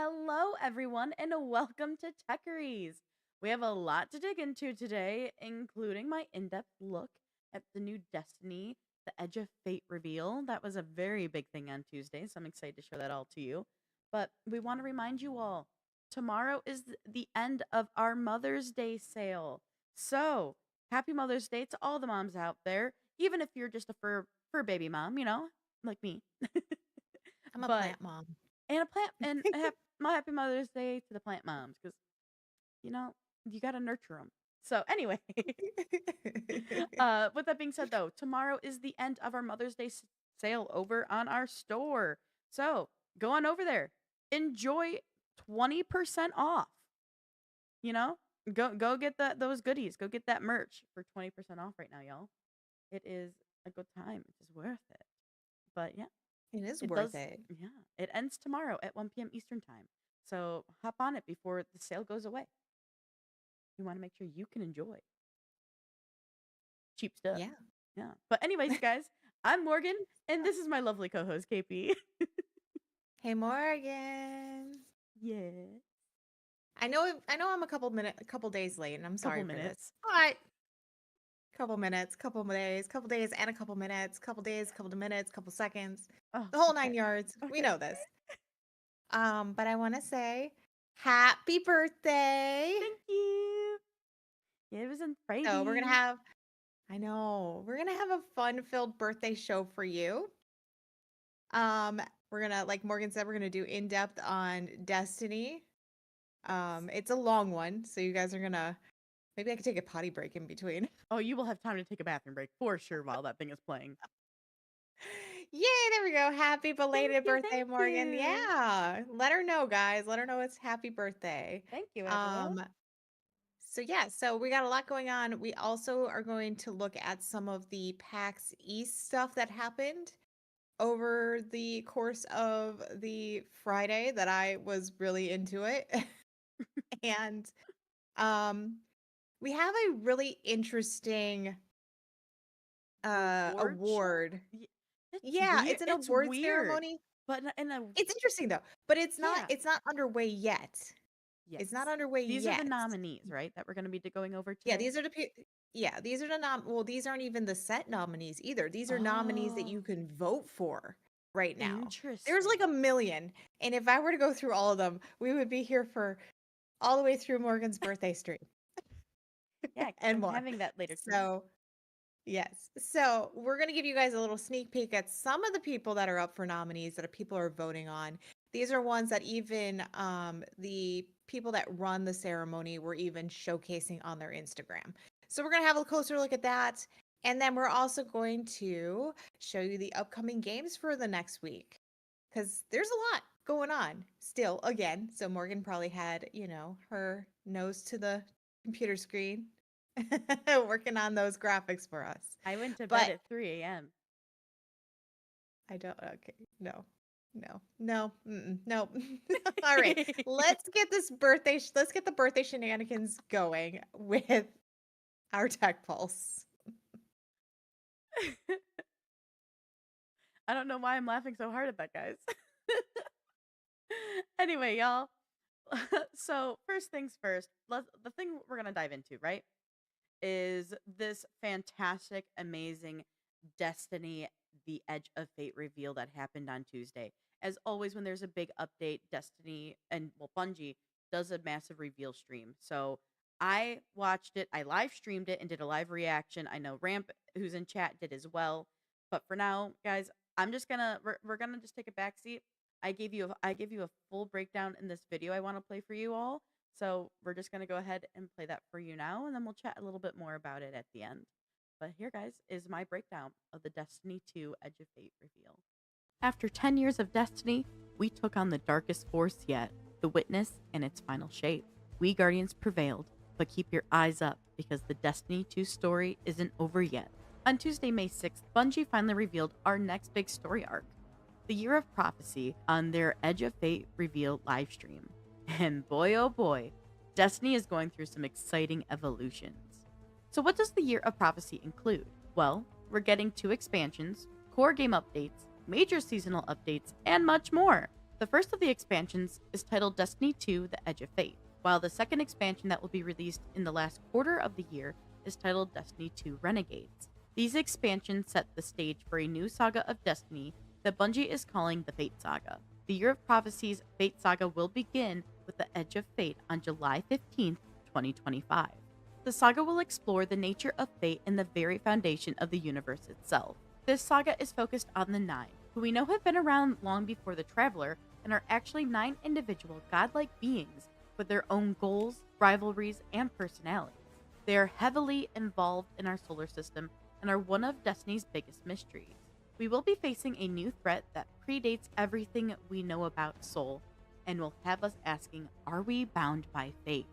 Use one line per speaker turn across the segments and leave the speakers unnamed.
Hello, everyone, and welcome to Techyries. We have a lot to dig into today, including my in-depth look at the new Destiny, the Edge of Fate reveal. That was a very big thing on Tuesday, so I'm excited to show that all to you. But we want to remind you all, tomorrow is the end of our Mother's Day sale. So, happy Mother's Day to all the moms out there, even if you're just a fur baby mom, like me.
I'm a
But
plant mom.
and a plant and my happy Mother's Day to the plant moms because you know you got to nurture them. So anyway, with that being said, though, tomorrow is the end of our Mother's Day sale over on our store. So go on over there, enjoy 20% off. You know, go get those goodies. Go get that merch for 20% off right now, y'all. It is a good time. It is worth it. But yeah.
It is
It
worth
does,
it.
yeah. It ends tomorrow at 1 p.m. Eastern time. So hop on it before the sale goes away. You want to make sure you can enjoy cheap stuff.
Yeah.
Yeah. But anyways, guys, I'm Morgan, and this is my lovely co-host KP.
Hey Morgan.
Yeah.
I know I'm a couple days late, and I'm
Couple
sorry for this.
minutes.
But couple minutes, couple days and a couple minutes, couple days, couple of minutes, couple seconds.
Oh,
The whole
okay.
9 yards. We
Okay.
know this. But I want to say happy birthday.
Thank you. Yeah, it was on Friday.
So we're going to have a fun-filled birthday show for you. We're gonna, like Morgan said, we're gonna do in-depth on Destiny. It's a long one, so you guys are gonna maybe I could take a potty break in between.
Oh, you will have time to take a bathroom break for sure while that thing is playing.
Yay, there we go. Happy belated birthday,
Thank
Morgan.
you.
Yeah. Let her know, guys. Let her know it's happy birthday.
Thank you, everyone.
So yeah, so we got a lot going on. We also are going to look at some of the PAX East stuff that happened over the course of the Friday that I was really into it. And we have a really interesting
Award show?
award.
It's
Yeah,
weird.
it's an
It's
award
weird,
ceremony.
but in a
It's interesting though, but it's
yeah.
not underway yet.
Yes.
It's not underway
These are the
yet.
nominees, right? That we're going to be going over
Yeah,
today.
these are the well, these aren't even the set nominees either. These are nominees that you
Oh,
can vote for right now. There's like
interesting.
a million, and if I were to go through all of them, we would be here for all the way through Morgan's birthday stream
Yeah, because
and
I'm
more.
having that later tonight.
So, yes. So, we're going to give you guys a little sneak peek at some of the people that are up for nominees that people are voting on. These are ones that even the people that run the ceremony were even showcasing on their Instagram. So, we're going to have a closer look at that. And then we're also going to show you the upcoming games for the next week because there's a lot going on still again. So, Morgan probably had, her nose to the computer screen working on those graphics for us.
I went to bed
But
at 3 a.m.
I don't, okay, no, no. All right, let's get the birthday shenanigans going with our tech pulse.
I don't know why I'm laughing so hard at that, guys. Anyway, y'all. So, first things first, the thing we're going to dive into, right, is this fantastic, amazing Destiny The Edge of Fate reveal that happened on Tuesday. As always, when there's a big update, Destiny and, well, Bungie does a massive reveal stream. So I watched it, I live streamed it and did a live reaction. I know Ramp, who's in chat, did as well. But for now, guys, we're gonna just take a back seat. I gave you a full breakdown in this video I want to play for you all. So we're just going to go ahead and play that for you now, and then we'll chat a little bit more about it at the end. But here, guys, is my breakdown of the Destiny 2 Edge of Fate reveal. After 10 years of Destiny, we took on the darkest force yet, the Witness in its final shape. We Guardians prevailed, but keep your eyes up because the Destiny 2 story isn't over yet. On Tuesday, May 6th, Bungie finally revealed our next big story arc, the Year of Prophecy, on their Edge of Fate reveal livestream. And boy, oh boy, Destiny is going through some exciting evolutions. So what does the Year of Prophecy include? Well, we're getting 2 expansions, core game updates, major seasonal updates, and much more. The first of the expansions is titled Destiny 2: The Edge of Fate, while the second expansion that will be released in the last quarter of the year is titled Destiny 2: Renegades. These expansions set the stage for a new saga of Destiny that Bungie is calling the Fate Saga. The Year of Prophecy's Fate Saga will begin with the Edge of Fate on July 15th, 2025. The saga will explore the nature of fate and the very foundation of the universe itself. This saga is focused on the Nine, who we know have been around long before the Traveler and are actually 9 individual godlike beings with their own goals, rivalries, and personalities. They are heavily involved in our solar system and are one of Destiny's biggest mysteries. We will be facing a new threat that predates everything we know about Soul and will have us asking, are we bound by fate?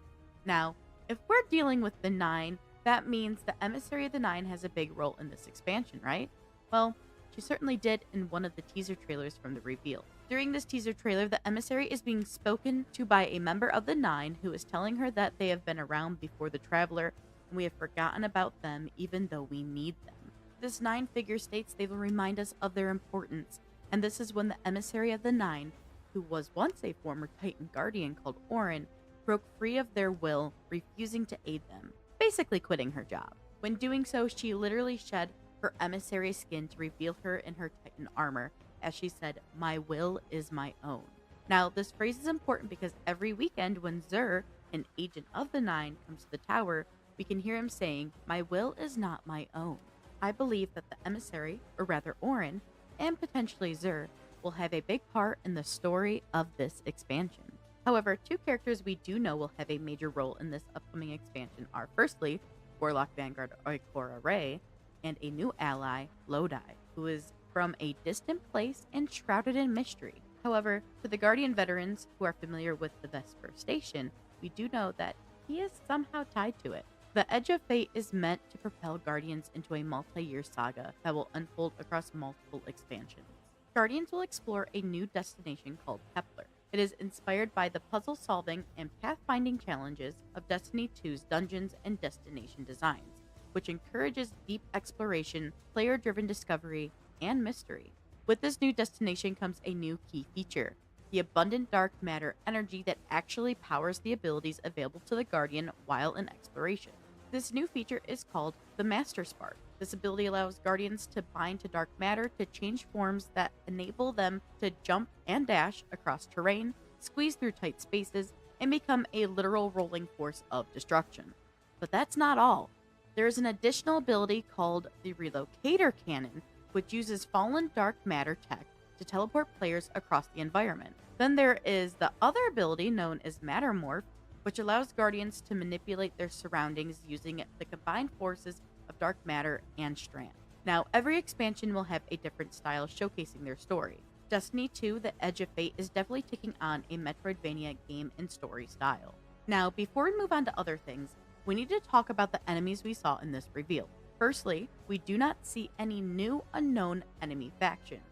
Now, if we're dealing with the Nine, that means the Emissary of the Nine has a big role in this expansion, right? Well, she certainly did in one of the teaser trailers from the reveal. During this teaser trailer, the Emissary is being spoken to by a member of the Nine who is telling her that they have been around before the Traveler and we have forgotten about them even though we need them. This 9 figure states they will remind us of their importance, and this is when the Emissary of the Nine, who was once a former Titan Guardian called Orin, broke free of their will, refusing to aid them, basically quitting her job. When doing so, she literally shed her emissary skin to reveal her in her Titan armor, as she said, "My will is my own." Now, this phrase is important because every weekend when Xur, an agent of the Nine, comes to the tower, we can hear him saying, "My will is not my own." I believe that the emissary, or rather Orin, and potentially Xur, will have a big part in the story of this expansion. However, 2 characters we do know will have a major role in this upcoming expansion are firstly, Warlock Vanguard Ikora Rey, and a new ally, Lodi, who is from a distant place and shrouded in mystery. However, to the Guardian veterans who are familiar with the Vesper Station, we do know that he is somehow tied to it. The Edge of Fate is meant to propel Guardians into a multi-year saga that will unfold across multiple expansions. Guardians will explore a new destination called Kepler. It is inspired by the puzzle-solving and pathfinding challenges of Destiny 2's dungeons and destination designs, which encourages deep exploration, player-driven discovery, and mystery. With this new destination comes a new key feature, the abundant dark matter energy that actually powers the abilities available to the Guardian while in exploration. This new feature is called the Master Spark. This ability allows Guardians to bind to dark matter to change forms that enable them to jump and dash across terrain, squeeze through tight spaces, and become a literal rolling force of destruction. But that's not all. There is an additional ability called the Relocator Cannon, which uses fallen dark matter tech to teleport players across the environment. Then there is the other ability known as Mattermorph, which allows Guardians to manipulate their surroundings using the combined forces of dark matter and strand. Now, every expansion will have a different style showcasing their story. Destiny 2: The Edge of Fate is definitely taking on a Metroidvania game and story style. Now, before we move on to other things, we need to talk about the enemies we saw in this reveal. Firstly, we do not see any new unknown enemy factions,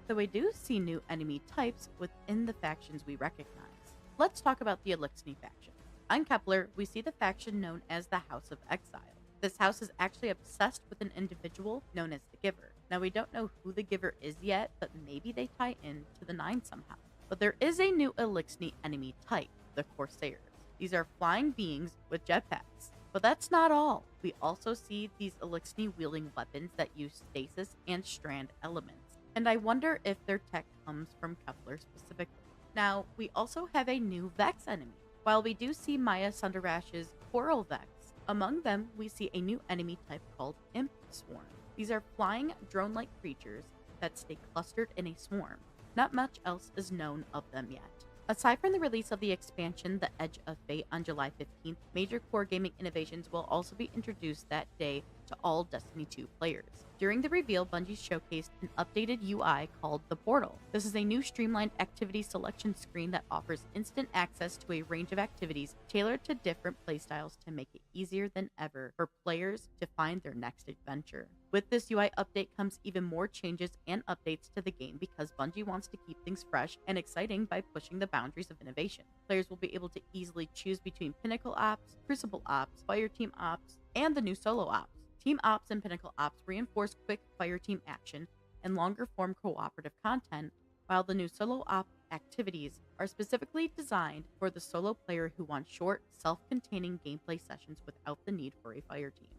though we do see new enemy types within the factions we recognize. Let's talk about the Elixni faction. On Kepler, we see the faction known as the House of Exile. This house is actually obsessed with an individual known as the Giver. Now, we don't know who the Giver is yet, but maybe they tie in to the Nine somehow. But there is a new Elixni enemy type, the Corsairs. These are flying beings with jetpacks. But that's not all. We also see these Elixni wielding weapons that use stasis and strand elements. And I wonder if their tech comes from Kepler specifically. Now, we also have a new Vex enemy. While we do see Maya Sundarash's Coral Vex, among them we see a new enemy type called Imp Swarm. These are flying drone-like creatures that stay clustered in a swarm. Not much else is known of them yet. Aside from the release of the expansion, The Edge of Fate, on July 15th, major core gaming innovations will also be introduced that day to all Destiny 2 players. During the reveal, Bungie showcased an updated UI called The Portal. This is a new streamlined activity selection screen that offers instant access to a range of activities tailored to different playstyles to make it easier than ever for players to find their next adventure. With this UI update comes even more changes and updates to the game because Bungie wants to keep things fresh and exciting by pushing the boundaries of innovation. Players will be able to easily choose between Pinnacle Ops, Crucible Ops, Fireteam Ops, and the new Solo Ops. Team Ops and Pinnacle Ops reinforce quick fireteam action and longer form cooperative content, while the new Solo Op activities are specifically designed for the solo player who wants short, self-containing gameplay sessions without the need for a fire team.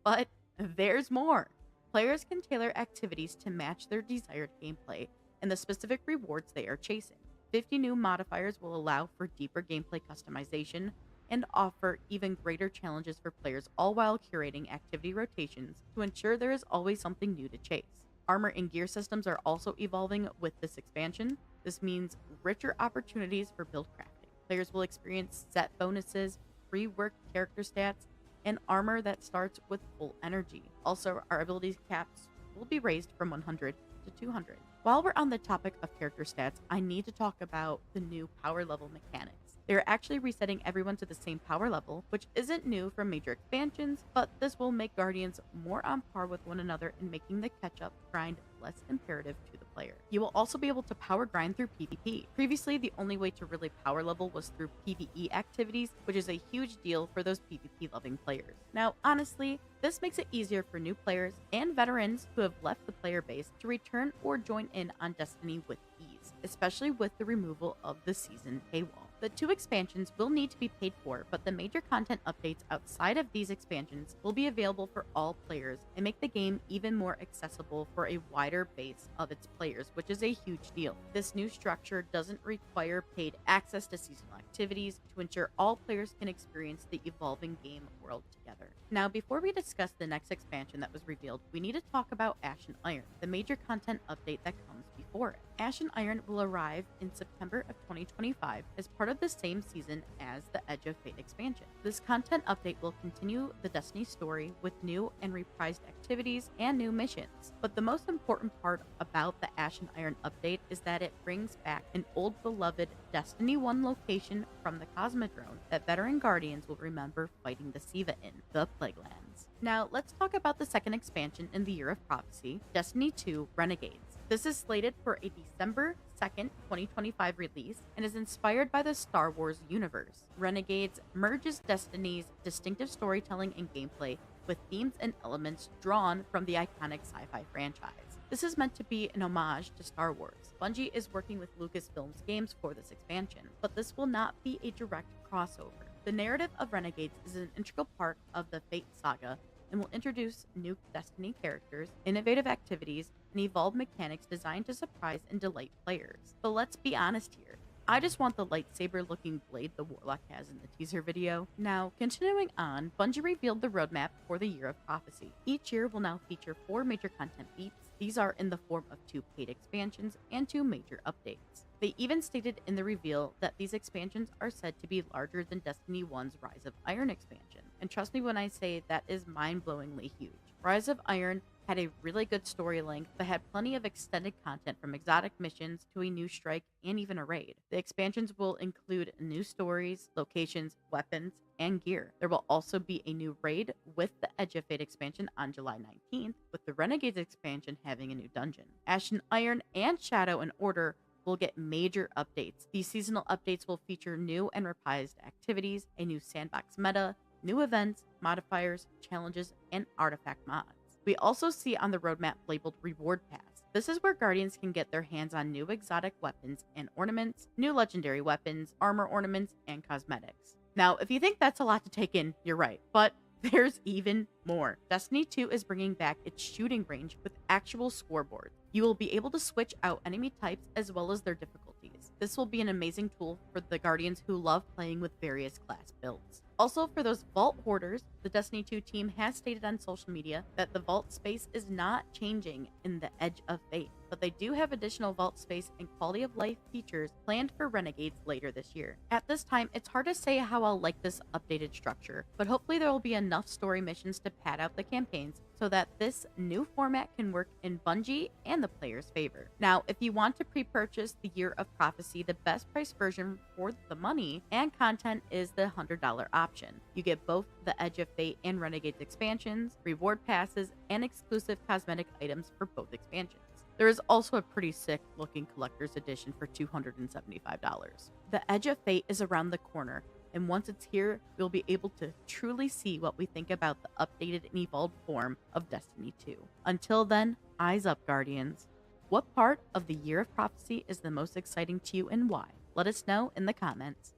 But there's more. Players can tailor activities to match their desired gameplay and the specific rewards they are chasing. 50 new modifiers will allow for deeper gameplay customization and offer even greater challenges for players, all while curating activity rotations to ensure there is always something new to chase. Armor and gear systems are also evolving with this expansion. This means richer opportunities for build crafting. Players will experience set bonuses, reworked character stats, and armor that starts with full energy. Also, our ability caps will be raised from 100 to 200. While we're on the topic of character stats, I need to talk about the new power level mechanics. They're actually resetting everyone to the same power level, which isn't new from major expansions, but this will make Guardians more on par with one another and making the catch-up grind less imperative to the player. You will also be able to power grind through PvP. Previously, the only way to really power level was through PvE activities, which is a huge deal for those PvP-loving players. Now, honestly, this makes it easier for new players and veterans who have left the player base to return or join in on Destiny with ease, especially with the removal of the season paywall. The 2 expansions will need to be paid for, but the major content updates outside of these expansions will be available for all players and make the game even more accessible for a wider base of its players, which is a huge deal. This new structure doesn't require paid access to seasonal activities to ensure all players can experience the evolving game world together. Now, before we discuss the next expansion that was revealed, we need to talk about Ash and Iron, the major content update that comes before it. Ash and Iron will arrive in September of 2025 as part of the same season as the Edge of Fate expansion. This content update will continue the Destiny story with new and reprised activities and new missions. But the most important part about the Ash and Iron update is that it brings back an old beloved Destiny 1 location from the Cosmodrome that veteran Guardians will remember fighting the Siva in, the Plaguelands. Now, let's talk about the second expansion in the Year of Prophecy, Destiny 2 Renegades. This is slated for a December 2nd, 2025 release and is inspired by the Star Wars universe. Renegades merges Destiny's distinctive storytelling and gameplay with themes and elements drawn from the iconic sci-fi franchise. This is meant to be an homage to Star Wars. Bungie is working with Lucasfilm's games for this expansion, but this will not be a direct crossover. The narrative of Renegades is an integral part of the Fate saga and will introduce new Destiny characters, innovative activities, and evolved mechanics designed to surprise and delight players. But let's be honest here. I just want the lightsaber-looking blade the Warlock has in the teaser video. Now, continuing on, Bungie revealed the roadmap for the Year of Prophecy. Each year will now feature 4 major content beats. These are in the form of 2 paid expansions and 2 major updates. They even stated in the reveal that these expansions are said to be larger than Destiny 1's Rise of Iron expansion. And trust me when I say that is mind-blowingly huge. Rise of Iron had a really good story length, but had plenty of extended content from exotic missions to a new strike and even a raid. The expansions will include new stories, locations, weapons, and gear. There will also be a new raid with the Edge of Fate expansion on July 19th, with the Renegades expansion having a new dungeon. Ash and Iron and Shadow and Order will get major updates. These seasonal updates will feature new and reprised activities, a new sandbox meta, new events, modifiers, challenges, and artifact mods. We also see on the roadmap labeled Reward Pass. This is where Guardians can get their hands on new exotic weapons and ornaments, new legendary weapons, armor ornaments, and cosmetics. Now, if you think that's a lot to take in, you're right, but there's even more. Destiny 2 is bringing back its shooting range with actual scoreboards. You will be able to switch out enemy types as well as their difficulties. This will be an amazing tool for the Guardians who love playing with various class builds. Also, for those Vault hoarders, the Destiny 2 team has stated on social media that the Vault space is not changing in the Edge of Fate, but they do have additional Vault space and quality of life features planned for Renegades later this year. At this time, it's hard to say how I'll like this updated structure, but hopefully there will be enough story missions to pad out the campaigns so that this new format can work in Bungie and the player's favor. Now, if you want to pre-purchase the Year of Prophecy, the best price version for the money and content is the $100 option. You get both the Edge of Fate and Renegades expansions, reward passes, and exclusive cosmetic items for both expansions. There is also a pretty sick looking collector's edition for $275. The Edge of Fate is around the corner, and once it's here, you'll be able to truly see what we think about the updated and evolved form of Destiny 2. Until then, eyes up, Guardians. What part of the Year of Prophecy is the most exciting to you and why? Let us know in the comments.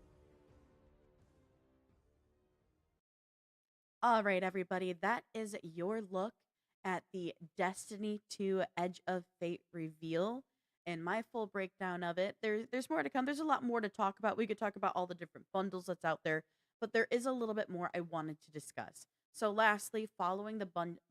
All right, everybody, that is your look at the Destiny 2 Edge of Fate reveal and my full breakdown of it. There's more to come. There's a lot more to talk about. We could talk about all the different bundles that's out there, but there is a little bit more I wanted to discuss. So, lastly, following the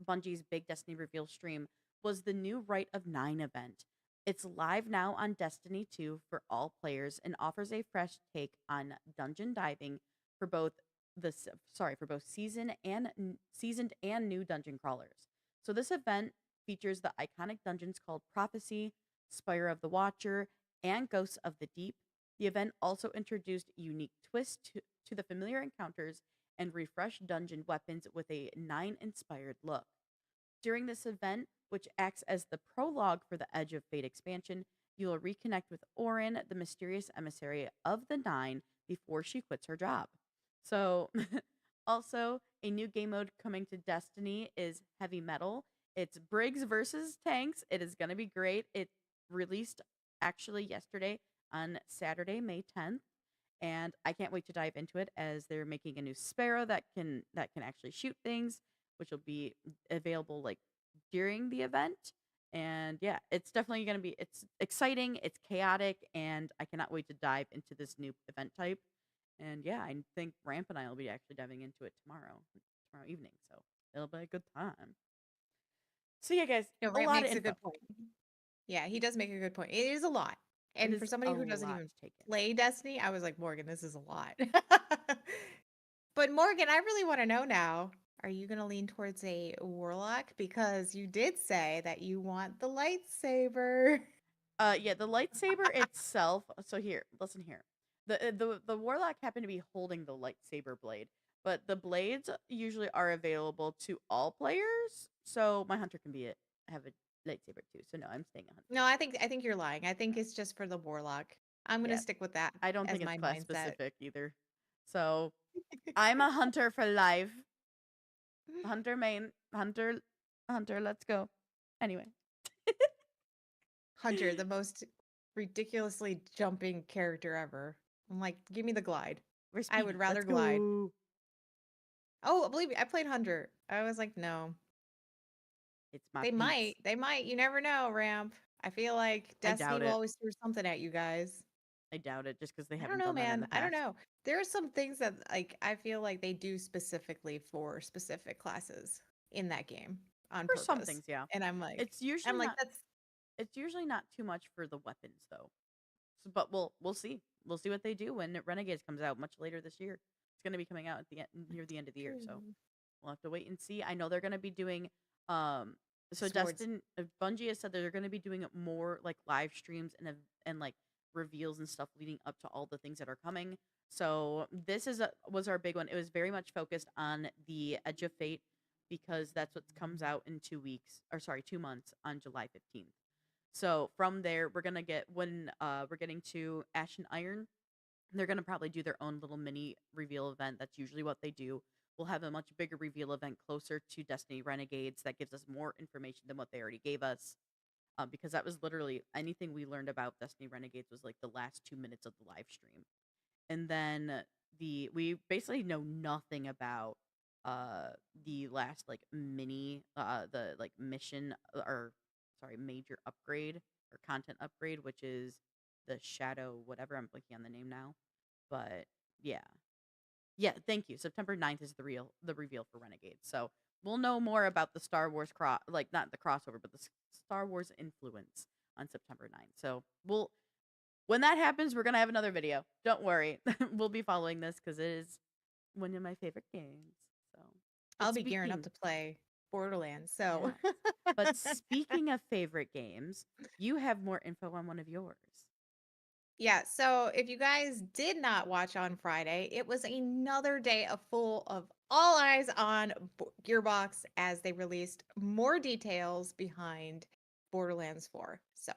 Bungie's big Destiny reveal stream was the new Rite of Nine event. It's live now on Destiny 2 for all players and offers a fresh take on dungeon diving for both for both seasoned and new dungeon crawlers. So this event features the iconic dungeons called Prophecy, Spire of the Watcher, and Ghosts of the Deep. The event also introduced unique twists to the familiar encounters and refreshed dungeon weapons with a Nine-inspired look. During this event, which acts as the prologue for the Edge of Fate expansion, you will reconnect with Orin, the mysterious emissary of the Nine, before she quits her job. So, also, a new game mode coming to Destiny is Heavy Metal. It's Briggs versus Tanks. It is going to be great. It released actually yesterday on Saturday, May 10th, and I can't wait to dive into it as they're making a new Sparrow that can actually shoot things, which will be available like during the event. And yeah, it's definitely going to be it's exciting, it's chaotic, and I cannot wait to dive into this new event type. And yeah, I think Ramp and I will be actually diving into it tomorrow evening. So it'll be a good time. So yeah, guys,
No,
a
Ramp
lot of
makes a
info.
good point. Yeah, he does make a good point. It is a lot.
It
And for
is a
somebody who doesn't
lot
even
to take in.
play Destiny, I was like, Morgan, this is a lot. But Morgan, I really want to know now, are you going to lean towards a warlock? Because you did say that you want the lightsaber.
Yeah, the lightsaber itself. So here, listen here. The warlock happened to be holding the lightsaber blade, but the blades usually are available to all players. So my hunter can have a lightsaber too. So no, I'm staying a hunter.
No, I think you're lying. I think it's just for the warlock. I'm going
Yeah,
to stick with that
I don't
as
think it's
my
class
mindset.
specific either. So I'm a hunter for life. Hunter main hunter hunter. Let's go. Anyway.
Hunter, the most ridiculously jumping character ever. I'm like, give me the glide.
We're
I would
speedy.
rather
Let's
glide.
go.
Oh, believe me, I played Hunter. I was like, no.
It's my
They
piece.
might. They might. You never know, Ramp. I feel like
I
Destiny
doubt
will
it.
always throw something at you guys.
I doubt it just because they
I don't
haven't
know,
done that in the
man. I don't
past.
know. There are some things that like I feel like they do specifically for specific classes in that game on
For some
purpose.
things, yeah.
And
It's
I'm
usually
like,
not
that's
it's usually not too much for the weapons though. So, but we'll see. We'll see what they do when Renegades comes out much later this year. It's going to be coming out at the near the end of the year, so
true.
we'll have to wait and see. I know they're going to be doing so
Swords.
Bungie has said they're going to be doing more like live streams and like reveals and stuff leading up to all the things that are coming. So this was our big one. It was very much focused on the Edge of Fate because that's what comes out in 2 weeks, or sorry, 2 months, on July 15th. So from there, we're gonna get when we're getting to Ash and Iron, they're gonna probably do their own little mini reveal event. That's usually what they do. We'll have a much bigger reveal event closer to Destiny Renegades that gives us more information than what they already gave us. Because that was literally anything we learned about Destiny Renegades was like the last 2 minutes of the live stream. And then we basically know nothing about the last like mini the like mission or sorry major upgrade or content upgrade, which is the shadow whatever. I'm blanking on the name now, but yeah, thank you. September 9th is the reveal for Renegades, so we'll know more about the Star Wars like not the crossover but the Star Wars influence on September 9th. So when that happens, we're gonna have another video. Don't worry. We'll be following this because it is one of my favorite games. So, but
I'll be gearing up
speaking,
to play Borderlands. So
yes, but speaking of favorite games, you have more info on one of yours.
yeah, so if you guys did not watch on Friday, it was another day of full of all eyes on Gearbox as they released more details behind Borderlands 4. So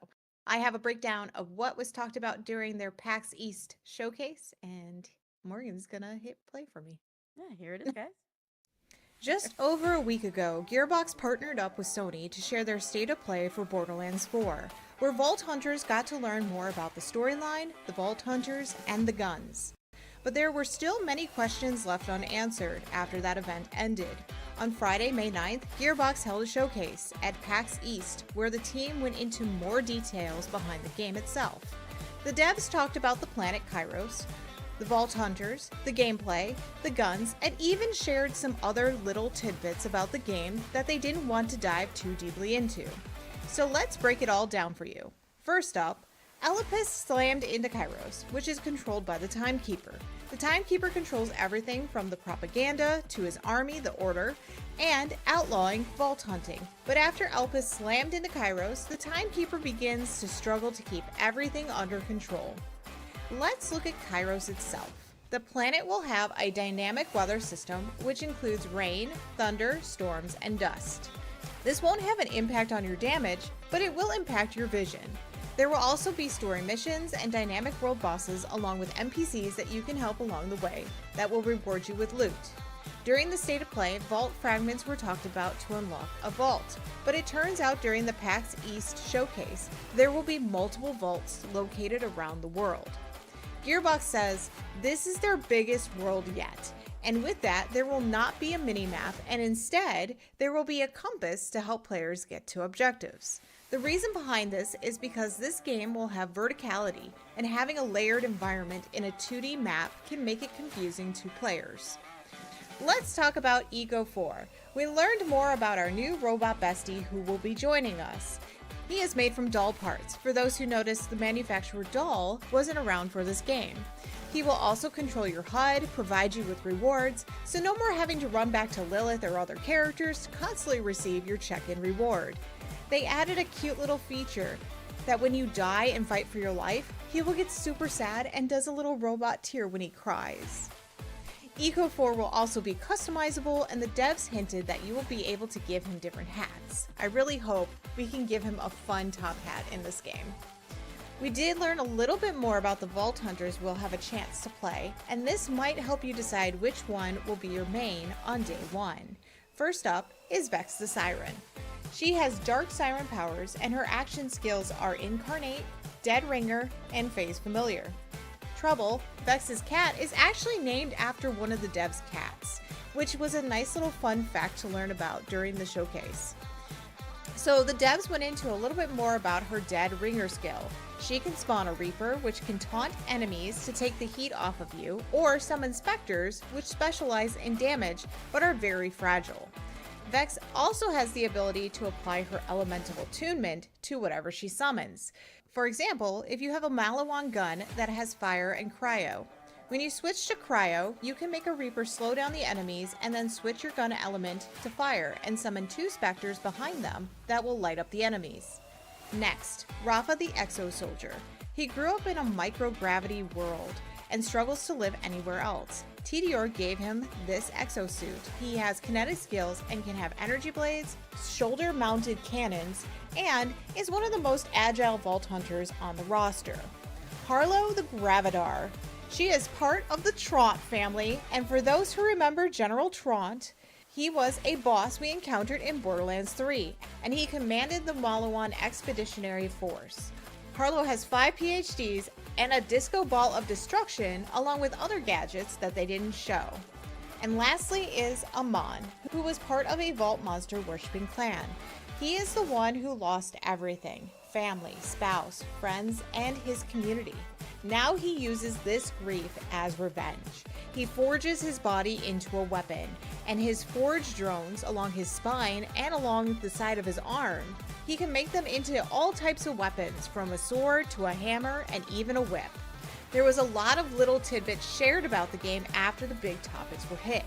I have a breakdown of what was talked about during their PAX East showcase, and Morgan's gonna hit play for me.
Yeah, here it is, guys.
Just over a week ago, Gearbox partnered up with Sony to share their state of play for Borderlands 4. where Vault Hunters got to learn more about the storyline, the Vault Hunters, and the guns. But there were still many questions left unanswered after that event ended. On Friday, May 9th, Gearbox held a showcase at PAX East where the team went into more details behind the game itself. The devs talked about the planet Kairos, the Vault Hunters, the gameplay, the guns, and even shared some other little tidbits about the game that they didn't want to dive too deeply into. So let's break it all down for you. First up, Elpis slammed into Kairos, which is controlled by the Timekeeper. The Timekeeper controls everything from the propaganda to his army, the Order, and outlawing vault hunting. But after Elpis slammed into Kairos, the Timekeeper begins to struggle to keep everything under control. Let's look at Kairos itself. The planet will have a dynamic weather system, which includes rain, thunder, storms, and dust. This won't have an impact on your damage, but it will impact your vision. There will also be story missions and dynamic world bosses along with NPCs that you can help along the way that will reward you with loot. During the state of play, vault fragments were talked about to unlock a vault, but it turns out during the PAX East showcase, there will be multiple vaults located around the world. Gearbox says this is their biggest world yet, and with that, there will not be a mini-map, and instead, there will be a compass to help players get to objectives. The reason behind this is because this game will have verticality, and having a layered environment in a 2D map can make it confusing to players. Let's talk about Eco 4. We learned more about our new robot bestie who will be joining us. He is made from doll parts. For those who noticed, the manufacturer doll wasn't around for this game. He will also control your HUD, provide you with rewards, so no more having to run back to Lilith or other characters to constantly receive your check-in reward. They added a cute little feature that when you die and fight for your life, he will get super sad and does a little robot tear when he cries. Eco 4 will also be customizable, and the devs hinted that you will be able to give him different hats. I really hope we can give him a fun top hat in this game. We did learn a little bit more about the Vault Hunters we'll have a chance to play, and this might help you decide which one will be your main on day one. First up is Vex the Siren. She has Dark Siren powers, and her action skills are Incarnate, Dead Ringer, and Phase Familiar. Trouble, Vex's cat, is actually named after one of the devs' cats, which was a nice little fun fact to learn about during the showcase. So the devs went into a little bit more about her Dead Ringer skill. She can spawn a Reaper, which can taunt enemies to take the heat off of you, or summon Spectres, which specialize in damage but are very fragile. Vex also has the ability to apply her elemental attunement to whatever she summons. For example, if you have a Malawan gun that has fire and cryo. When you switch to cryo, you can make a Reaper slow down the enemies and then switch your gun element to fire and summon 2 Spectres behind them that will light up the enemies. Next, Rafa the Exo Soldier. He grew up in a microgravity world and struggles to live anywhere else. TDR gave him this exosuit. He has kinetic skills and can have energy blades, shoulder-mounted cannons, and is one of the most agile Vault Hunters on the roster. Harlow the Gravidar. She is part of the Traunt family, and for those who remember General Traunt, he was a boss we encountered in Borderlands 3, and he commanded the Malawan Expeditionary Force. Harlow has 5 PhDs and a disco ball of destruction, along with other gadgets that they didn't show. And lastly is Amon, who was part of a vault monster worshipping clan. He is the one who lost everything: family, spouse, friends, and his community. Now he uses this grief as revenge. He forges his body into a weapon, and his forged drones along his spine and along the side of his arm, he can make them into all types of weapons, from a sword to a hammer and even a whip. There was a lot of little tidbits shared about the game after the big topics were hit.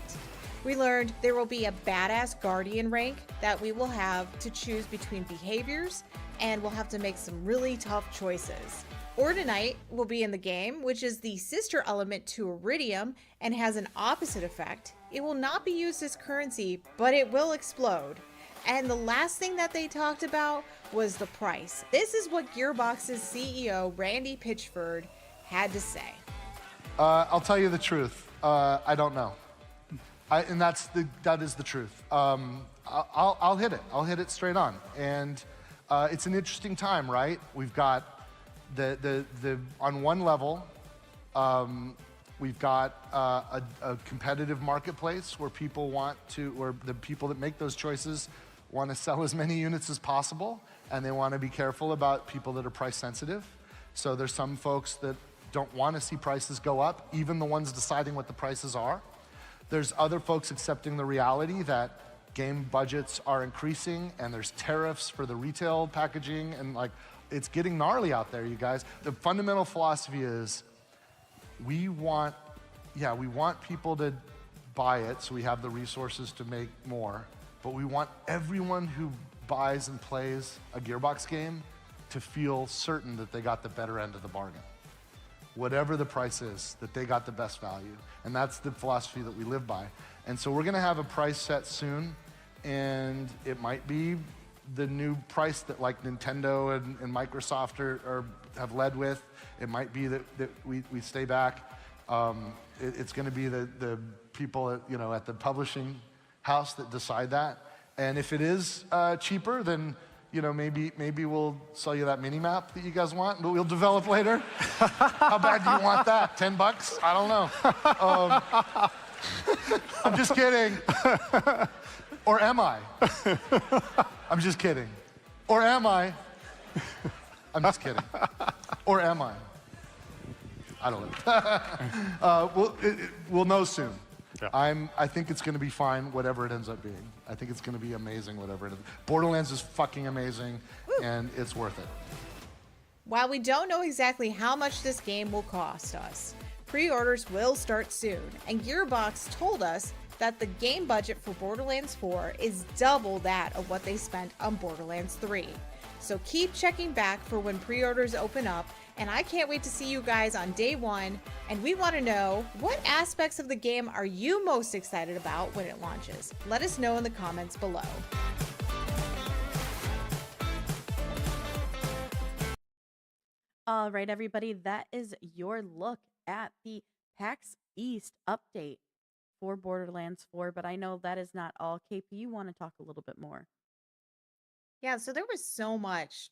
We learned there will be a badass guardian rank that we will have to choose between behaviors, and we'll have to make some really tough choices. Ordinite will be in the game, which is the sister element to Iridium and has an opposite effect. It will not be used as currency, but it will explode. And the last thing that they talked about was the price. This is what Gearbox's CEO, Randy Pitchford, had to say.
I'll tell you the truth. I don't know. And that is the truth. I'll hit it. I'll hit it straight on. And it's an interesting time, right? We've got the on one level, we've got a competitive marketplace where people want to, where the people that make those choices want to sell as many units as possible, and they want to be careful about people that are price sensitive. So there's some folks that don't want to see prices go up, even the ones deciding what the prices are. There's other folks accepting the reality that game budgets are increasing and there's tariffs for the retail packaging, and like, it's getting gnarly out there, you guys. The fundamental philosophy is we want people to buy it so we have the resources to make more, but we want everyone who buys and plays a Gearbox game to feel certain that they got the better end of the bargain. Whatever the price is, that they got the best value. And that's the philosophy that we live by. And so we're gonna have a price set soon, and it might be the new price that like Nintendo and Microsoft have led with. It might be that we stay back. It's gonna be the people at the publishing house that decide that. And if it is cheaper, then maybe we'll sell you that mini map that you guys want, but we'll develop later. How bad do you want that? $10? I don't know. I'm just kidding. Or am I? I'm just kidding. Or am I? I'm just kidding. Or am I? I don't know. We'll know soon. Yeah. I think it's going to be fine, whatever it ends up being. I think it's going to be amazing, whatever it is. Borderlands is fucking amazing, and it's worth it.
While we don't know exactly how much this game will cost us, pre-orders will start soon, and Gearbox told us that the game budget for Borderlands 4 is double that of what they spent on Borderlands 3. So keep checking back for when pre-orders open up, and I can't wait to see you guys on day one, and we want to know, what aspects of the game are you most excited about when it launches? Let us know in the comments below.
All right, everybody, that is your look at the PAX East update for Borderlands 4, but I know that is not all. KP, you want to talk a little bit more?
Yeah, so there was so much,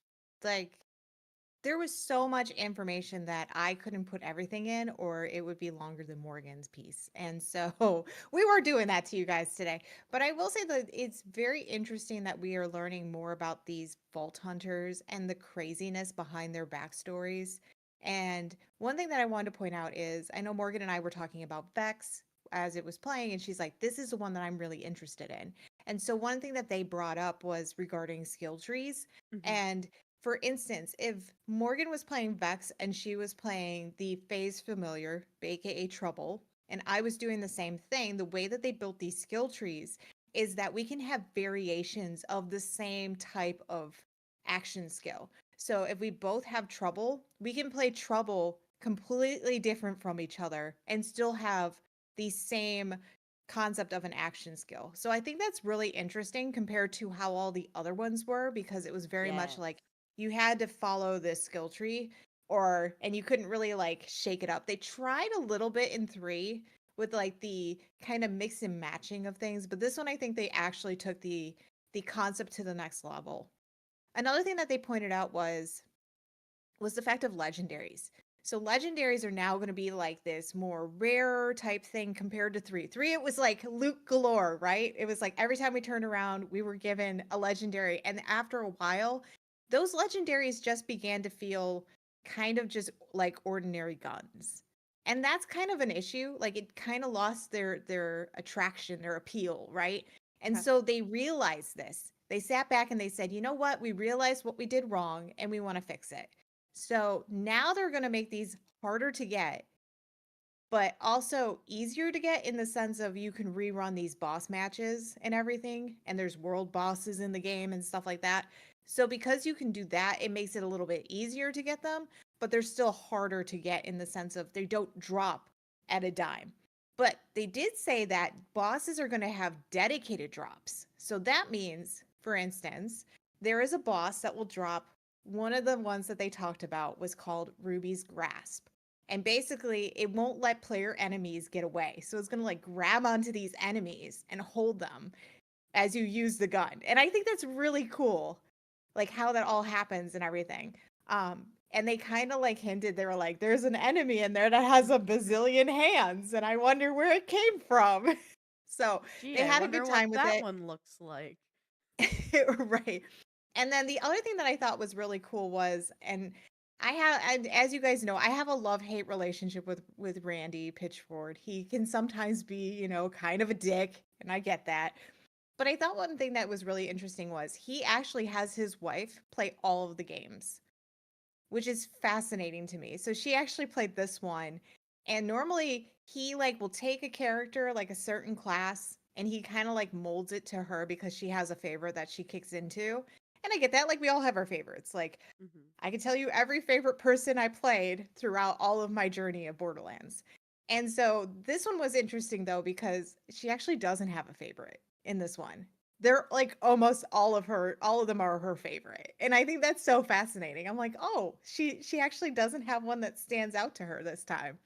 there was so much information that I couldn't put everything in, or it would be longer than Morgan's piece. And so we were doing that to you guys today. But I will say that it's very interesting that we are learning more about these Vault Hunters and the craziness behind their backstories. And one thing that I wanted to point out is, I know Morgan and I were talking about Vex as it was playing, and she's like, this is the one that I'm really interested in. And so one thing that they brought up was regarding skill trees.
Mhm.
And for instance, if Morgan was playing Vex and she was playing the Phase Familiar, aka Trouble, and I was doing the same thing, the way that they built these skill trees is that we can have variations of the same type of action skill. So if we both have Trouble, we can play Trouble completely different from each other and still have the same concept of an action skill. So I think that's really interesting compared to how all the other ones were, because it was very much like you had to follow this skill tree, and you couldn't really shake it up. They tried a little bit in 3 with the kind of mix and matching of things, but this one I think they actually took the concept to the next level. Another thing that they pointed out was the fact of legendaries. So legendaries are now going to be this more rare type thing compared to 3. 3, it was loot galore, right? It was every time we turned around, we were given a legendary. And after a while, those legendaries just began to feel kind of just like ordinary guns. And that's kind of an issue. It kind of lost their attraction, their appeal, right? And so they realized this. They sat back and they said, you know what? We realized what we did wrong and we want to fix it. So now they're going to make these harder to get, but also easier to get in the sense of you can rerun these boss matches and everything. And there's world bosses in the game and stuff like that. So because you can do that, it makes it a little bit easier to get them, but they're still harder to get in the sense of they don't drop at a dime. But they did say that bosses are going to have dedicated drops. So that means, for instance, there is a boss that will drop. One of the ones that they talked about was called Ruby's Grasp. And basically, it won't let player enemies get away. So it's going to grab onto these enemies and hold them as you use the gun. And I think that's really cool. like how that all happens and everything. And they kind of like hinted, they were like, there's an enemy in there that has a bazillion hands, and I wonder where it came from. So
Gee,
they
I
had a good
wonder what
time with
that
it.
one looks like.
Right. And then the other thing that I thought was really cool was, and as you guys know, I have a love-hate relationship with Randy Pitchford. He can sometimes be, kind of a dick, and I get that. But I thought one thing that was really interesting was he actually has his wife play all of the games, which is fascinating to me. So she actually played this one, and normally he like will take a character like a certain class and he kind of like molds it to her because she has a favorite that she kicks into. And I get that, like we all have our favorites. Like
Mhm.
I can tell you every favorite person I played throughout all of my journey of Borderlands. And so this one was interesting though because she actually doesn't have a favorite in this one. They're like almost all of them are her favorite. And I think that's so fascinating. I'm like, "Oh, she actually doesn't have one that stands out to her this time."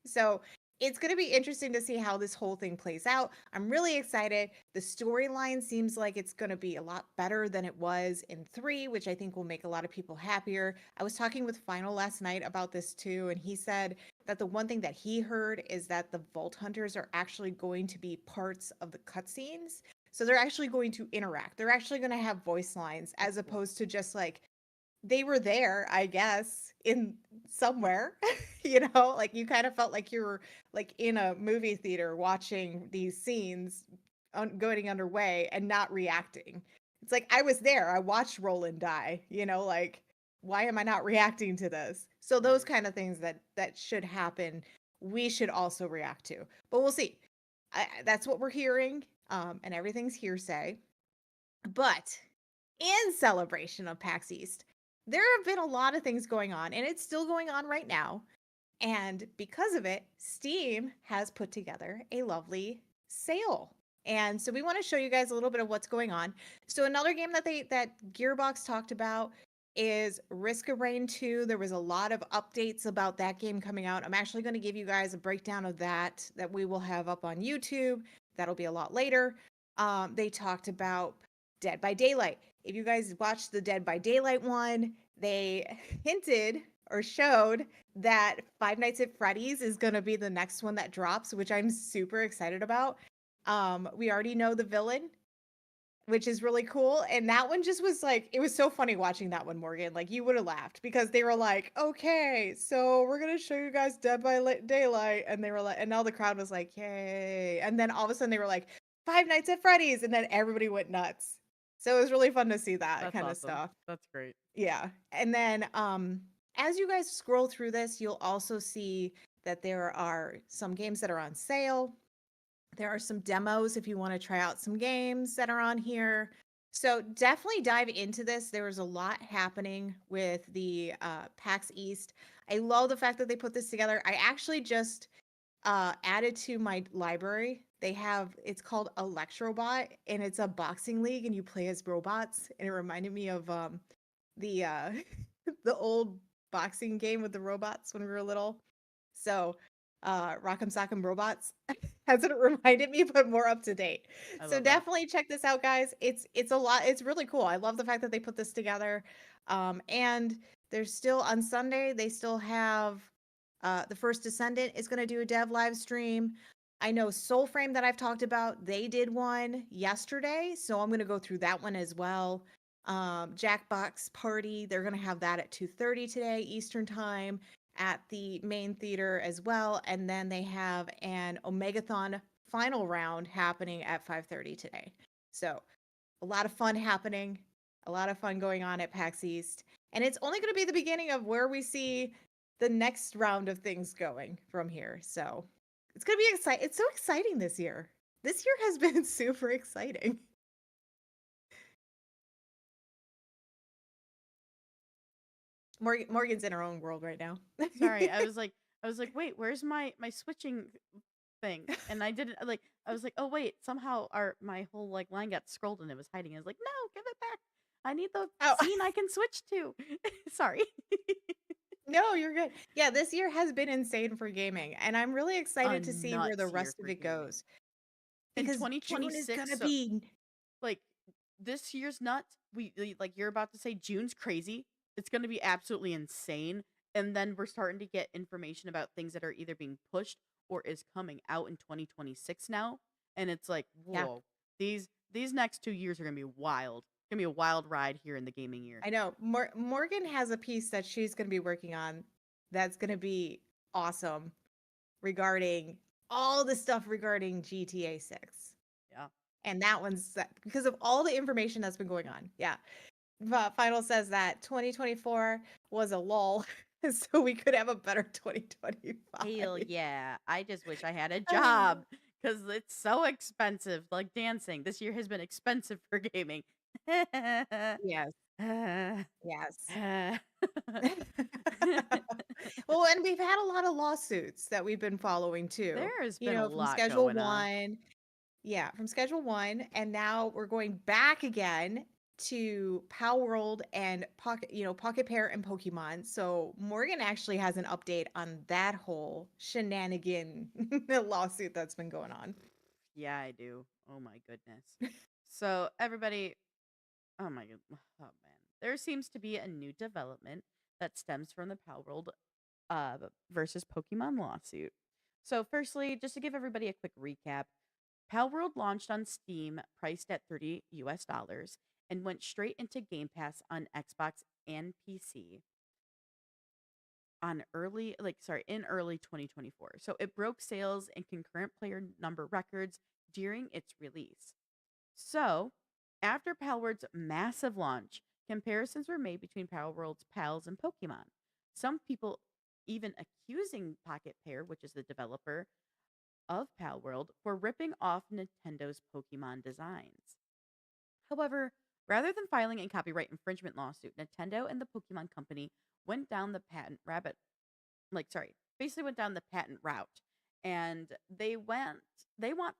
So it's going to be interesting to see how this whole thing plays out. I'm really excited. The storyline seems like it's going to be a lot better than it was in 3, which I think will make a lot of people happier. I was talking with Final last night about this too, and he said that the one thing that he heard is that the Vault Hunters are actually going to be parts of the cutscenes. So they're actually going to interact. They're actually going to have voice lines as
That's cool.
opposed to just like they were there, I guess, in somewhere, like you kind of felt like you were like in a movie theater watching these scenes going underway and not reacting. It's like I was there. I watched Roland die, like why am I not reacting to this? So those
Right.
kind of things that should happen, we should also react to. But we'll see. That's what we're hearing, and everything's hearsay. But in celebration of PAX East, there have been a lot of things going on, and it's still going on right now. And because of it, Steam has put together a lovely sale. And so we want to show you guys a little bit of what's going on. So another game that Gearbox talked about is Risk of Rain 2. There was a lot of updates about that game coming out. I'm actually going to give you guys a breakdown of that we will have up on YouTube. That'll be a lot later. They talked about Dead by Daylight. If you guys watched the Dead by Daylight one, they hinted or showed that Five Nights at Freddy's is going to be the next one that drops, which I'm super excited about. We already know the villain, which is really cool. And that one just was like, it was so funny watching that one, Morgan. Like, you would have laughed because they were like, okay, so we're going to show you guys Dead by Daylight. And they were like, and all the crowd was like, yay. And then all of a sudden they were like, Five Nights at Freddy's. And then everybody went nuts. So it was really fun to see that
That's
kind of
awesome.
stuff.
That's great.
Yeah. And then as you guys scroll through this, you'll also see that there are some games that are on sale. There are some demos if you want to try out some games that are on here. So definitely dive into this. There was a lot happening with the PAX East. I love the fact that they put this together. I actually just added to my library. It's called Electrobot, and it's a boxing league, and you play as robots. And it reminded me of the the old boxing game with the robots when we were little. So, Rock'em Sock'em Robots has it reminded me, but more up to date.
I
So
love that.
definitely check this out, guys. It's a lot. It's really cool. I love the fact that they put this together. And there's still on Sunday. They still have the First Descendant is going to do a dev live stream. I know Soulframe that I've talked about. They did one yesterday, so I'm going to go through that one as well. Jackbox Party, they're going to have that at 2:30 today Eastern Time at the main theater as well, and then they have an Omegathon final round happening at 5:30 today. So, a lot of fun happening, a lot of fun going on at PAX East, and it's only going to be the beginning of where we see the next round of things going from here. So, it's going to be exciting. It's so exciting this year. This year has been super exciting. Morgan's in her own world right now.
Sorry, I was like, wait, where's my switching thing? And I didn't like. I was like, oh wait, somehow my whole like line got scrolled and it was hiding. I was like, no, give it back. I need the
Oh,
scene I can switch to. Sorry.
no, you're good. Yeah, this year has been insane for gaming, and I'm really
A
excited to see where the
nuts year
rest of
for
it
gaming.
goes
In
because June is
2026,
gonna
so
be
like this year's nuts. Like you're about to say, June's crazy. It's going to be absolutely insane. And then we're starting to get information about things that are either being pushed or is coming out in 2026 now. And it's like,
Yeah,
whoa, these next 2 years are going to be wild. It's going to be a wild ride here in the gaming year.
I know. Morgan has a piece that she's going to be working on that's going to be awesome regarding all the stuff regarding GTA 6.
Yeah.
And that one's because of all the information that's been going on. Yeah. Final says that 2024 was a lull, so we could have a better 2025.
Hell yeah. I just wish I had a job because it's so expensive. Like dancing. This year has been expensive for gaming.
Yes.
Uh,
Yes.
uh.
Well, and we've had a lot of lawsuits that we've been following too.
There has
You
been a
know, from
lot
Schedule
going on.
1. Yeah, from Schedule 1, and now we're going back again to Palworld and Pocketpair and Pokemon. So Morgan actually has an update on that whole shenanigan lawsuit that's been going on.
Yeah, I do. Oh my goodness. So everybody, oh my god, oh man, there seems to be a new development that stems from the Palworld versus Pokemon lawsuit. So firstly, just to give everybody a quick recap, Palworld launched on Steam, priced at $30 and went straight into Game Pass on Xbox and PC in early 2024. So it broke sales and concurrent player number records during its release. So, after Palworld's massive launch, comparisons were made between Palworld's pals and Pokemon. Some people even accusing Pocketpair, which is the developer of Palworld, for ripping off Nintendo's Pokemon designs. However, rather than filing a copyright infringement lawsuit, Nintendo and the Pokemon Company went down the patent rabbit basically went down the patent route. And they want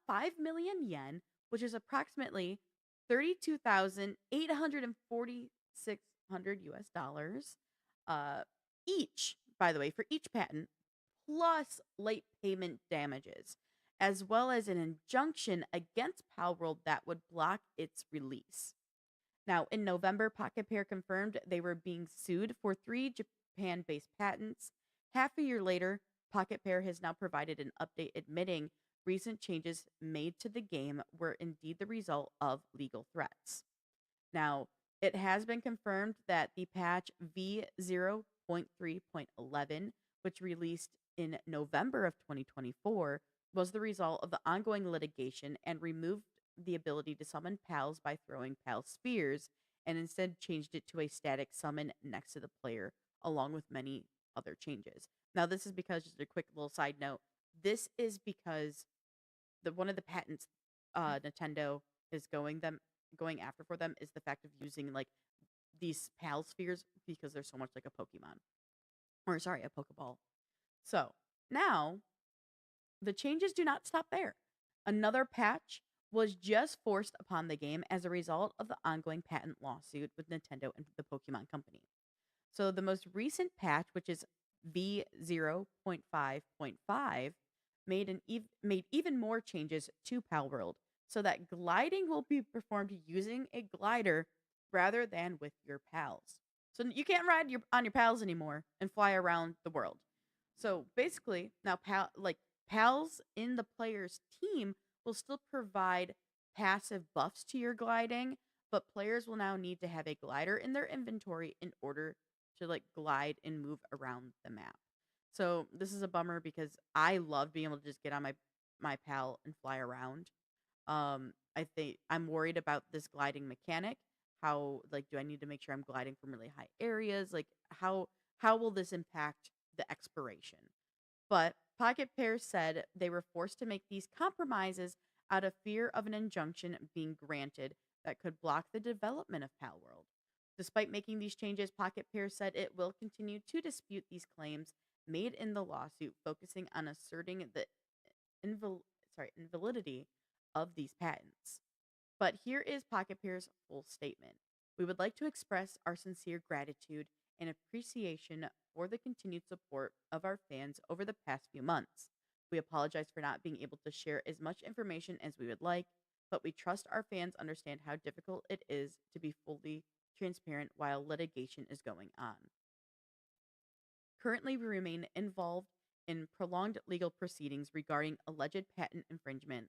5 million yen, which is approximately 32,846 US dollars, uh, each, by the way, for each patent, plus late payment damages, as well as an injunction against Palworld that would block its release. Now, in November, Pocketpair confirmed they were being sued for 3 Japan-based patents. Half a year later, Pocketpair has now provided an update admitting recent changes made to the game were indeed the result of legal threats. Now, it has been confirmed that the patch V0.3.11, which released in November of 2024, was the result of the ongoing litigation and removed the ability to summon pals by throwing pal spheres and instead changed it to a static summon next to the player, along with many other changes. Now, this is because, just a quick little side note, this is because one of the patents Nintendo is going after for them is the fact of using like these pal spheres because they're so much like a Pokemon. Or sorry, a Pokeball. So now the changes do not stop there. Another patch was just forced upon the game as a result of the ongoing patent lawsuit with Nintendo and the Pokemon Company. So the most recent patch, which is V0.5.5, made even more changes to Palworld so that gliding will be performed using a glider rather than with your pals. So you can't ride on your pals anymore and fly around the world. So basically, now pals in the player's team will still provide passive buffs to your gliding, but players will now need to have a glider in their inventory in order to like glide and move around the map. So this is a bummer because I love being able to just get on my pal and fly around. I think I'm worried about this gliding mechanic. How like do I need to make sure I'm gliding from really high areas? Like how will this impact the expiration? But Pocket Pair said they were forced to make these compromises out of fear of an injunction being granted that could block the development of Palworld. Despite making these changes, Pocket Pair said it will continue to dispute these claims made in the lawsuit, focusing on asserting the invalidity of these patents. But here is Pocket Pair's full statement. We would like to express our sincere gratitude and appreciation for the continued support of our fans over the past few months. We apologize for not being able to share as much information as we would like. but we trust our fans understand how difficult it is to be fully transparent while litigation is going on. Currently, we remain involved in prolonged legal proceedings regarding alleged patent infringement.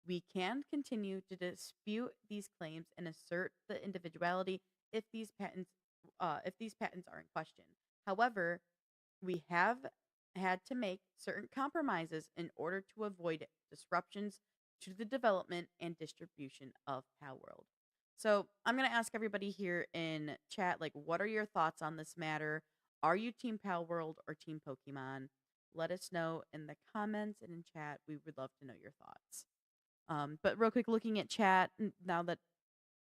We can continue to dispute these claims and assert the individuality if these patents are in question. However, we have had to make certain compromises in order to avoid disruptions to the development and distribution of Palworld. So I'm gonna ask everybody here in chat, like, what are your thoughts on this matter? Are you Team Palworld or Team Pokemon? Let us know in the comments and in chat. We would love to know your thoughts. But real quick, looking at chat now that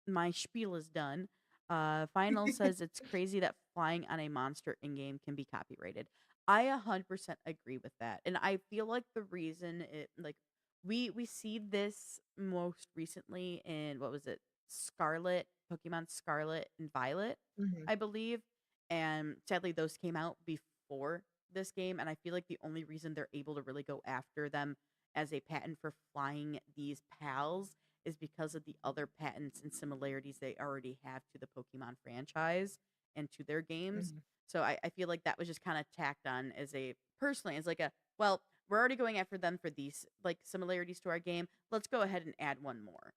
my spiel is done. Final says it's crazy that flying on a monster in game can be copyrighted. I 100% agree with that, and I feel like the reason it like we see this most recently in what was it, Scarlet, Pokemon Scarlet and Violet,
Mhm.
I believe, and sadly those came out before this game, and I feel like the only reason they're able to really go after them as a patent for flying these pals is because of the other patents and similarities they already have to the Pokemon franchise and to their games.
Mhm.
So I feel like that was just kind of tacked on as a personally as like a well, we're already going after them for these like similarities to our game. Let's go ahead and add one more.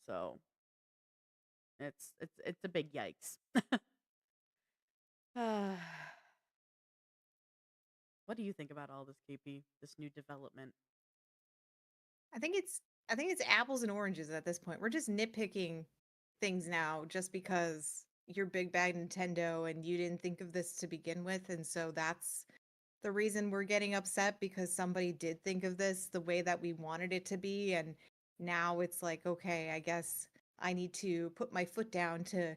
So it's a big yikes. What do you think about all this, KP? This new development?
I think it's I think it's apples and oranges at this point. We're just nitpicking things now just because you're big bad Nintendo and you didn't think of this to begin with, and so that's the reason we're getting upset because somebody did think of this the way that we wanted it to be, and now it's like, okay, I guess I need to put my foot down to,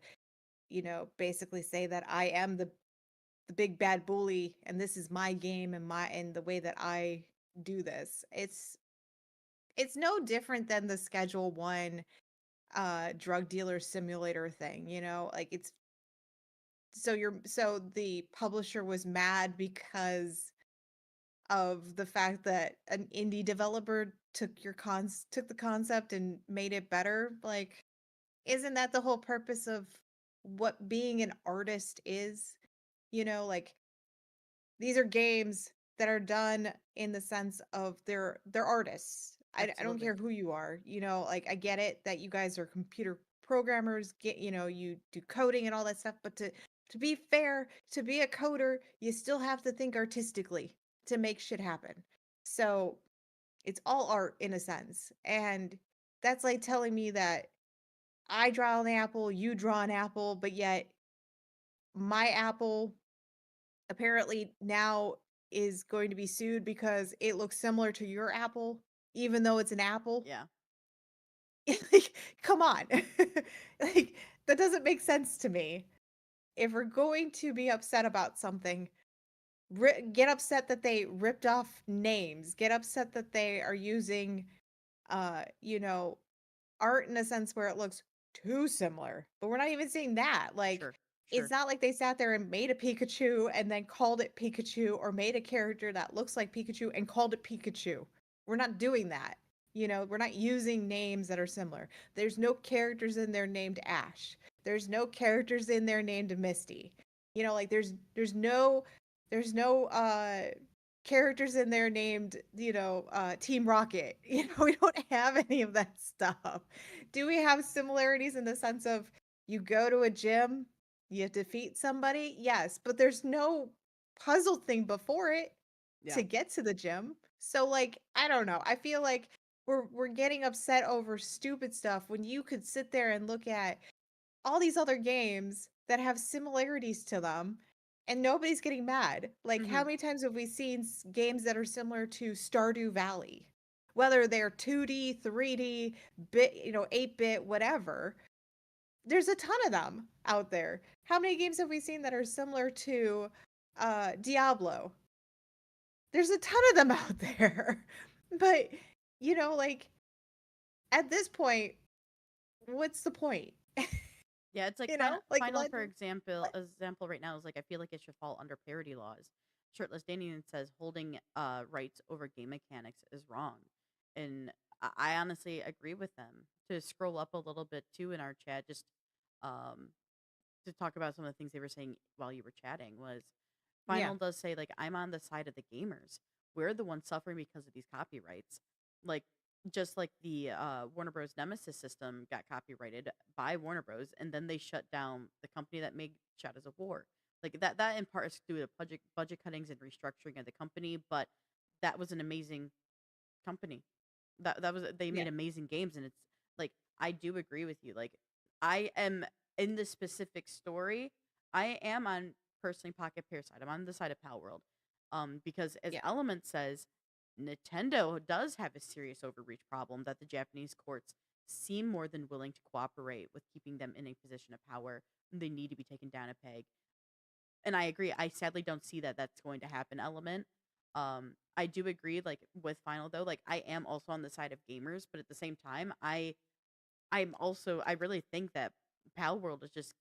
basically say that I am the big bad bully and this is my game and the way that I do this. It's no different than the Schedule 1 drug dealer simulator thing, like so the publisher was mad because of the fact that an indie developer took the concept and made it better. Like, isn't that the whole purpose of what being an artist is? Like, these are games that are done in the sense of they're artists. I don't
Absolutely.
care who you are. Like, I get it that you guys are computer programmers, you do coding and all that stuff, but to be fair, to be a coder, you still have to think artistically to make shit happen. So, it's all art in a sense. And that's like telling me that I draw an apple, you draw an apple, but yet my apple apparently now is going to be sued because it looks similar to your apple, even though it's an apple.
Yeah.
Like, come on. Like, that doesn't make sense to me. If we're going to be upset about something, get upset that they ripped off names, get upset that they are using, you know, art in a sense where it looks too similar. But we're not even seeing that. Like,
Sure.
it's
Sure.
not like they sat there and made a Pikachu and then called it Pikachu or made a character that looks like Pikachu and called it Pikachu. We're not doing that. We're not using names that are similar. There's no characters in there named Ash. There's no characters in there named Misty. Like there's no characters in there named, Team Rocket. We don't have any of that stuff. Do we have similarities in the sense of you go to a gym, you defeat somebody? Yes, but there's no puzzle thing before it
Yeah.
to get to the gym. So, like, I don't know. I feel like we're getting upset over stupid stuff when you could sit there and look at all these other games that have similarities to them and nobody's getting mad. Like, how
Hmm.
many times have we seen games that are similar to Stardew Valley? Whether they're 2D, 3D, 8-bit, whatever. There's a ton of them out there. How many games have we seen that are similar to Diablo? There's a ton of them out there. But, like, at this point, what's the point?
Yeah, it's like final,
Like,
final for example right now is like I feel like it should fall under parody laws. Shirtless Danian says holding rights over game mechanics is wrong. And I honestly agree with them. To scroll up a little bit too in our chat, just um to talk about some of the things they were saying while you were chatting was
Yeah.
Final does say like I'm on the side of the gamers. We're the ones suffering because of these copyrights. Like just like the Warner Bros. Nemesis system got copyrighted by Warner Bros. And then they shut down the company that made Shadows of War. Like that in part is due to budget cuttings and restructuring of the company, but that was an amazing company. That was they
Yeah.
made amazing games, and it's like I do agree with you. Like I am in this specific story, I am on personally Pocketpair side. I'm on the side of Palworld. Because as
Yeah.
Element says, Nintendo does have a serious overreach problem that the Japanese courts seem more than willing to cooperate with keeping them in a position of power. They need to be taken down a peg. And I agree. I sadly don't see that that's going to happen, Element. I do agree, like with Final though, like I am also on the side of gamers, but at the same time, I really think that Pal World is just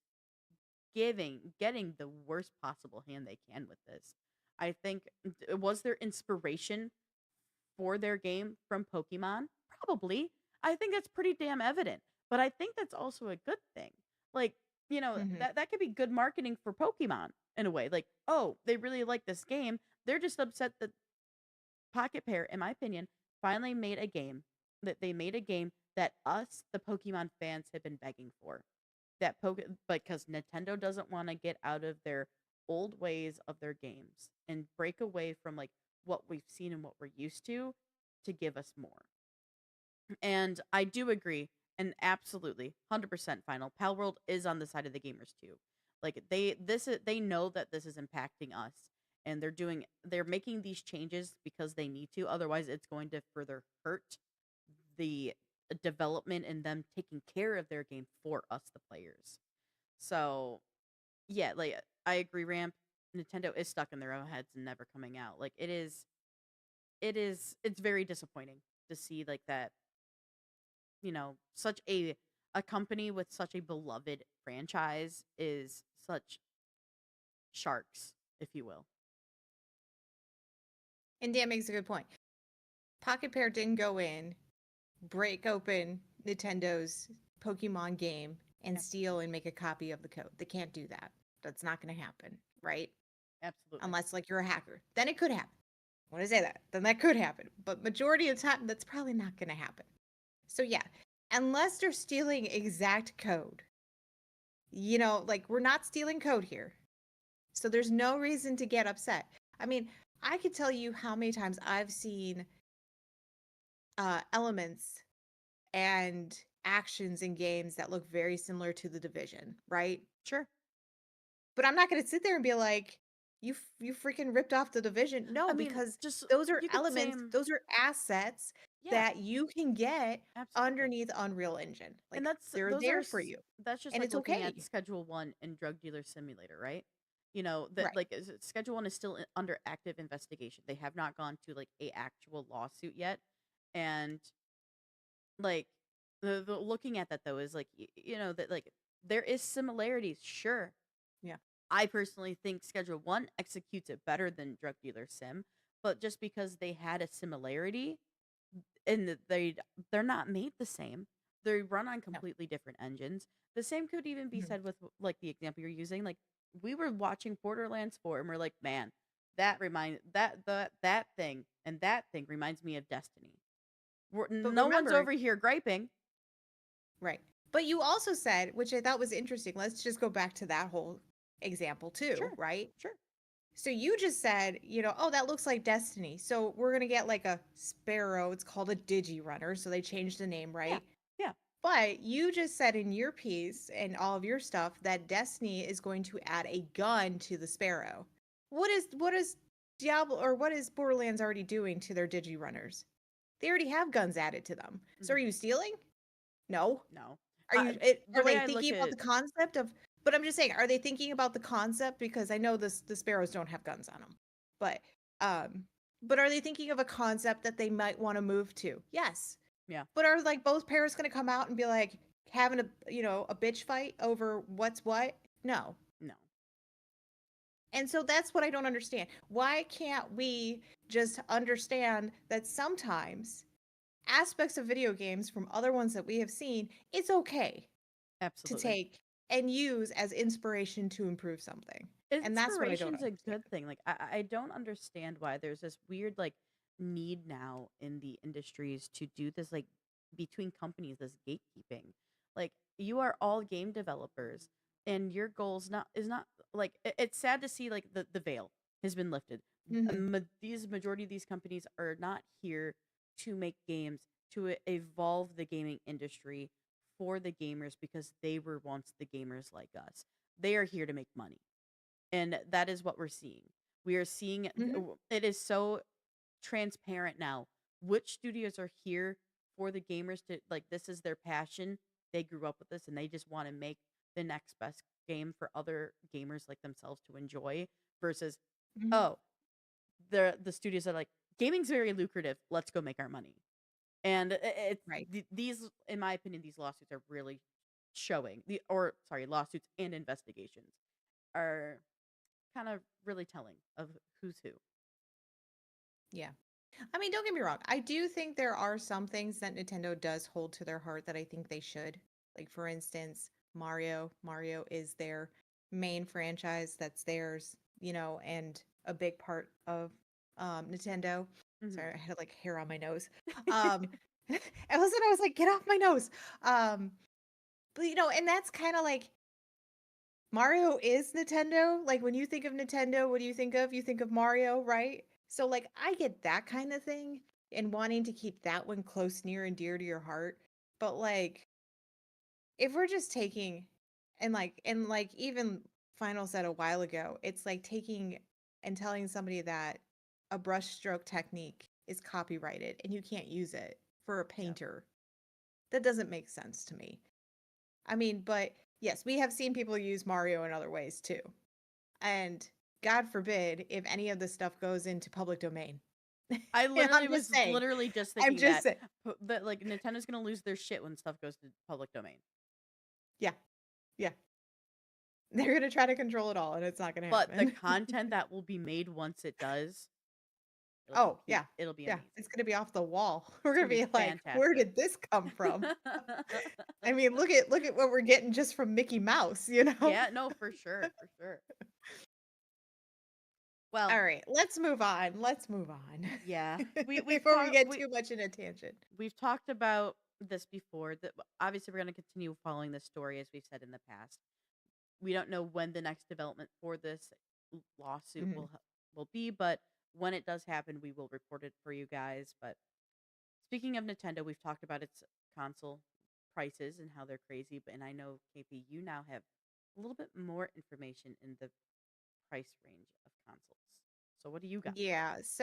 getting the worst possible hand they can with this. I think was their inspiration for their game from Pokemon? Probably. I think that's pretty damn evident. But I think that's also a good thing. Like,
Hmm.
that could be good marketing for Pokemon in a way. Like, oh, they really like this game. They're just upset that Pocketpair, in my opinion, finally made a game that us, the Pokemon fans, have been begging for. Because Nintendo doesn't want to get out of their old ways of their games and break away from like what we've seen and what we're used to give us more. And I do agree, and absolutely 100% Final Palworld is on the side of the gamers too. Like they know that this is impacting us, and they're making these changes because they need to. Otherwise, it's going to further hurt the development and them taking care of their game for us, the players. So yeah, like I agree, Ramp. Nintendo is stuck in their own heads and never coming out. Like it's very disappointing to see like that, such a company with such a beloved franchise is such sharks, if you will.
And Dan makes a good point. Pocketpair didn't go in, break open Nintendo's Pokemon game, and
Yeah,
steal and make a copy of the code. They can't do that. That's not going to happen, right?
absolutely.
Unless like you're a hacker. Then it could happen. When I say that, then that could happen. But majority of the time, that's probably not going to happen. So yeah, unless they're stealing exact code, like we're not stealing code here. So there's no reason to get upset. I mean, I could tell you how many times I've seen elements and actions in games that look very similar to the Division, right?
Sure.
But I'm not going to sit there and be like, you freaking ripped off the Division. No,
I mean,
because
just
those are
you could say,
elements, those are assets
yeah,
that you can get
absolutely.
underneath Unreal Engine.
And
Like they're there for you,
that's just
and
like
it's
looking at
okay.
Schedule 1 and Drug Dealer Simulator, right? That
Right.
like Schedule 1 is still under active investigation. They have not gone to like a actual lawsuit yet. And like the looking at that though is like that like there is similarities, sure.
Yeah.
I personally think Schedule 1 executes it better than Drug Dealer Sim, but just because they had a similarity and they're not made the same. They run on
No.
completely different engines. The same could even be
Mhm.
said with like the example you're using. Like we were watching Borderlands 4 and we're like, man, that thing and that thing reminds me of Destiny.
But
No one's
remember,
over here griping.
right. But you also said, which I thought was interesting. Let's just go back to that whole example too,
Sure,
right?
sure.
So you just said, oh, that looks like Destiny. So we're gonna get like a Sparrow. It's called a Digi Runner. So they changed the name,
Yeah,
right?
yeah.
But you just said in your piece and all of your stuff that Destiny is going to add a gun to the Sparrow. What is Diablo or what is Borderlands already doing to their Digi Runners? They already have guns added to them. So are
Mhm.
you stealing? No.
No. The
Are
way
they
I look
thinking about
at
the concept of, but I'm just saying, are they thinking about the concept? Because I know the sparrows don't have guns on them. But um but are they thinking of a concept that they might want to move to? Yes.
yeah,
But are like both parents going to come out and be like having a bitch fight over what's what? No.
no.
And so that's what I don't understand. Why can't we just understand that sometimes aspects of video games from other ones that we have seen, it's okay to
Absolutely.
take and use as inspiration to improve something. And that's what I don't
Inspiration's a
understand.
good thing. Like I don't understand why there's this weird like need now in the industries to do this like between companies, this gatekeeping. Like you are all game developers and your goals not is not like it's sad to see like the veil has been lifted.
Mhm.
These majority of these companies are not here to make games to evolve the gaming industry for the gamers because they were once the gamers like us. They are here to make money, and that is what we're seeing. We are seeing
Mhm.
it is so transparent now which studios are here for the gamers to like this is their passion. They grew up with this and they just want to make the next best game for other gamers like themselves to enjoy versus
Mhm.
oh, the studios are like gaming's very lucrative. Let's go make our money. And it's
Right.
these in my opinion these lawsuits are really showing the or sorry, lawsuits and investigations are kind of really telling of who's who.
Yeah. I mean, don't get me wrong. I do think there are some things that Nintendo does hold to their heart that I think they should. Like, for instance, Mario. Mario is their main franchise that's theirs, and a big part of Nintendo.
Mhm.
Sorry, I had like hair on my nose. Um, and listen, I was like, get off my nose. Um, but and that's kind of like Mario is Nintendo. Like when you think of Nintendo, what do you think of? You think of Mario, right? So like I get that kind of thing and wanting to keep that one close, near and dear to your heart. But like if we're just taking and even Final said a while ago, it's like taking and telling somebody that a brushstroke technique is copyrighted and you can't use it for a
Yeah.
painter. That doesn't make sense to me. I mean, but yes, we have seen people use Mario in other ways too. And God forbid if any of this stuff goes into public domain.
I
I'm
literally
just
was
saying.
literally just
I'm
thinking
just
that
saying.
that like Nintendo's gonna lose their shit when stuff goes to public domain.
Yeah. Yeah. They're going to try to control it all and it's not going to
But the
happen.
content that will be made once it does, it'll be
Oh,
cute.
yeah.
It'll be
Yeah.
amazing.
It's going to be off the wall. We're
It's
going
gonna
to
be
be like, where
fantastic.
did this come from? I mean, look at what we're getting just from Mickey Mouse, you know?
Yeah, no, for sure, for sure. Well,
All right, let's move on. Let's move on.
yeah, we've
Before we
talked
get too much in a tangent.
we've talked about this before. That obviously we're gonna continue following this story as we've said in the past. We don't know when the next development for this lawsuit
Mhm.
will be, but when it does happen, we will report it for you guys. But speaking of Nintendo, we've talked about its console prices and how they're crazy. And I know KP, you now have a little bit more information in the price range of consoles. So what do you got for us?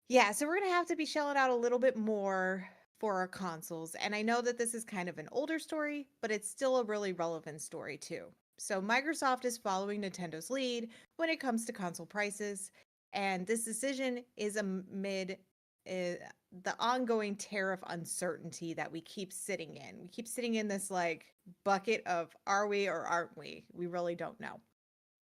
Yeah, so we're gonna have to be shelling out a little bit more for our consoles. And I know that this is kind of an older story, but it's still a really relevant story too. So Microsoft is following Nintendo's lead when it comes to console prices, and this decision is amid the ongoing tariff uncertainty that we keep sitting in. We keep sitting in this like bucket of are we or aren't we? We really don't know.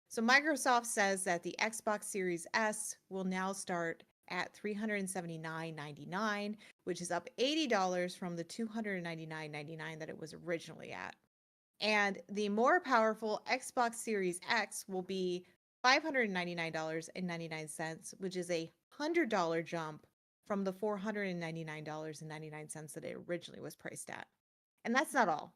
So Microsoft says that the Xbox Series S will now start at $379.99, which is up $80 from the $299.99 that it was originally at. And the more powerful Xbox Series X will be $599.99, which is a $100 jump from the $499.99 that it originally was priced at. And that's not all.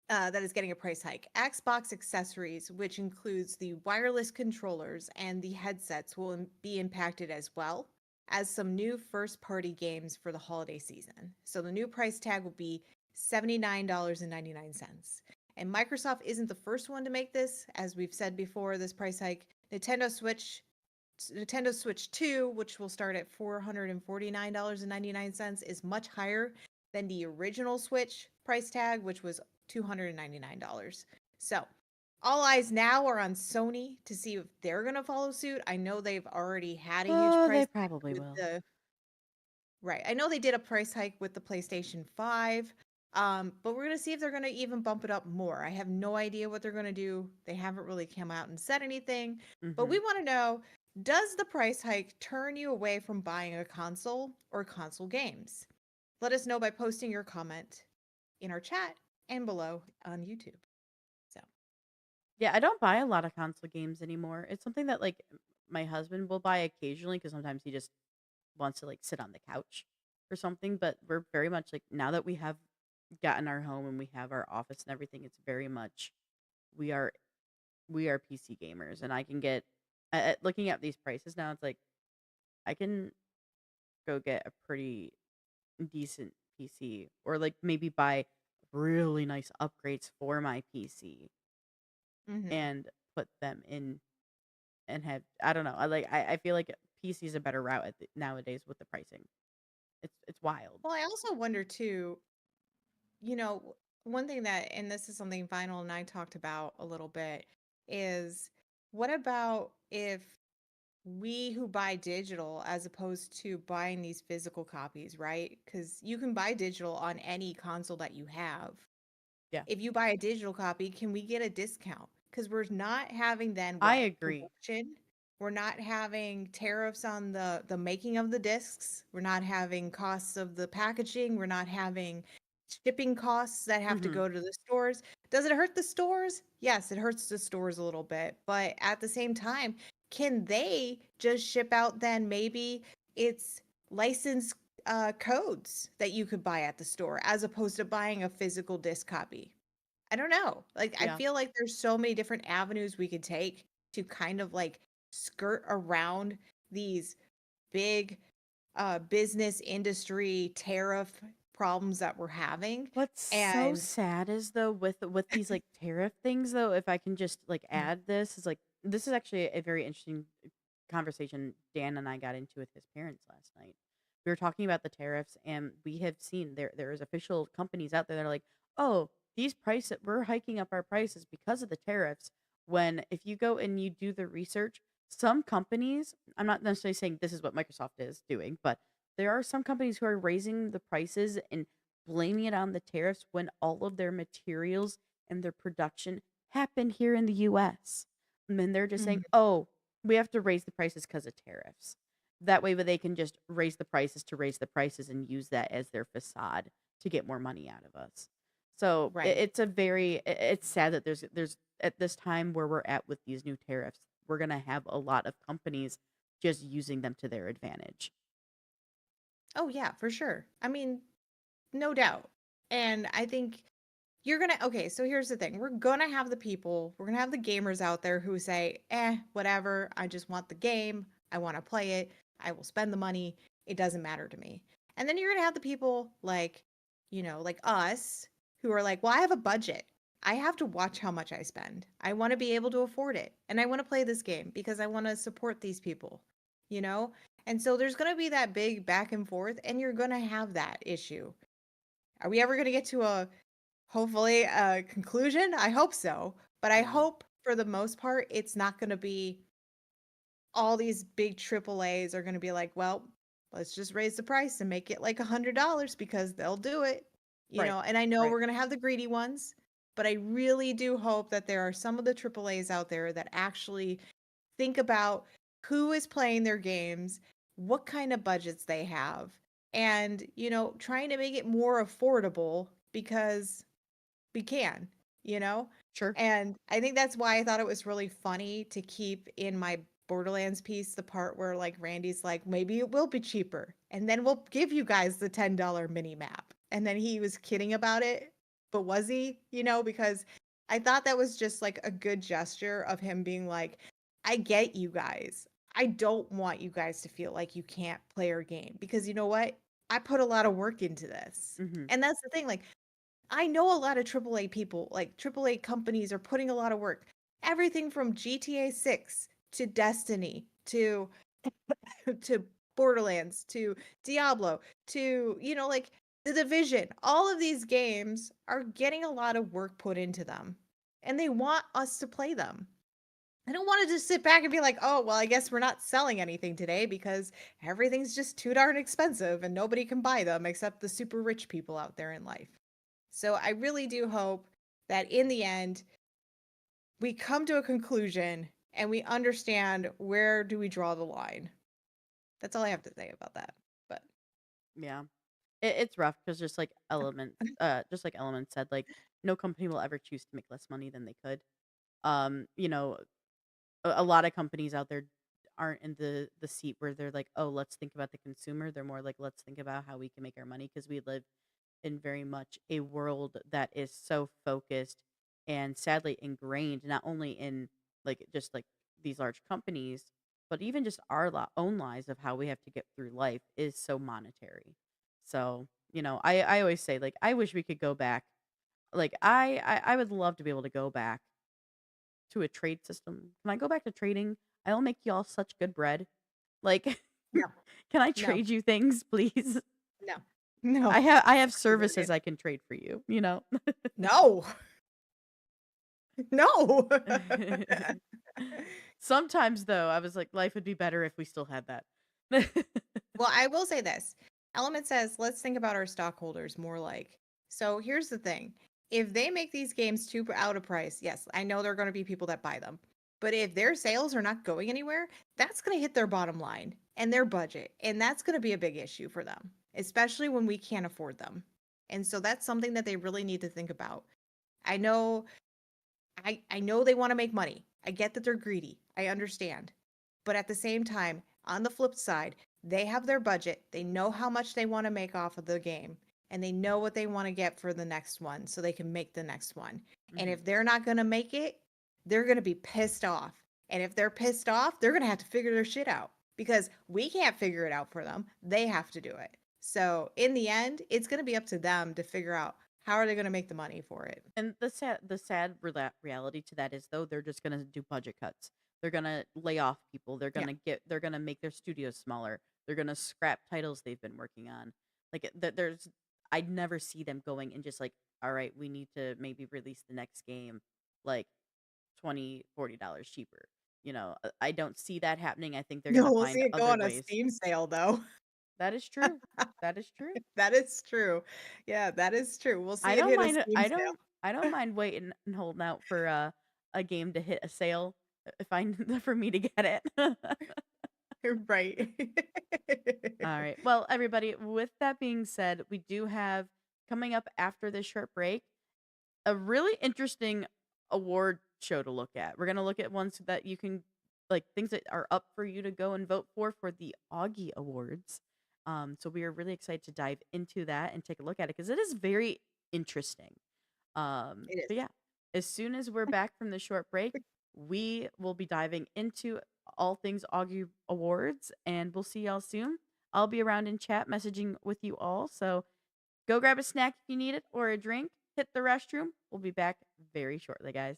That is getting a price hike. Xbox accessories, which includes the wireless controllers and the headsets, will be impacted as well as some new first party games for the holiday season. So the new price tag will be $79.99. And Microsoft isn't the first one to make this. As we've said before, this price hike, Nintendo Switch 2, which will start at $449.99, is much higher than the original Switch price tag, which was $299. So, all eyes now are on Sony to see if they're going to follow suit. I know they've already had a huge
Oh,
price
they
hike
probably
with
will.
the Right. I know they did a price hike with the PlayStation 5. But we're going to see if they're going to even bump it up more. I have no idea what they're going to do. They haven't really come out and said anything, but
Hmm.
we want to know Does the price hike turn you away from buying a console or console games? Let us know by posting your comment in our chat and below on YouTube. So,
Yeah, I don't buy a lot of console games anymore. It's something that like my husband will buy occasionally because sometimes he just wants to like sit on the couch or something. But we're very much like now that we have gotten our home and we have our office and everything, it's very much we are we are PC gamers, and I can get looking at these prices now. It's like I can go get a pretty decent PC or like maybe buy really nice upgrades for my PC
mhm.
and put them in and have I don't know. I feel like PC is a better route nowadays with the pricing. It's wild.
Well, I also wonder too, you know, one thing that, and this is something Vinyl and I talked about a little bit, is what about if we who buy digital as opposed to buying these physical copies, right? Because you can buy digital on any console that you have.
Yeah,
If you buy a digital copy, can we get a discount? Because we're not having then
I
what?
agree.
Production. We're not having tariffs on the making of the discs. We're not having costs of the packaging. We're not having shipping costs that have to
Hmm.
go to the stores. Does it hurt the stores? Yes, it hurts the stores a little bit. But at the same time, can they just ship out then maybe it's licensed codes that you could buy at the store as opposed to buying a physical disc copy? I don't know. Like, I
Yeah.
feel like there's so many different avenues we could take to kind of like skirt around these big business industry tariff problems that we're having.
What's so
And
sad is though with these like tariff things though, if I can just like
Mhm.
add this is like this is actually a very interesting conversation Dan and I got into with his parents last night. We were talking about the tariffs and we have seen there is official companies out there that are like, "Oh, these prices we're hiking up our prices because of the tariffs." When if you go and you do the research, some companies, I'm not necessarily saying this is what Microsoft is doing, but there are some companies who are raising the prices and blaming it on the tariffs when all of their materials and their production happen here in the US. And then they're just saying,
Mhm.
"Oh, we have to raise the prices because of tariffs." That way, but they can just raise the prices to raise the prices and use that as their facade to get more money out of us. So
Right.
it's a very it's sad that there's at this time where we're at with these new tariffs, we're gonna have a lot of companies just using them to their advantage.
Oh yeah, for sure. I mean, no doubt. And I think you're gonna okay, so here's the thing. We're gonna have the people, we're gonna have the gamers out there who say, whatever, I just want the game, I want to play it, I will spend the money, it doesn't matter to me. And then you're gonna have the people like, like us, who are like, well, I have a budget. I have to watch how much I spend. I want to be able to afford it. And I want to play this game because I want to support these people, you know? And so there's gonna be that big back and forth, and you're gonna have that issue. Are we ever going to get to a hopefully a conclusion? I hope so. But I
Yeah.
hope for the most part, it's not going to be all these big triple A's are going to be like, well, let's just raise the price and make it like $100 because they'll do it.
Right.
And I know
Right.
we're going to have the greedy ones, but I really do hope that there are some of the triple A's out there that actually think about who is playing their games, what kind of budgets they have, and, trying to make it more affordable because we can, you know?
Sure.
And I think that's why I thought it was really funny to keep in my Borderlands piece the part where like Randy's like, maybe it will be cheaper. And then we'll give you guys the $10 mini map. And then he was kidding about it. But was he? Because I thought that was just like a good gesture of him being like, I get you guys. I don't want you guys to feel like you can't play your game because you know what? I put a lot of work into this.
Mhm.
And that's the thing. Like, I know a lot of AAA people, like AAA companies are putting a lot of work. Everything from GTA 6 to Destiny to to Borderlands to Diablo to, like The Division. All of these games are getting a lot of work put into them. And they want us to play them. I don't want to just sit back and be like, oh, well, I guess we're not selling anything today because everything's just too darn expensive and nobody can buy them except the super rich people out there in life. So I really do hope that in the end, we come to a conclusion and we understand where do we draw the line. That's all I have to say about that. But
Yeah. It's rough because just like Element said, like no company will ever choose to make less money than they could. You know, a lot of companies out there aren't in the seat where they're like, oh, let's think about the consumer. They're more like, let's think about how we can make our money because we live in very much a world that is so focused and sadly ingrained not only in like just like these large companies, but even just our own lives of how we have to get through life is so monetary. So, I always say like I wish we could go back. Like I would love to be able to go back to a trade system. Can I go back to trading? I'll make y'all such good bread. Like,
no,
can I
no,
trade you things, please?
no, no,
I have
you
services
wouldn't.
I can trade for you, you know?
No, no.
Sometimes though, I was like, life would be better if we still had that.
Well, I will say this. Element says, let's think about our stockholders more like. So here's the thing. If they make these games too out of price, yes, I know there are going to be people that buy them. But if their sales are not going anywhere, that's going to hit their bottom line and their budget. And that's going to be a big issue for them, especially when we can't afford them. And so that's something that they really need to think about. I know I know they want to make money. I get that they're greedy. I understand. But at the same time, on the flip side, they have their budget. They know how much they want to make off of the game, and they know what they want to get for the next one so they can make the next one. And
Mhm.
if they're not going to make it, they're going to be pissed off. And if they're pissed off, they're going to have to figure their shit out because we can't figure it out for them. They have to do it. So, in the end, it's going to be up to them to figure out how are they going to make the money for it.
And the sad reality to that is though they're just gonna do budget cuts. They're gonna lay off people. They're
Yeah.
gonna make their studios smaller. They're gonna scrap titles they've been working on. Like I'd never see them going and just like, all right, we need to maybe release the next game like 20-40 dollars cheaper. I don't see that happening. I think they're
No,
gonna
we'll see
find
it go
other
on a
ways.
Steam sale though.
That is true. That is true.
That is true. Yeah, that is true. We'll
I
see it
don't
hit a
mind
Steam sale.
I don't mind waiting and holding out for a game to hit a sale if I for me to get it.
Right.
All right. Well, everybody, with that being said, we do have coming up after this short break a really interesting award show to look at. We're going to look at ones that you can like things that are up for you to go and vote for the Augie Awards. So we are really excited to dive into that and take a look at it because it is very interesting.
It is.
But yeah, as soon as we're back from the short break, we will be diving into all things Augie Awards, and we'll see y'all soon. I'll be around in chat messaging with you all. So go grab a snack if you need it or a drink. Hit the restroom. We'll be back very shortly, guys.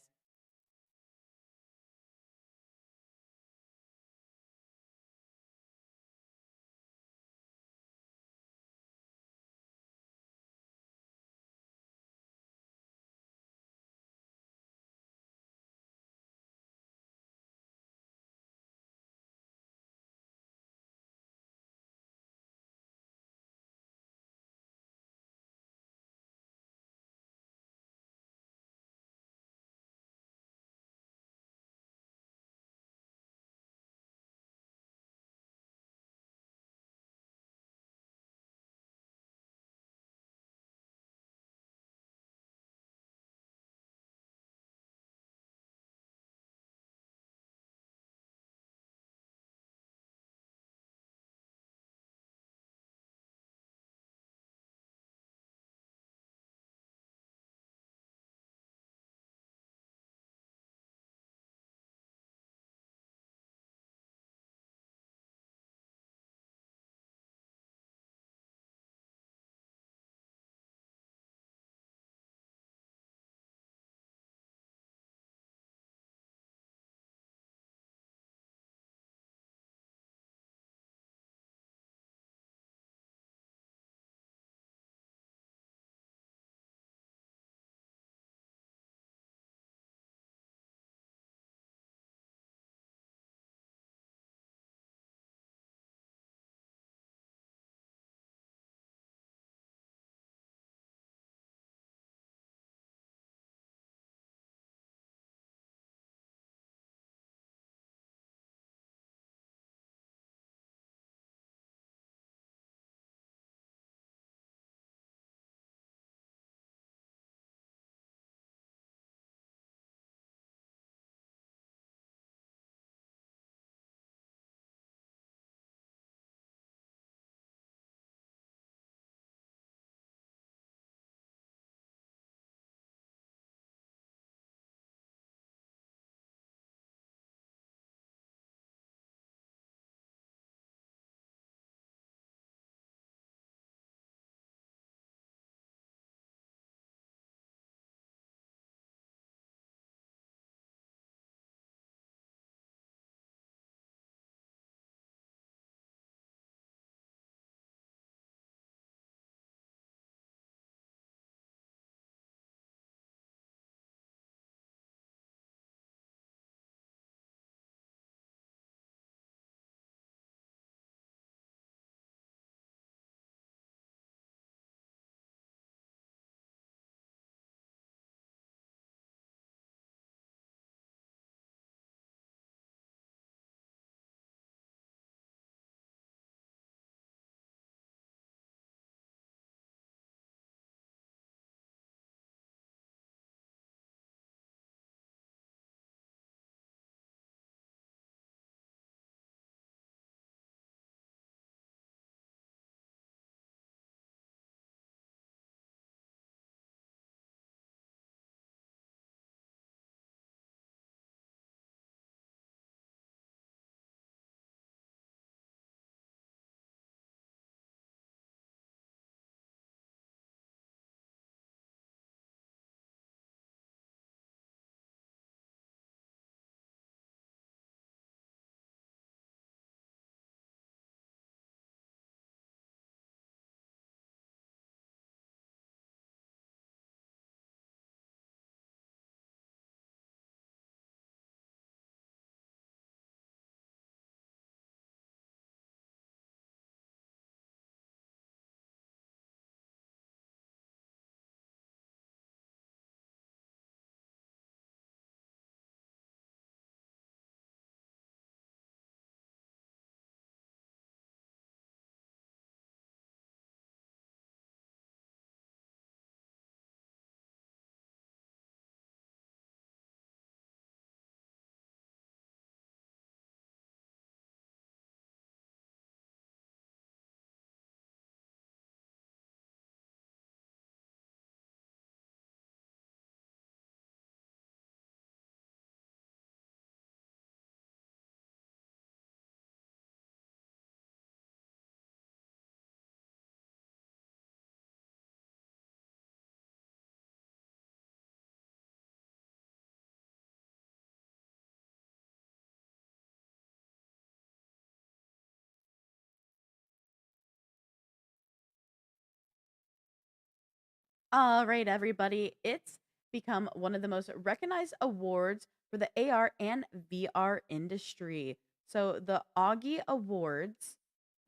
All right, everybody. It's become one of the most recognized awards for the AR and VR industry. So, the Augie Awards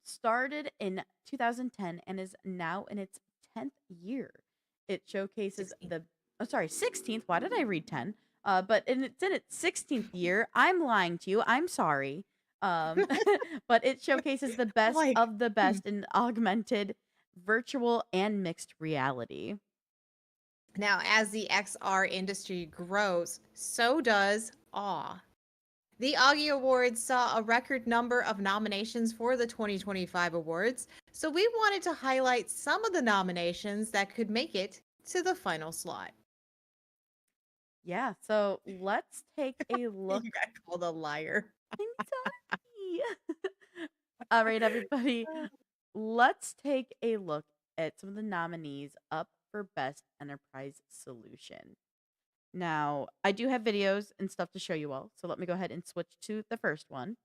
started in 2010 and is now in its 10th year. It showcases
16.
the, oh, sorry, 16th. Why did I read 10? It's in its 16th year. I'm lying to you. I'm sorry. Um, but it showcases the
I'm
best
like,
of the
hmm.
best in augmented, virtual, and mixed reality.
Now, as the XR industry grows, so does awe. The Augie Awards saw a record number of nominations for the 2025 awards, so we wanted to highlight some of the nominations that could make it to the final slot.
Yeah, so let's take a look.
You got called a liar.
I'm sorry. All right, everybody. Let's take a look at some of the nominees up for Best Enterprise Solution. Now, I do have videos and stuff to show you all, so let me go ahead and switch to the first one.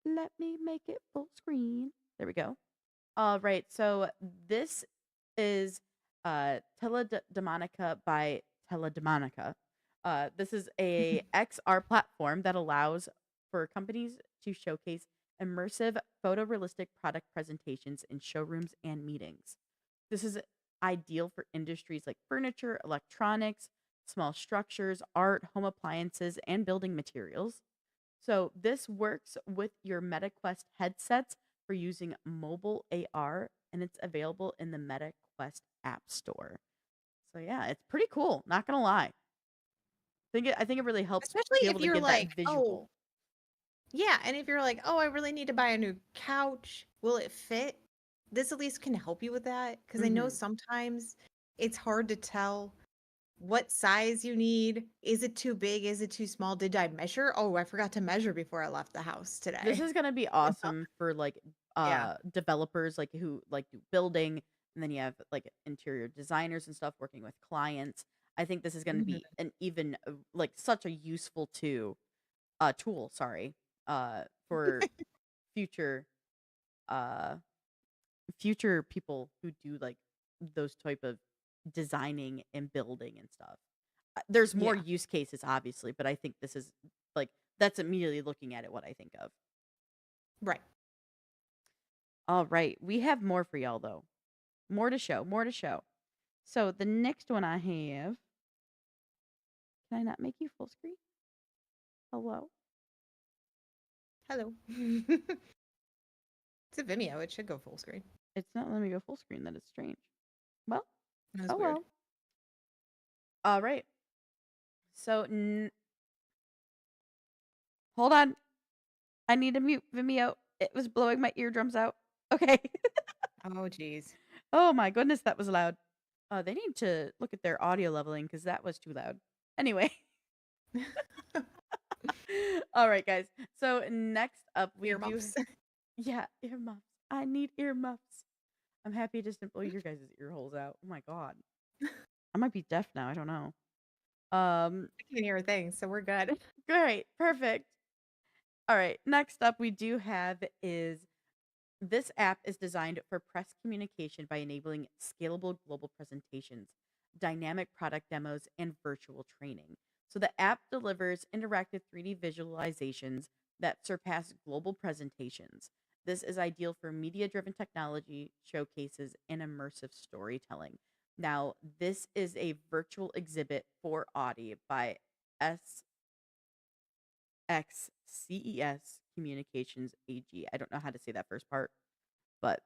Let me make it full screen. There we go. All right, so this is Teledemonica by Teledemonica. This is a XR platform that allows for companies to showcase immersive photorealistic product presentations in showrooms and meetings. This is ideal for industries like furniture, electronics, small structures, art, home appliances, and building materials. So this works with your MetaQuest headsets for using mobile AR, and it's available in the MetaQuest App Store. So yeah, it's pretty cool. Not gonna lie. I think it really helps
Especially
be
if
able to
you're
give that
like, oh,
visual.
yeah, and if you're like, oh, I really need to buy a new couch, will it fit? This at least can help you with that because I know
Hmm.
sometimes it's hard to tell what size you need. Is it too big? Is it too small? Did I measure? Oh, I forgot to measure before I left the house
This
today.
is gonna be
You know?
awesome for like
Yeah.
developers like who like do building, and then you have like interior designers and stuff working with clients. I think this is gonna
Mhm.
be an even like such a useful tool, sorry, for future uh future people who do like those type of designing and building and stuff. There's more
Yeah.
use cases obviously, but I think this is like that's immediately looking at it what I think of.
Right.
All right, we have more for y'all though. More to show, more to show. So the next one I have, can I not make you full screen? Hello?
Hello. It's a Vimeo. It should go full screen.
It's not letting me go full screen. That is strange. Well,
That's
oh
weird.
well. All right. So hold on. I need to mute Vimeo. It was blowing my eardrums out. Okay.
Oh, geez.
Oh my goodness, that was loud. They need to look at their audio leveling because that was too loud. Anyway. All right, guys. So next up, we do.
Earmuffs.
Yeah, earmuffs. I need earmuffs. I'm happy it just didn't blow your guys' ear holes out. Oh my god. I might be deaf now. I don't know.
I can't hear a thing, so we're good.
Great. Perfect. All right. Next up, we do have is this app is designed for press communication by enabling scalable global presentations, dynamic product demos, and virtual training. So the app delivers interactive 3D visualizations that surpass global presentations. This is ideal for media driven technology showcases and immersive storytelling. Now, this is a virtual exhibit for Audi by SXCES Communications AG. I don't know how to say that first part, but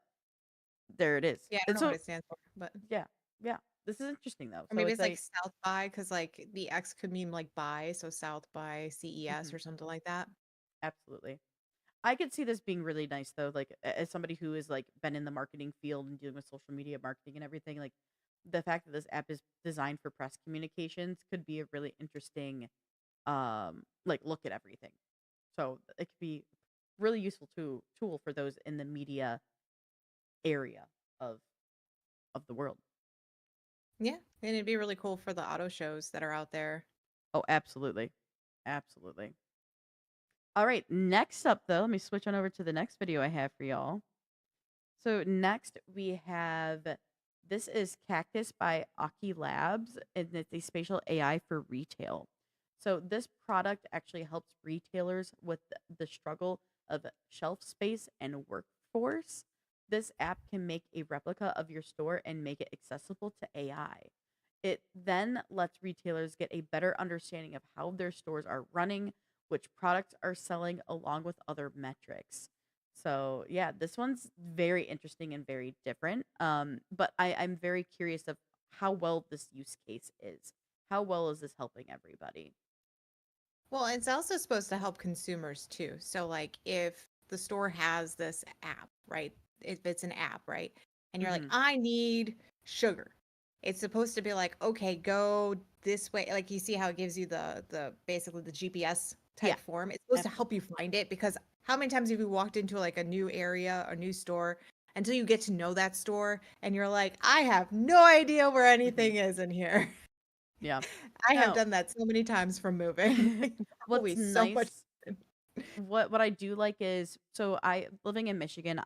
there it is.
Yeah, I don't
And
know what
so,
it stands for, but
yeah, yeah. This is interesting though.
or
So
maybe
it's
it's like
like,
South by because like the X could mean like by, so South by CES
mhm,
or something like that.
absolutely. I could see this being really nice though. Like as somebody who has like been in the marketing field and dealing with social media marketing and everything, like the fact that this app is designed for press communications could be a really interesting like look at everything. So it could be really useful tool for those in the media area of of the world.
Yeah, and it'd be really cool for the auto shows that are out there.
Oh, absolutely. Absolutely. All right, next up though, let me switch on over to the next video I have for y'all. So next we have This is Cactus by Aki Labs, and it's a spatial AI for retail. So this product actually helps retailers with the struggle of shelf space and workforce. This app can make a replica of your store and make it accessible to AI. It then lets retailers get a better understanding of how their stores are running, which products are selling, along with other metrics. So yeah, this one's very interesting and very different. But I'm very curious of how well this use case is. How well is this helping everybody?
Well, it's also supposed to help consumers too. So, like, if the store has this app, right? If it's an app, right? And you're like,
Hmm.
I need sugar. It's supposed to be like, okay, go this way. Like, you see how it gives you the basically the GPS
Yeah,
type form. It's supposed to
absolutely.
help you find it because how many times have you walked into like a new area or new store until you get to know that store and you're like, I have no idea where
Hmm.
anything is in here.
Yeah.
I have
Now,
done that so many times from moving.
what's
Always so much.
nice, what I do like is, so I living in Michigan,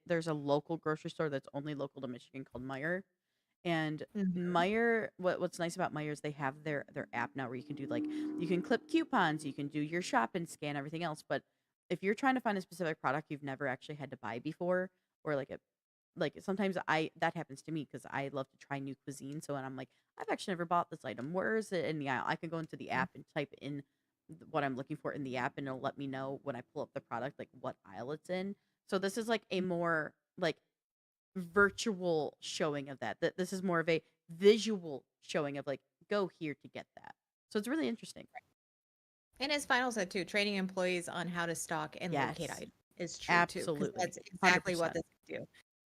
there's a local grocery store that's only local to Michigan called Meyer. And
Mhm.
what's nice about Meijer is they have their app now where you can do, like, you can clip coupons, you can do your shop and scan everything else. But if you're trying to find a specific product you've never actually had to buy before, or like sometimes I that happens to me because I love to try new cuisine. So when I'm like, I've actually never bought this item, where is it in the aisle? I can go into the app and type in what I'm looking for in the app, and it'll let me know when I pull up the product, like what aisle it's in. So this is like a more like virtual showing of that. That this is more of a visual showing of, like, go here to get that. So it's really interesting.
And as Final said too, training employees on how to stock and locate
Yes,
items is true too, because
absolutely,
that's exactly what
100%.
this can do.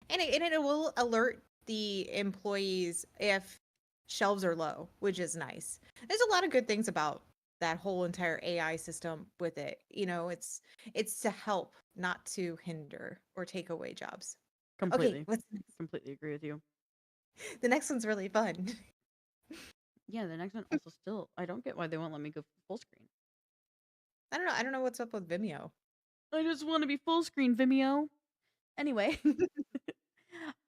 And it will alert the employees if shelves are low, which is nice. There's a lot of good things about that whole entire AI system with it. You know, it's to help, not to hinder or take away jobs. Okay,
Completely,
what's next?
completely agree with you.
The next one's really fun.
Yeah, the next one also, still, I don't get why they won't let me go full screen.
I don't know. I don't know what's up with Vimeo.
I just want to be full screen, Vimeo. Anyway,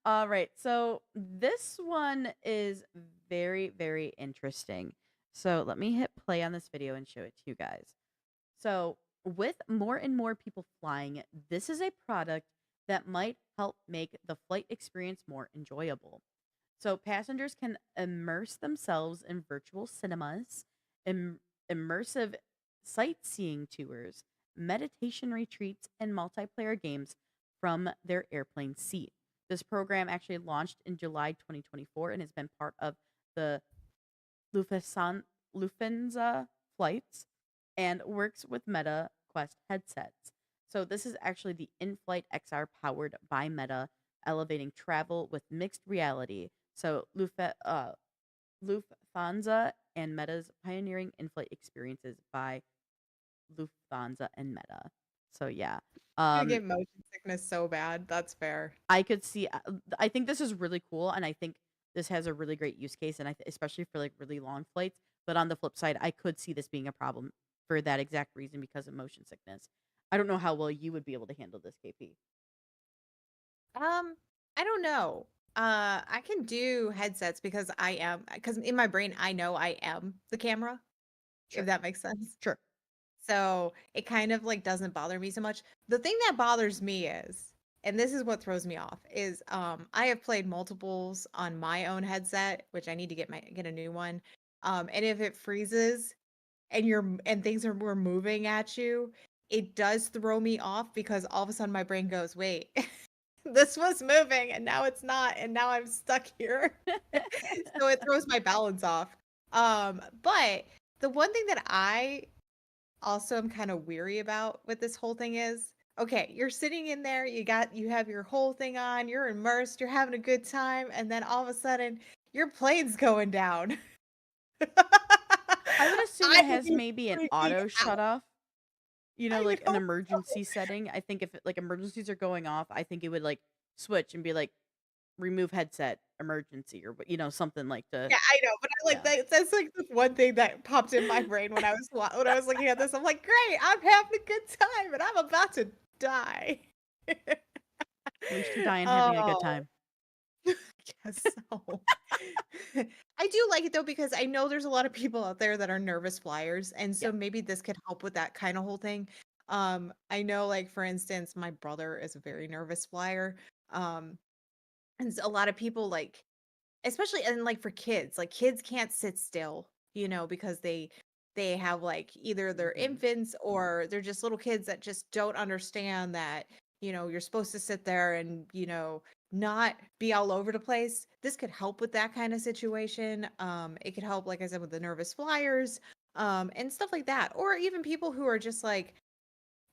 all right. So this one is very, very interesting. So let me hit play on this video and show it to you guys. So, with more and more people flying, this is a product that might help make the flight experience more enjoyable. So, passengers can immerse themselves in virtual cinemas, Im- immersive sightseeing tours, meditation retreats, and multiplayer games from their airplane seat. This program actually launched in July 2024 and has been part of the Lufthansa, Lufthansa flights and works with Meta Quest headsets. So this is actually the in-flight XR powered by Meta, elevating travel with mixed reality. So Lufthansa and Meta's pioneering in-flight experiences by Lufthansa and Meta. So yeah,
I
um,
get motion sickness so bad. That's fair.
I could see. I think this is really cool, and I think this has a really great use case, and especially for like really long flights. But on the flip side, I could see this being a problem for that exact reason because of motion sickness. I don't know how well you would be able to handle this, KP.
Um, I don't know. I can do headsets because in my brain I know I am the camera, if
Sure,
that makes sense.
sure.
So it kind of like doesn't bother me so much. The thing that bothers me is, and this is what throws me off, is I have played multiples on my own headset, which I need to get a new one. And if it freezes and things were moving at you, it does throw me off because all of a sudden my brain goes, wait, this was moving and now it's not, and now I'm stuck here. So it throws my balance off. But the one thing that I also am kind of weary about with this whole thing is, okay, you're sitting in there, you have your whole thing on, you're immersed, you're having a good time, and then all of a sudden your plane's going down.
I would assume
I
it
would
has
be
maybe an
freaking
auto
out.
shut off.
I would
Like an
hope
emergency
so.
setting. I think if like emergencies are going off, I think it would like switch and be like remove headset emergency, or something like to.
Yeah, I know, but I like
Yeah.
that's like the one thing that popped in my brain when I was looking at this. I'm like, great, I'm having a good time, and I'm about to die.
At least you're dying having a good
Oh,
time.
guess so. I do like it though because I know there's a lot of people out there that are nervous flyers, and
Yeah.
so maybe this could help with that kind of whole thing. I know, like for instance, my brother is a very nervous flyer, um, and a lot of people like, especially and like for kids, like kids can't sit still, because they have like either they're
Mhm.
infants or they're just little kids that just don't understand that, you're supposed to sit there and, not be all over the place. This could help with that kind of situation. It could help, like I said, with the nervous flyers, and stuff like that. Or even people who are just like,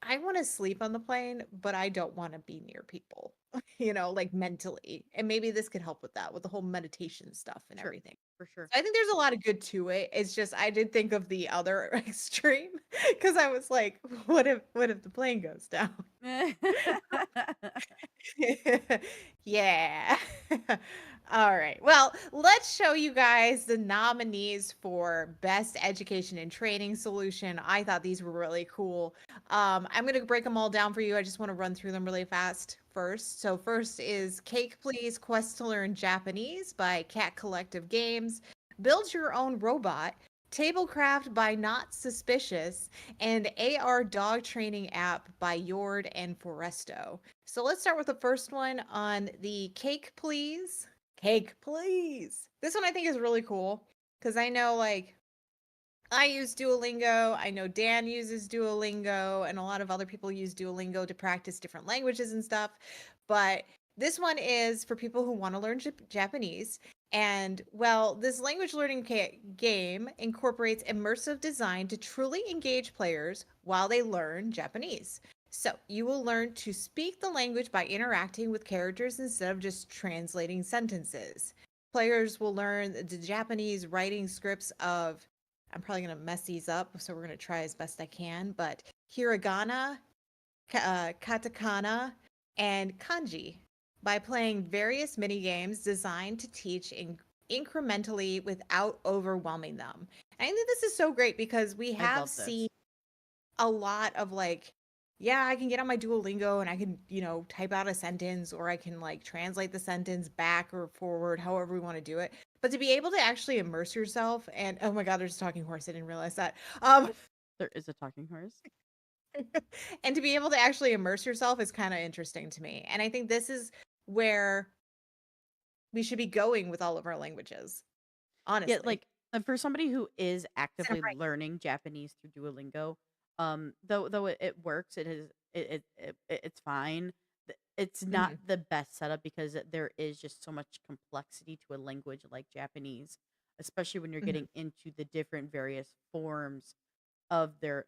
I want to sleep on the plane, but I don't want to be near people, like mentally. And maybe this could help with that, with the whole meditation stuff and
Sure.
everything.
For sure.
So I think there's a lot of good to it. It's just I did think of the other extreme because I was like, what if the plane goes down? Yeah. All right. Well, let's show you guys the nominees for Best Education and Training Solution. I thought these were really cool. I'm going to break them all down for you. I just want to run through them really fast first. So, first is Cake Please Quest to Learn Japanese by Cat Collective Games. Build Your Own Robot. Tablecraft by Not Suspicious, and AR Dog Training App by Yord and Foresto. So let's start with the first one on the Cake Please. Cake Please. This one I think is really cool because I know like I use Duolingo. I know Dan uses Duolingo, and a lot of other people use Duolingo to practice different languages and stuff. But this one is for people who want to learn Japanese. And well, this language learning game incorporates immersive design to truly engage players while they learn Japanese. So you will learn to speak the language by interacting with characters instead of just translating sentences. Players will learn the Japanese writing scripts of, I'm probably going to mess these up, so we're going to try as best I can, but hiragana, katakana, and kanji by playing various mini games designed to teach incrementally without overwhelming them. And I think this is so great because we
I
have
love this.
seen a lot of like, yeah, I can get on my Duolingo and I can, type out a sentence, or I can like translate the sentence back or forward, however we want to do it. But to be able to actually immerse yourself and oh my God, there's a talking horse. I didn't realize that.
There is a talking horse.
And to be able to actually immerse yourself is kind of interesting to me. And I think this is where we should be going with all of our languages, honestly.
Yeah, like for somebody who is
Set 'em
actively
right.
learning Japanese through Duolingo, though it works, it's fine. It's not
Mhm.
the best setup because there is just so much complexity to a language like Japanese, especially when you're
Mhm.
getting into the different various forms of the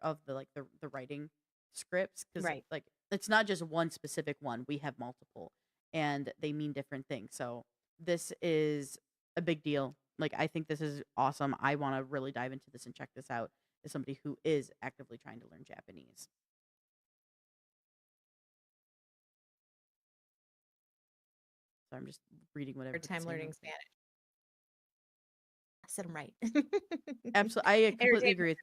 writing scripts, because
Right.
like it's not just one specific one. We have multiple, and they mean different things. So this is a big deal. Like I think this is awesome. I want to really dive into this and check this out as somebody who is actively trying to learn Japanese. So I'm just reading what
Hard
everybody's
time
saying.
learning Spanish. I said them right.
Absolutely, I
Entertainment.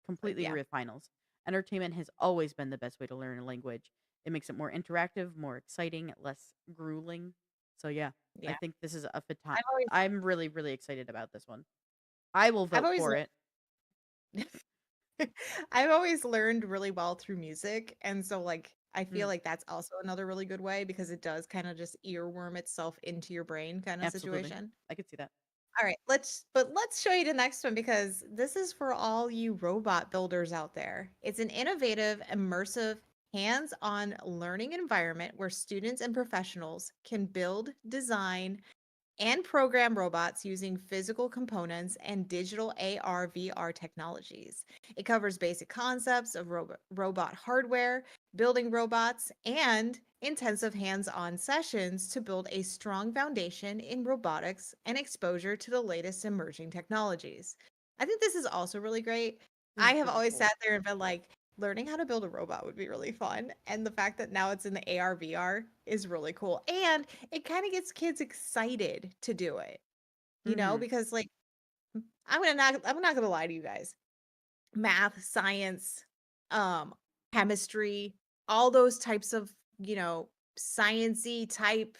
But
completely
yeah.
agree with finals. Entertainment has always been the best way to learn a language. It makes it more interactive, more exciting, less grueling. So yeah, I
Yeah.
think this is a fit time.
I've always
I'm really, really excited about this one. I will
I've
vote
always
for it.
I've always learned really well through music, and so, like, I feel
Mm,
like that's also another really good way because it does kinda just earworm itself into your brain kinda
absolutely,
situation.
I could see that.
Alright, let's show you the next one because this is for all you robot builders out there. It's an innovative, immersive, hands-on learning environment where students and professionals can build, design, and program robots using physical components and digital AR VR technologies. It covers basic concepts of robot hardware, building robots, and intensive hands on sessions to build a strong foundation in robotics and exposure to the latest emerging technologies. I think this is also really great.
This
I
is
have
super
always
cool.
sat there and been like, learning how to build a robot would be really fun. And the fact that now it's in the AR VR is really cool. And it kind of gets kids excited to do it,
Hmm.
because like I'm not gonna lie to you guys. Math, science, um, chemistry, all those types of, sciency type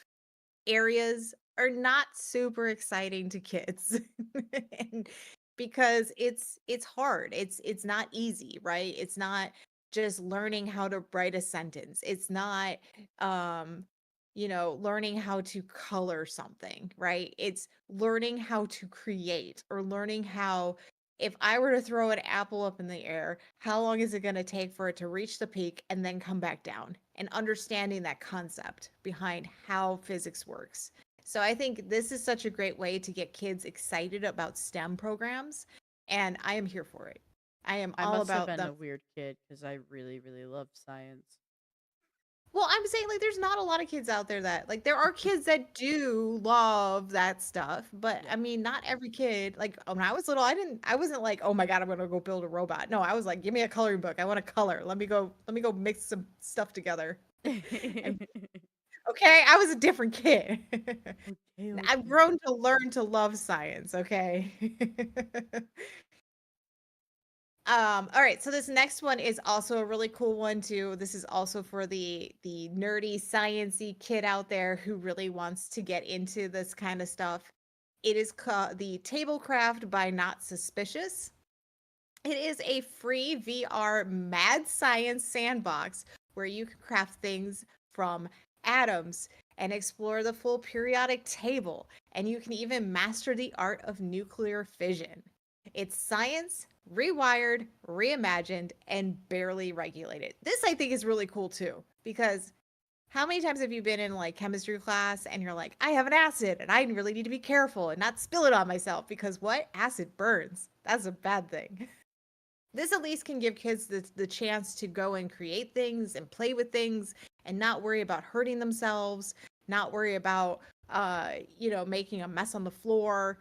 areas are not super exciting to kids. And because it's hard. It's not easy, right? It's not just learning how to write a sentence. It's not learning how to color something, right? It's learning how to create or learning how if I were to throw an apple up in the air, how long is it going to take for it to reach the peak and then come back down? And understanding that concept behind how physics works. So I think this is such a great way to get kids excited about STEM programs, and I am here for it. I am
I
all
must have
about
been
the
a weird kid because I really, really love science.
Well, I'm saying like there's not a lot of kids out there that like there are kids that do love that stuff, but
Yeah.
I mean not every kid. Like when I was little, I wasn't like, "Oh my God, I'm going to go build a robot." No, I was like, "Give me a coloring book. I want to color. Let me go mix some stuff together." And okay, I was a different kid.
Okay,
I've
okay.
grown to learn to love science, okay? All right, so this next one is also a really cool one too. This is also for the nerdy sciency kid out there who really wants to get into this kind of stuff. It is called the Tablecraft by Not Suspicious. It is a free VR mad science sandbox where you can craft things from atoms and explore the full periodic table, and you can even master the art of nuclear fission. It's science, rewired, reimagined, and barely regulated. This I think is really cool too, because how many times have you been in like chemistry class and you're like, I have an acid and I really need to be careful and not spill it on myself because what? Acid burns. That's a bad thing. This at least can give kids the chance to go and create things and play with things and not worry about hurting themselves, not worry about making a mess on the floor,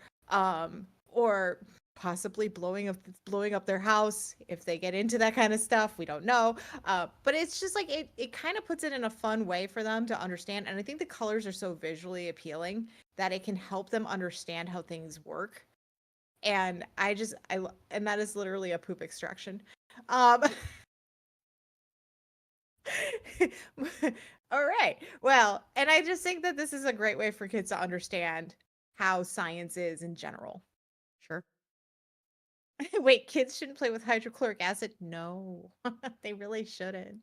or possibly blowing up their house if they get into that kind of stuff. We don't know. But it's just like it kind of puts it in a fun way for them to understand. And I think the colors are so visually appealing that it can help them understand how things work. And and that is literally a poop extraction. Um all right. Well, and I just think that this is a great way for kids to understand how science is in general.
Sure.
Wait, kids shouldn't play with hydrochloric acid? No, they really shouldn't.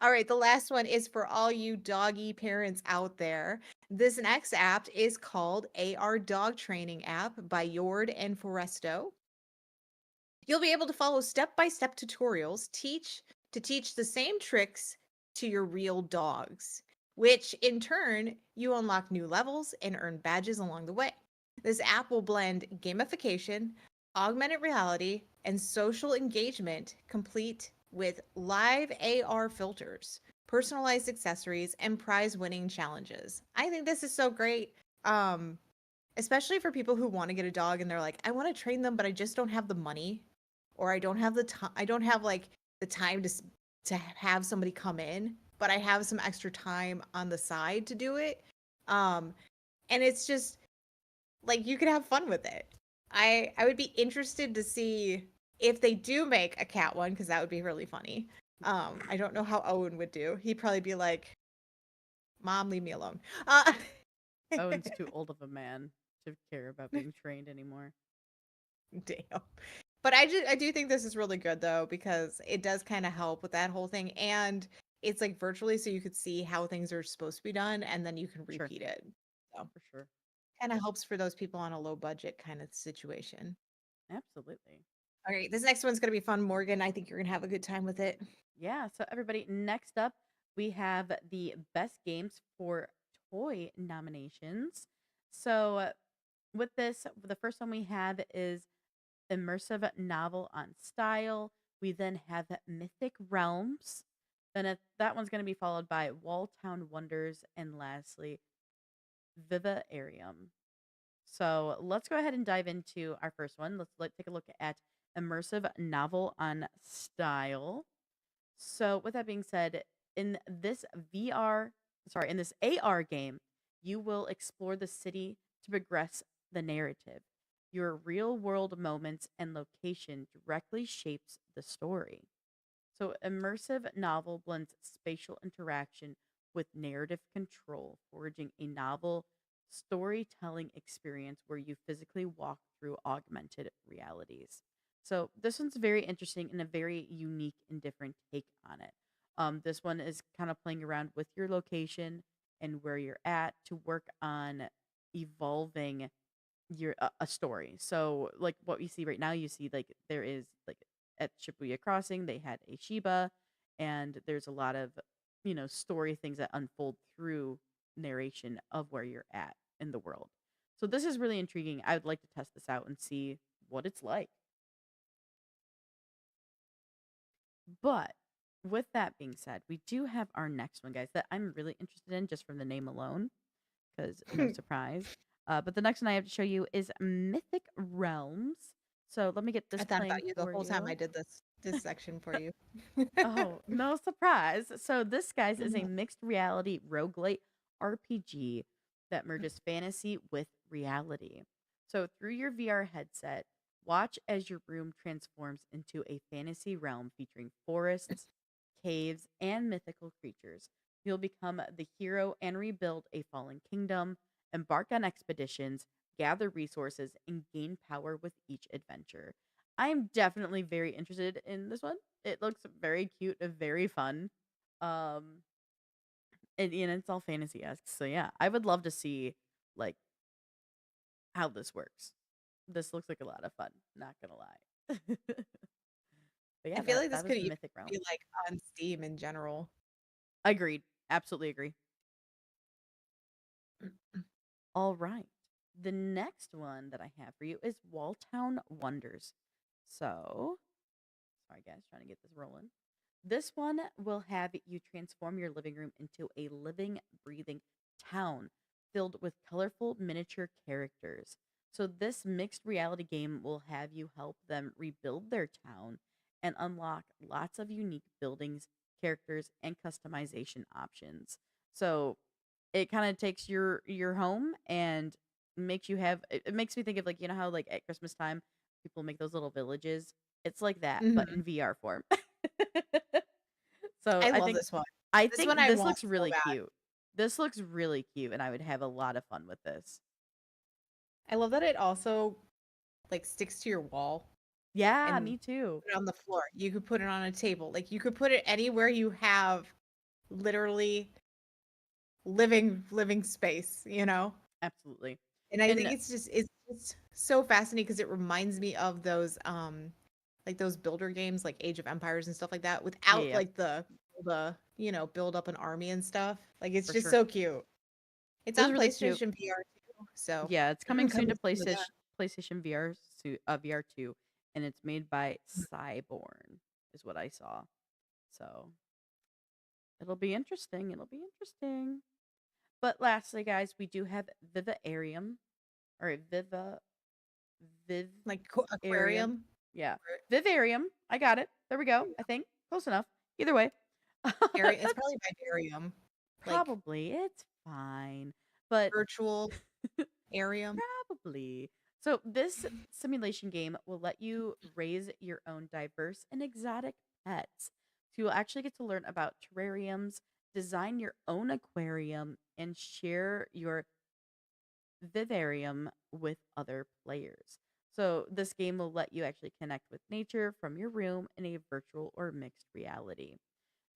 All right, the last one is for all you doggy parents out there. This next app is called AR Dog Training App by Yord and Foresto. You'll be able to follow step-by-step tutorials to teach the same tricks to your real dogs, which in turn you unlock new levels and earn badges along the way. This app will blend gamification, augmented reality, and social engagement, complete with live AR filters, personalized accessories, and prize-winning challenges. I think this is so great. Especially for people who want to get a dog and they're like, I want to train them, but I just don't have the money, or I don't have the time. I don't have like the time to have somebody come in, but I have some extra time on the side to do it. Um, and it's just like you could have fun with it. I would be interested to see if they do make a cat one because that would be really funny. I don't know how Owen would do. He'd probably be like, "Mom, leave me alone."
Owen's too old of a man to care about being trained anymore.
Damn. But I do think this is really good though because it does kind of help with that whole thing, and it's like virtually so you could see how things are supposed to be done and then you can
Sure.
repeat it. So
For sure.
kind of helps for those people on a low budget kind of situation.
Absolutely.
All right, this next one's going to be fun, Morgan. I think you're going to have a good time with it.
Yeah. So, everybody, next up, we have the best games for toy nominations. So, with this, the first one we have is immersive novel on style. We then have Mythic Realms. Then that one's going to be followed by Wall Town Wonders, and lastly, Vivarium. So let's go ahead and dive into our first one. Let's take a look at immersive novel on style. So with that being said, in this in this AR game, you will explore the city to progress the narrative. Your real world moments and location directly shapes the story. So immersive novel blends spatial interaction with narrative control, forging a novel storytelling experience where you physically walk through augmented realities. So this one's very interesting and a very unique and different take on it. This one is kind of playing around with your location and where you're at to work on evolving your a story. So like what we see right now, you see like there is like at Shibuya Crossing, they had a Shiba, and there's a lot of story things that unfold through narration of where you're at in the world. So this is really intriguing. I would like to test this out and see what it's like. But with that being said, we do have our next one, guys, that I'm really interested in just from the name alone, because no surprise. But the next one I have to show you is Mythic Realms. So let me get this
I thought
playing
about you the
for
whole time I
you.
did this section for you.
Oh, no surprise. So this, guys, is a
Mhm.
mixed reality roguelite RPG that merges fantasy with reality. So through your VR headset, watch as your room transforms into a fantasy realm featuring forests, caves, and mythical creatures. You'll become the hero and rebuild a fallen kingdom, embark on expeditions, gather resources, and gain power with each adventure. I am definitely very interested in this one. It looks very cute and very fun. Um, and it's all fantasy-esque. So yeah, I would love to see like how this works. This looks like a lot of fun, not gonna lie. But
I
yeah,
feel
that
like this
that was
could even
Mythic Realms.
be like on Steam in general.
Agreed. Absolutely agree. All right. The next one that I have for you is Walltown Wonders. So, sorry guys, trying to get this rolling. This one will have you transform your living room into a living, breathing town filled with colorful miniature characters. So, this mixed reality game will have you help them rebuild their town and unlock lots of unique buildings, characters, and customization options. So, it kind of takes your home and makes you have it makes me think of like how like at Christmas time people make those little villages. It's like that, but
Mhm.
in VR form. So
I
I
love
think
this one.
I
This
think
one I
this
want
looks
so
really
bad.
cute. This looks really cute, and I would have a lot of fun with this.
I love that it also like sticks to your wall
Yeah,
and
me too.
put it on the floor. You could put it on a table. Like you could put it anywhere you have literally living space, you know?
Absolutely.
And I think
And
it's so fascinating because it reminds me of those like those builder games like Age of Empires and stuff like that
yeah,
without
yeah,
like the build up an army and stuff. Like it's
for
just
sure.
so cute. It's
This is
on
really cute.
PlayStation VR too. So
Yeah, it's coming soon
coming
to
soon to that.
PlayStation VR 2, and it's made by Cyborn, is what I saw. So it'll be interesting. It'll be interesting. But lastly, guys, we do have Vivarium, or
Like
Vivarium.
aquarium.
Yeah, Vivarium. I got it. There we go. I think close enough. Either way,
It's probably vivarium. Like
probably it's fine. But
virtual arium.
probably. So this simulation game will let you raise your own diverse and exotic pets. So you'll actually get to learn about terrariums, design your own aquarium, and share your vivarium with other players. So this game will let you actually connect with nature from your room in a virtual or mixed reality.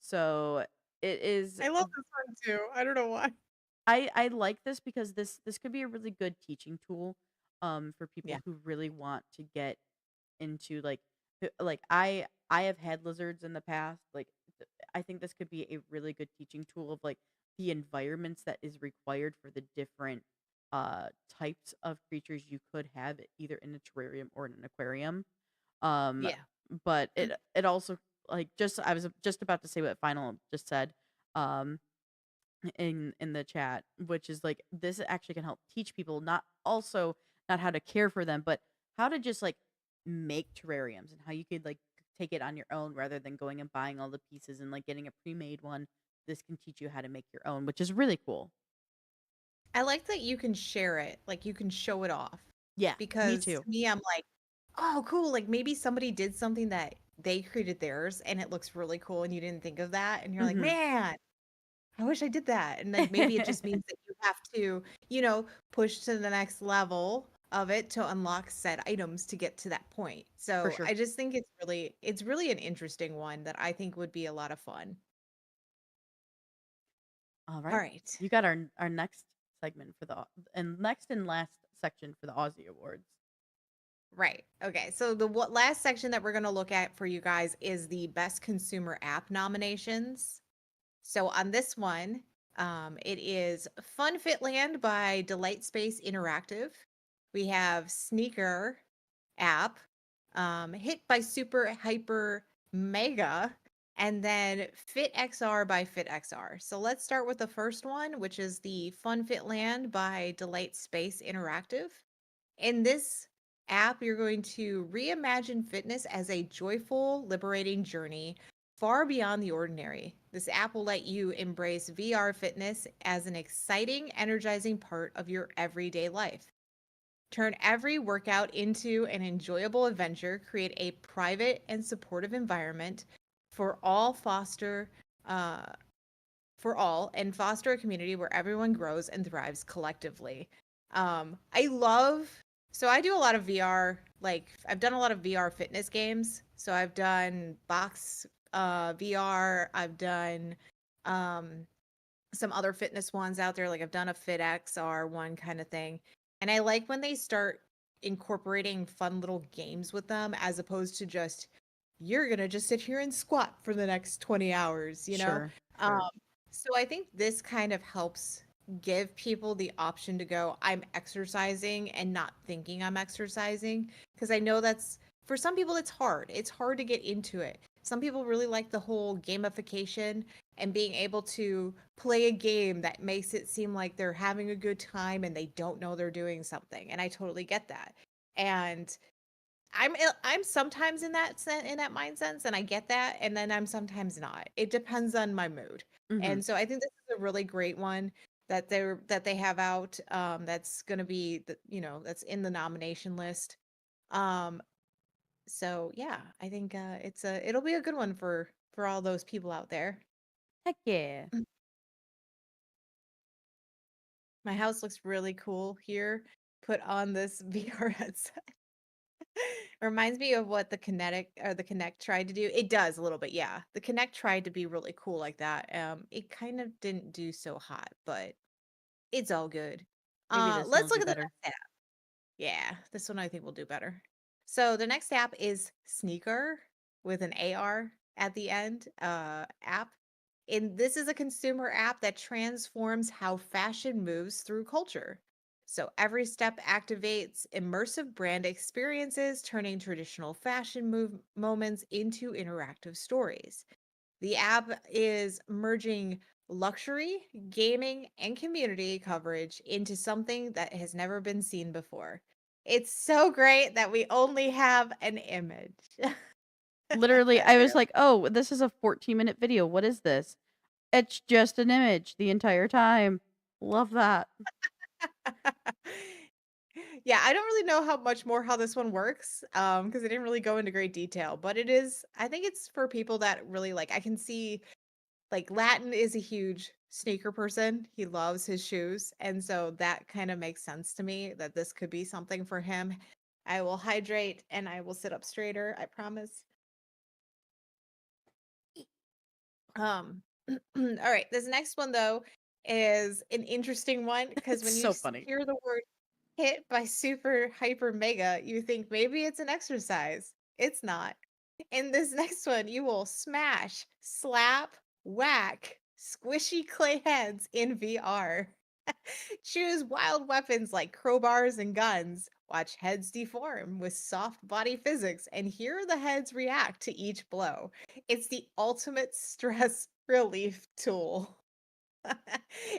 So it is
I love this one too. I don't know why.
I like this because this could be a really good teaching tool for
Yeah.
people who really want to get into like I have had lizards in the past. Like I think this could be a really good teaching tool of like the environments that is required for the different types of creatures you could have either in a terrarium or in an aquarium. Um
Yeah.
but it also like just I was just about to say what Final just said. Um in the chat, which is like this actually can help teach people not how to care for them, but how to just like make terrariums and how you could like take it on your own rather than going and buying all the pieces and like getting a pre-made one. This can teach you how to make your own, which is really cool.
I like that you can share it, like you can show it off.
Yeah, me
Because to
too.
me, I'm like, oh, cool. Like maybe somebody did something that they created theirs and it looks really cool and you didn't think of that. And you're like,
Hmm.
man, I wish I did that. And then maybe it just means that you have to, push to the next level of it to unlock said items to get to that point.
For
So
sure.
I just think it's really an interesting one that I think would be a lot of fun.
All
All
right.
right.
You got our next segment for the and next and last section for the Aussie Awards.
Right. Okay. So the last section that we're going to look at for you guys is the best consumer app nominations. So on this one, it is Fun Fitland by Delight Space Interactive. We have Sneaker app, Hit by Super Hyper Mega, and then Fit XR by Fit XR. So let's start with the first one, which is the Fun Fitland by Delight Space Interactive. In this app, you're going to reimagine fitness as a joyful, liberating journey far beyond the ordinary. This app will let you embrace VR fitness as an exciting, energizing part of your everyday life. Turn every workout into an enjoyable adventure, create a private and supportive environment for all uh, and foster a community where everyone grows and thrives collectively. I love so I do a lot of VR, like I've done a lot of VR fitness games. So I've done box VR, I've done um some other fitness ones out there, like I've done a FitXR one kind of thing. And I like when they start incorporating fun little games with them as opposed to just you're gonna just sit here and squat for the next 20 hours, you know?
Sure.
Um, so I think this kind of helps give people the option to go, I'm exercising and not thinking I'm exercising. Because I know that's for some people it's hard. It's hard to get into it. Some people really like the whole gamification and being able to play a game that makes it seem like they're having a good time and they don't know they're doing something. And I totally get that. And I'm sometimes in that mindset, and I get that, and then I'm sometimes not. It depends on my mood.
Mm-hmm.
And so I think this is a really great one that they have out, that's going to be that's in the nomination list. Um so yeah, I think it'll be a good one for all those people out there.
Heck yeah.
My house looks really cool here. Put on this VR headset. Reminds me of what the Kinect tried to do. It does a little bit, yeah. The Kinect tried to be really cool like that. It kind of didn't do so hot, but it's all good.
Maybe this one will
Let's look
do
at the
better.
next app. Yeah, this one I think will do better. So the next app is Sneaker with an AR at the end, app. And this is a consumer app that transforms how fashion moves through culture. So every step activates immersive brand experiences, turning traditional fashion moments into interactive stories. The app is merging luxury, gaming, and community coverage into something that has never been seen before. It's so great that we only have an image.
Literally, I was
There.
like, "Oh, this is a 14-minute video. What is this?" It's just an image the entire time. Love that.
Yeah, I don't really know how this one works, because it didn't really go into great detail, but I think it's for people that really like I can see like Latin is a huge sneaker person. He loves his shoes, and so that kind of makes sense to me that this could be something for him. I will hydrate and I will sit up straighter, I promise. Um all right, this next one though is an interesting one because
It's
when you
so funny.
hear the word hit by super hyper mega, you think maybe it's an exercise. It's not. In this next one, you will smash, slap, whack, squishy clay heads in VR. Choose wild weapons like crowbars and guns. Watch heads deform with soft body physics and hear the heads react to each blow. It's the ultimate stress relief tool.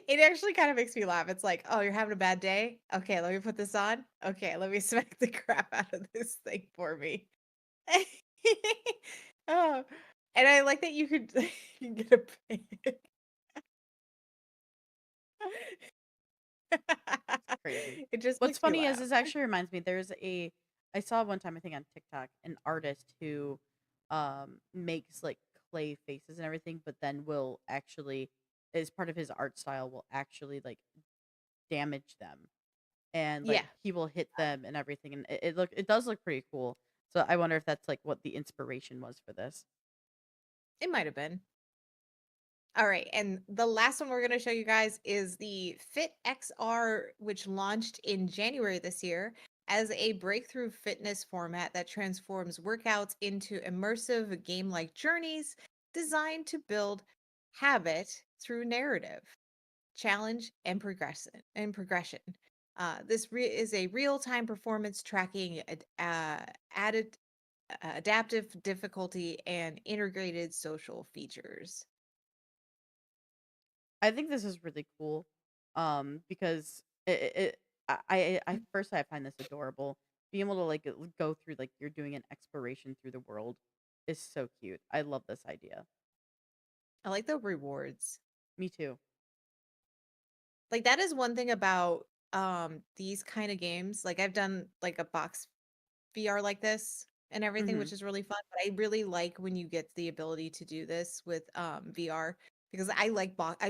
It actually kind of makes me laugh. It's like, oh, you're having a bad day? Okay, let me put this on. Okay, let me smack the crap out of this thing for me. Oh, and I like that you could you can get a pig.
Crazy.
It just
What's
makes me
funny is
laugh.
this actually reminds me. I saw one time I think on TikTok an artist who makes like clay faces and everything, but then will actually as part of his art style will actually like damage them, and
Yeah,
like he will hit them and everything, and it does look pretty cool. So I wonder if that's like what the inspiration was for this.
it might have been. All right, and the last one we're going to show you guys is the Fit XR, which launched in January this year as a breakthrough fitness format that transforms workouts into immersive game-like journeys designed to build habit through narrative, challenge, and progression. Is a real-time performance tracking, added adaptive difficulty, and integrated social features.
I think this is really cool, because I first I find this adorable. Being able to like go through like you're doing an exploration through the world is so cute. I love this idea.
I like the rewards.
Me too.
Like that is one thing about these kind of games. Like I've done like a box VR like this and everything,
Hmm.
which is really fun. But I really like when you get the ability to do this with VR because I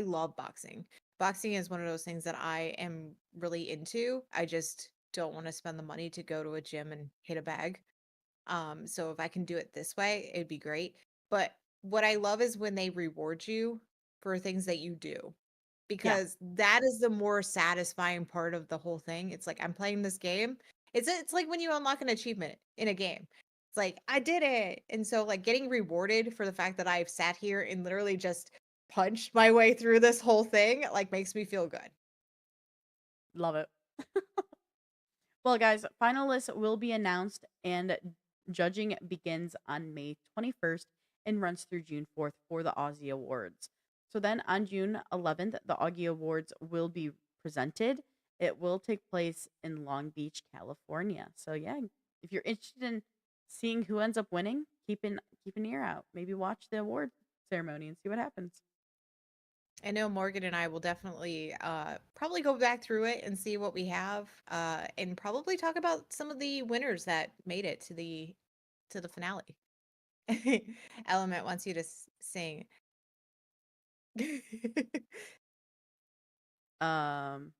love boxing. Boxing is one of those things that I am really into. I just don't want to spend the money to go to a gym and hit a bag. So if I can do it this way, it'd be great. But what I love is when they reward you for things that you do,
Yeah,
because that is the more satisfying part of the whole thing. It's like I'm playing this game. It's like when you unlock an achievement in a game. It's like I did it. And so like getting rewarded for the fact that I've sat here and literally just punched my way through this whole thing like makes me feel good.
love it. Well, guys, finalists will be announced, and judging begins on May 21st and runs through June 4th for the Aussie Awards. So then on June 11th, the Augie Awards will be presented. It will take place in Long Beach, California. So yeah, if you're interested in seeing who ends up winning, keep an ear out. Maybe watch the award ceremony and see what happens.
I know Morgan and I will definitely probably go back through it and see what we have and probably talk about some of the winners that made it to the finale. Element wants you to sing.
Um,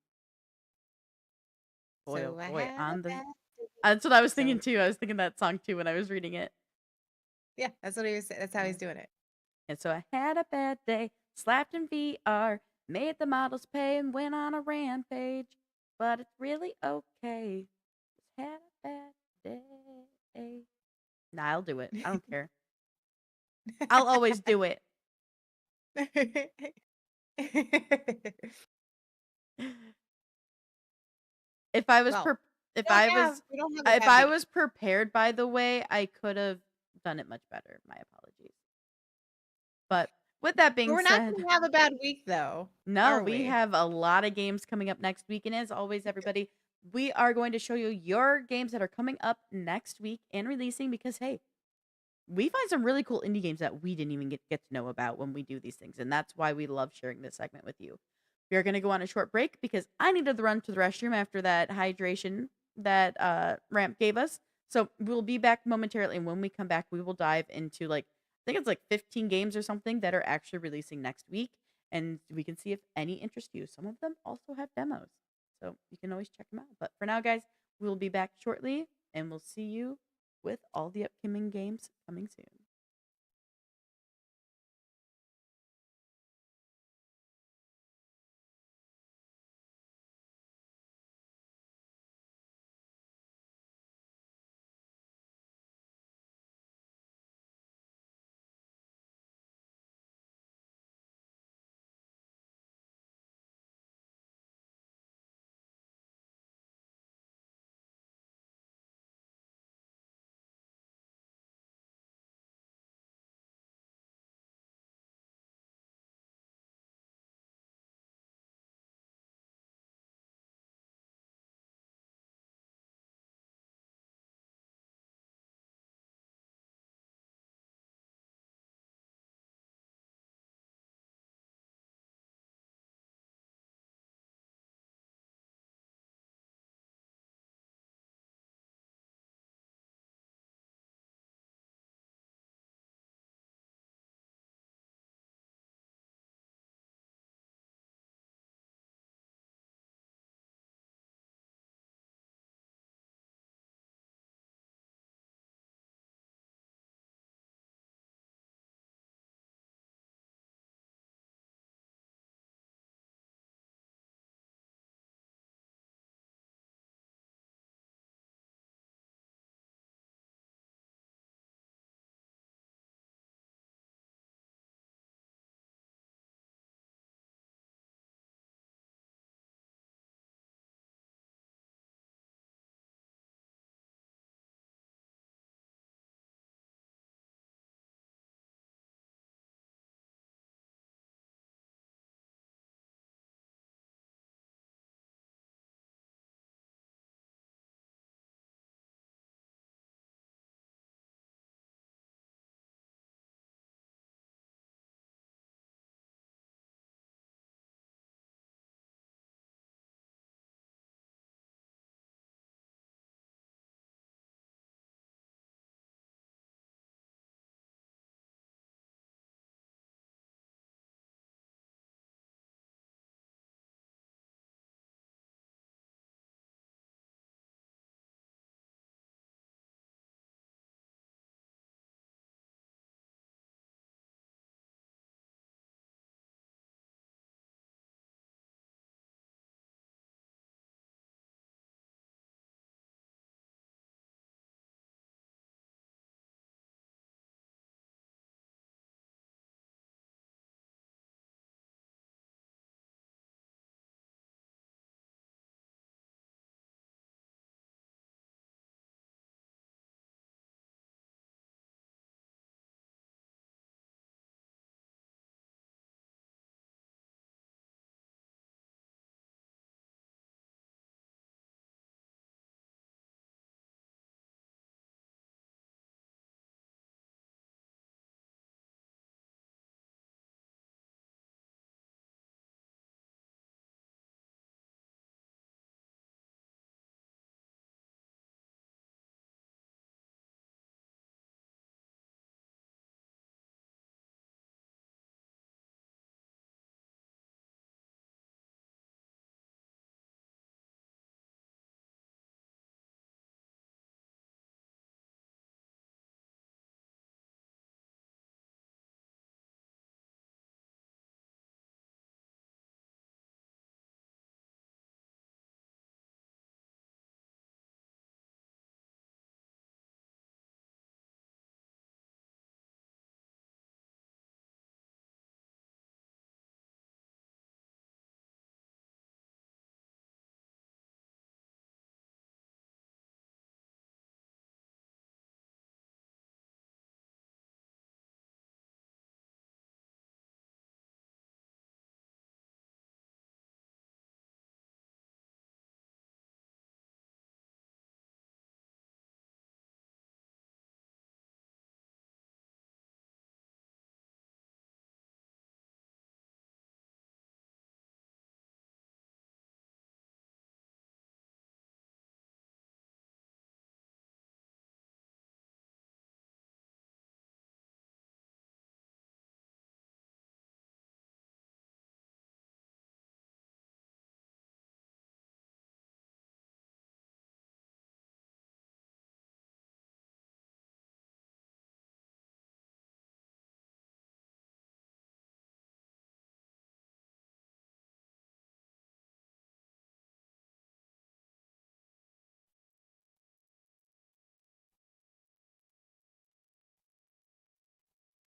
boy, oh
So I
boy,
had a
on the
bad day.
that's what I was thinking
So
too. I was thinking that song too when I was reading it.
yeah, that's what he was. That's how
Yeah.
he's doing it.
And so I had a bad day, slapped in VR, made the models pay, and went on a rampage. But it's really okay. Just had a bad day. Nah, I'll do it. I don't care. I'll always do it. If I was
Well,
per- if I was
we don't have a
if
bad
I
week.
was prepared, by the way, I could have done it much better. My apologies. But with that
But
being
we're not
said,
going to have a bad week though,
no,
are
we
we?
have a lot of games coming up next week. And as always, everybody, we are going to show you your games that are coming up next week and releasing because, hey, we find some really cool indie games that we didn't even get to know about when we do these things. And that's why we love sharing this segment with you. We are going to go on a short break because I needed to run to the restroom after that hydration that Ramp gave us. So we'll be back momentarily. And when we come back, we will dive into like, I think it's like 15 games or something that are actually releasing next week. And we can see if any interest you. Some of them also have demos. So you can always check them out. But for now, guys, we'll be back shortly and we'll see you with all the upcoming games coming soon.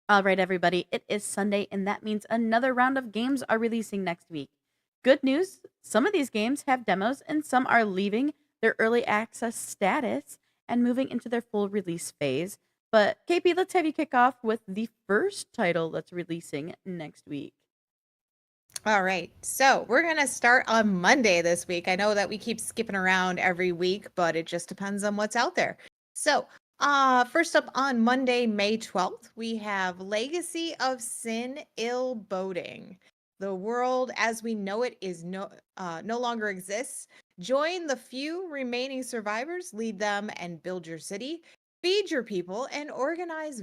All right, everybody, it is Sunday, and that means another round of games are releasing next week. Good news, some of these games have demos, and some are leaving their early access status and moving into their full release phase. But KP, let's have you kick off with the first title that's releasing next week.
All right. So we're going to start on Monday this week. I know that we keep skipping around every week, but it just depends on what's out there. So, first up on Monday, May 12th, we have Legacy of Sin Ill Boding. The world as we know it is no longer exists. Join the few remaining survivors, lead them and build your city. Feed your people and organize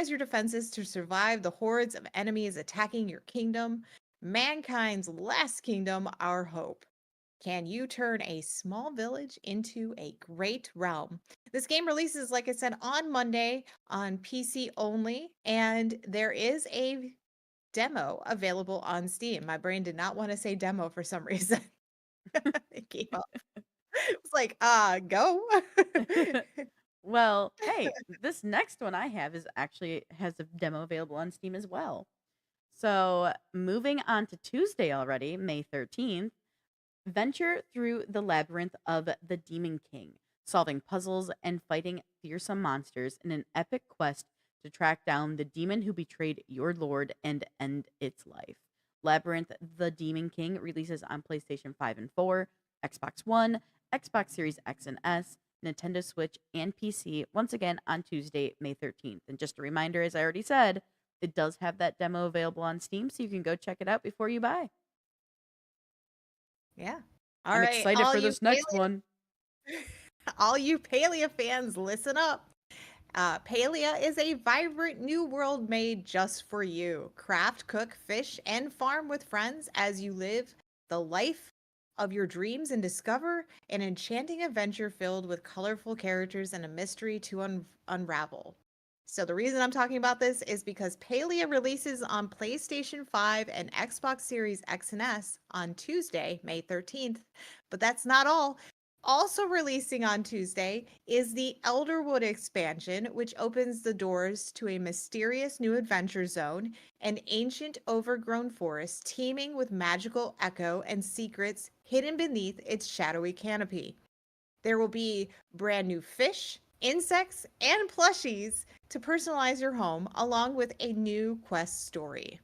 your defenses to survive the hordes of enemies attacking your kingdom. Mankind's last kingdom, our hope. Can you turn a small village into a great realm? This game releases, like I said, on Monday on PC only, and there is a demo available on Steam. My brain did not want to say demo for some reason. It came up. It was like, go.
Well, hey, this next one I have is actually has a demo available on Steam as well. So, moving on to Tuesday already, May 13th, venture through the labyrinth of the Demon King, solving puzzles and fighting fearsome monsters in an epic quest to track down the demon who betrayed your lord and end its life. Labyrinth the Demon King releases on PlayStation 5 and 4, Xbox One, Xbox Series X and S, Nintendo Switch, and PC once again on Tuesday, May 13th. And just a reminder, as I already said, it does have that demo available on Steam, so you can go check it out before you buy.
Yeah.
I'm excited for this next one.
All you Palia fans, listen up. Palia is a vibrant new world made just for you. Craft, cook, fish, and farm with friends as you live the life of your dreams and discover an enchanting adventure filled with colorful characters and a mystery to unravel. So the reason I'm talking about this is because Palia releases on PlayStation 5 and Xbox Series X and S on Tuesday, May 13th. But that's not all. Also releasing on Tuesday is the Elderwood expansion, which opens the doors to a mysterious new adventure zone, an ancient overgrown forest teeming with magical echo and secrets hidden beneath its shadowy canopy. There will be brand new fish, insects, and plushies to personalize your home, along with a new quest story.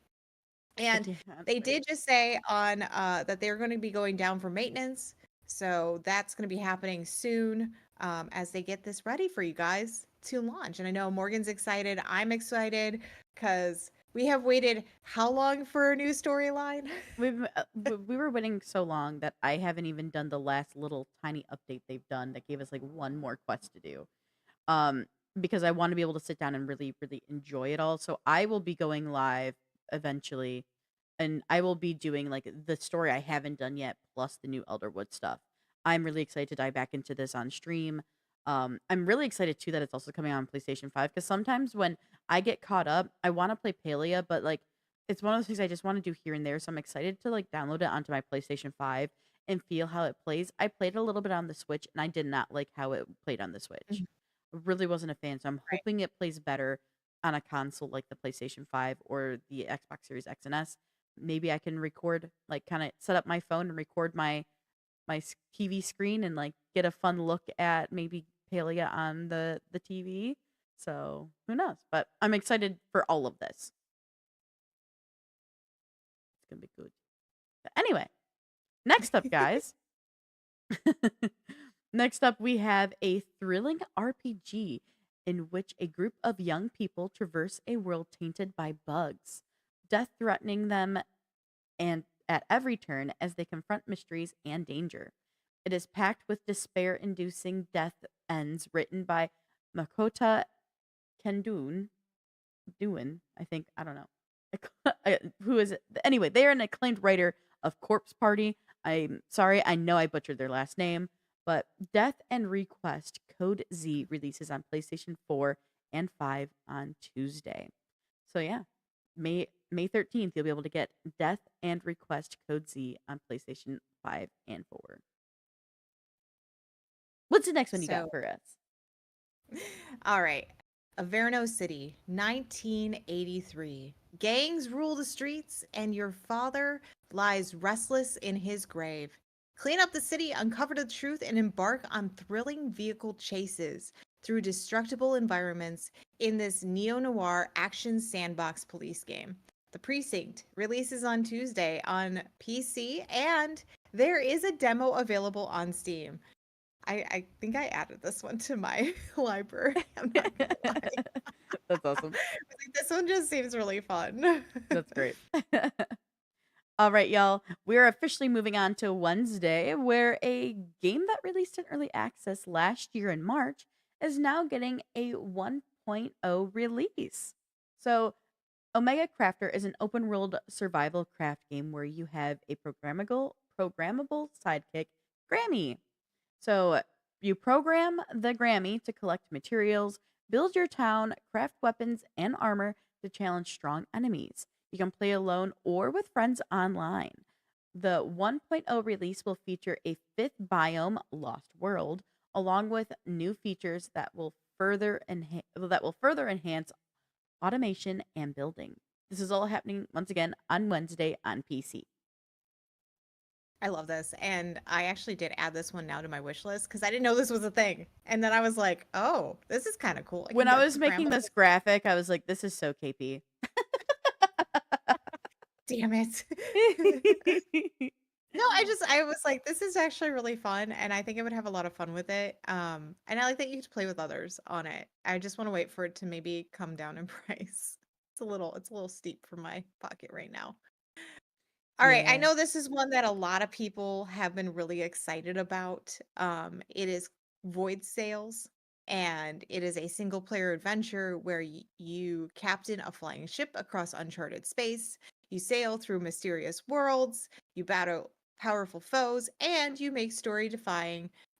And they did just say on that they're going to be going down for maintenance. So that's going to be happening soon as they get this ready for you guys to launch. And I know Morgan's excited. I'm excited because we have waited how long for a new storyline?
We were waiting so long that I haven't even done the last little tiny update they've done that gave us like one more quest to do. Because I want to be able to sit down and really, really enjoy it all. So I will be going live eventually, and I will be doing like the story I haven't done yet, plus the new Elderwood stuff. I'm really excited to dive back into this on stream. I'm really excited too that it's also coming on PlayStation 5 because sometimes when I get caught up, I want to play Palia, but like it's one of those things I just want to do here and there. So I'm excited to like download it onto my PlayStation 5 and feel how it plays. I played a little bit on the Switch and I did not like how it played on the Switch. Really wasn't a fan, so I'm
Right.
hoping it plays better on a console like the PlayStation 5 or the Xbox Series X and S. Maybe I can record, like, kind of set up my phone and record my TV screen and like get a fun look at maybe Palia on the TV. So who knows? But I'm excited for all of this. It's gonna be good. But anyway, next up, guys. Next up, we have a thrilling RPG in which a group of young people traverse a world tainted by bugs, death threatening them and at every turn as they confront mysteries and danger. It is packed with despair-inducing death ends written by Makota Kendun, I think, I don't know. Who is it? Anyway, they are an acclaimed writer of Corpse Party. I'm sorry, I know I butchered their last name, but Death and Request Code Z releases on PlayStation 4 and 5 on Tuesday. So yeah, May 13th, you'll be able to get Death and Request Code Z on PlayStation 5 and 4. What's the next one you got for us?
All right. Averno City, 1983. Gangs rule the streets, and your father lies restless in his grave. Clean up the city, uncover the truth, and embark on thrilling vehicle chases through destructible environments in this neo-noir action sandbox police game. The Precinct releases on Tuesday on PC, and there is a demo available on Steam. I think I added this one to my library. I'm not gonna lie.
That's awesome.
This one just seems really fun.
That's great. All right, y'all. We're officially moving on to Wednesday, where a game that released in early access last year in March is now getting a 1.0 release. So, Omega Crafter is an open world survival craft game where you have a programmable sidekick, Grammy. So you program the Grammy to collect materials, build your town, craft weapons and armor to challenge strong enemies. You can play alone or with friends online. The 1.0 release will feature a fifth biome, Lost World, along with new features that will further enhance automation and building. This is all happening once again on Wednesday on PC.
I love this. And I actually did add this one now to my wish list because I didn't know this was a thing. And then I was like, oh, this is kind of cool.
When I was making this graphic, I was like, this is so KP.
Damn it. No, I was like, this is actually really fun, and I think I would have a lot of fun with it. And I like that you get to play with others on it. I just want to wait for it to maybe come down in price. It's a little steep for my pocket right now. All right, I
Yeah.
know this is one that a lot of people have been really excited about. It is Void Sails, and it is a single player adventure where you captain a flying ship across uncharted space. You sail through mysterious worlds, you battle powerful foes, and you make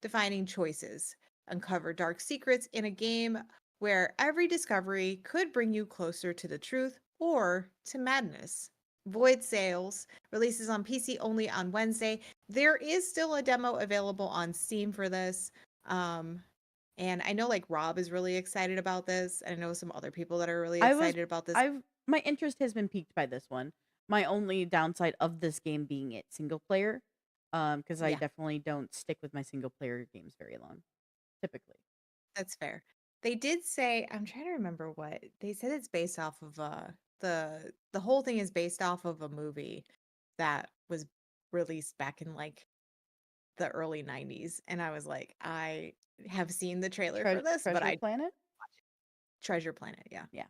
defining choices. Uncover dark secrets in a game where every discovery could bring you closer to the truth or to madness. Void Sails releases on PC only on Wednesday. There is still a demo available on Steam for this. And I know like Rob is really excited about this. And I know some other people that are really excited about this.
My interest has been piqued by this one. My only downside of this game being it single player, because I definitely don't stick with my single player games very long, typically.
That's fair. They did say, I'm trying to remember what they said. It's based off of the whole thing is based off of a movie that was released back in like the early 90s, and I was like, I have seen the trailer for this, but
Treasure Planet?
Treasure Planet, yeah.
Yeah.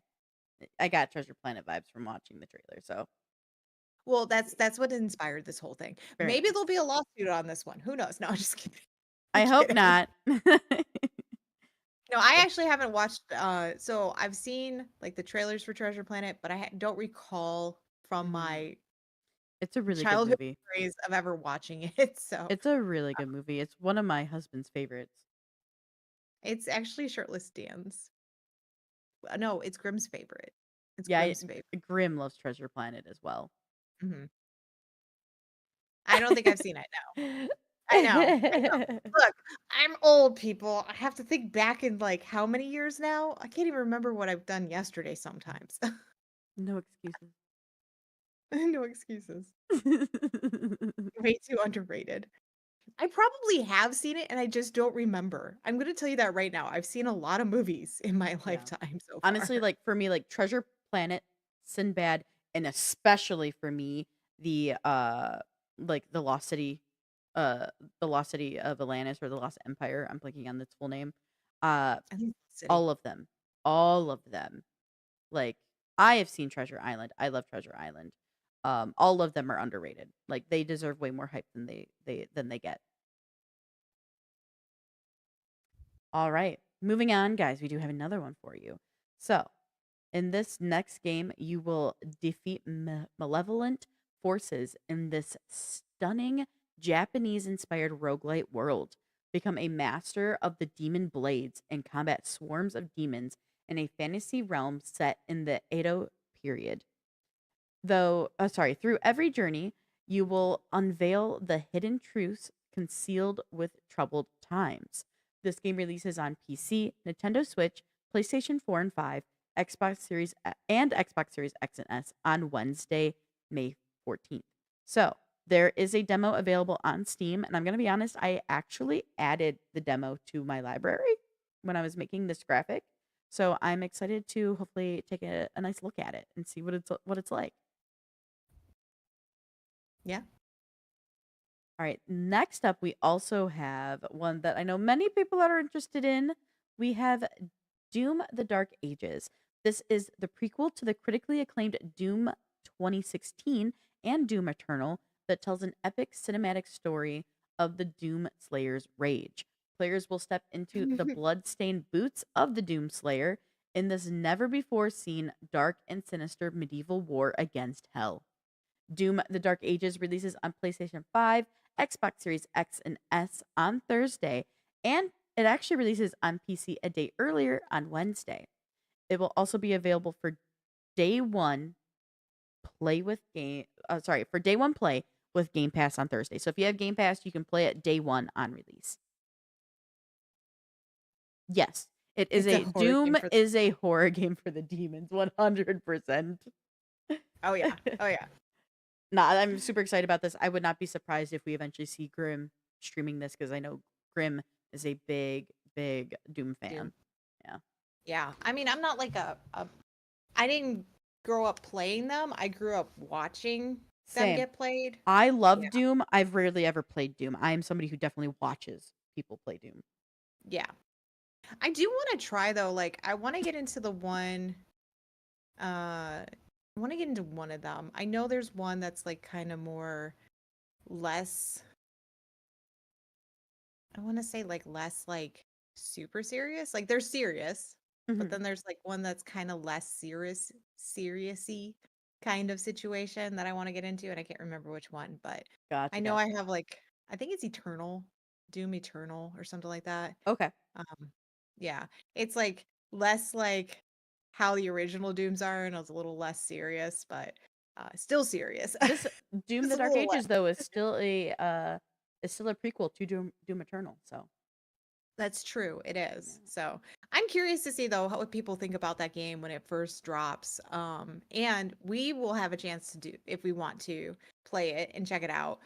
I got Treasure Planet vibes from watching the trailer, so.
Well, that's what inspired this whole thing. Maybe there'll be a lawsuit on this one. Who knows? No, I'm just kidding.
I hope not.
No, I actually haven't watched so I've seen like the trailers for Treasure Planet, but I don't recall from my
It's a really good
childhood
movie.
memories of ever watching it. So
It's a really good movie. It's one of my husband's favorites.
it's actually Shirtless Dan's. No, it's Grimm's favorite. It's
Yeah,
Grimm's favorite.
Grimm loves Treasure Planet as well.
Mhm. I don't think I've seen it, no. I know. Look, I'm old, people. I have to think back in like how many years now? I can't even remember what I've done yesterday sometimes.
No excuses.
No excuses. Way too underrated. I probably have seen it and I just don't remember. I'm going to tell you that right now. I've seen a lot of movies in my lifetime so far.
Honestly, like for me, like Treasure Planet, Sinbad, and especially for me, the like the Lost City of Atlantis or the Lost Empire, I'm blanking on its full name.
I think
All of them. All of them. Like I have seen Treasure Island. I love Treasure Island. All of them are underrated. Like they deserve way more hype than they get. All right. Moving on, guys, we do have another one for you. So, in this next game, you will defeat malevolent forces in this stunning Japanese-inspired roguelite world. Become a master of the demon blades and combat swarms of demons in a fantasy realm set in the Edo period. Through every journey, you will unveil the hidden truths concealed with troubled times. This game releases on PC, Nintendo Switch, PlayStation 4 and 5, Xbox Series and Xbox Series X and S on Wednesday, May 14th. So there is a demo available on Steam, and I'm going to be honest, I actually added the demo to my library when I was making this graphic. So I'm excited to hopefully take a nice look at it and see what it's like.
Yeah.
All right, next up, we also have one that I know many people are interested in. We have Doom: The Dark Ages. This is the prequel to the critically acclaimed Doom 2016 and Doom Eternal that tells an epic cinematic story of the Doom Slayer's rage. Players will step into the blood-stained boots of the Doom Slayer in this never-before-seen dark and sinister medieval war against hell. Doom: The Dark Ages releases on PlayStation 5, Xbox Series X and S on Thursday, and it actually releases on PC a day earlier on Wednesday. It will also be available for day one play with for day one play with Game Pass on Thursday. So if you have Game Pass, you can play it day one on release. Yes, it is
It's a horror game
Doom
for
is a horror game for the demons, 100%.
Oh yeah. Oh yeah.
Nah, I'm super excited about this. I would not be surprised if we eventually see Grim streaming this because I know Grim is a big, big Doom fan.
Doom.
Yeah.
Yeah. I mean, I'm not like I didn't grow up playing them. I grew up watching them
Same.
get played.
I love
Yeah.
Doom. I've rarely ever played Doom. I am somebody who definitely watches people play Doom.
Yeah. I do want to try though. Like, I want to get into the one. I want to get into one of them. I know there's one that's like kind of less. I want to say like less like super serious. Like they're serious, but
Mhm.
then there's like one that's kind of less seriousy kind of situation that I want to get into, and I can't remember which one, but
Gotcha.
I know I have like I think it's Doom Eternal or something like that.
Okay.
Yeah, it's like less like how the original Dooms are, and it's a little less serious, but still serious.
This Doom:
Just
The
a
Dark
little less.
Ages though is still a prequel to Doom Eternal. So
That's true. It is.
yeah.
So I'm curious to see though what people think about that game when it first drops. And we will have a chance to do if we want to play it and check it out.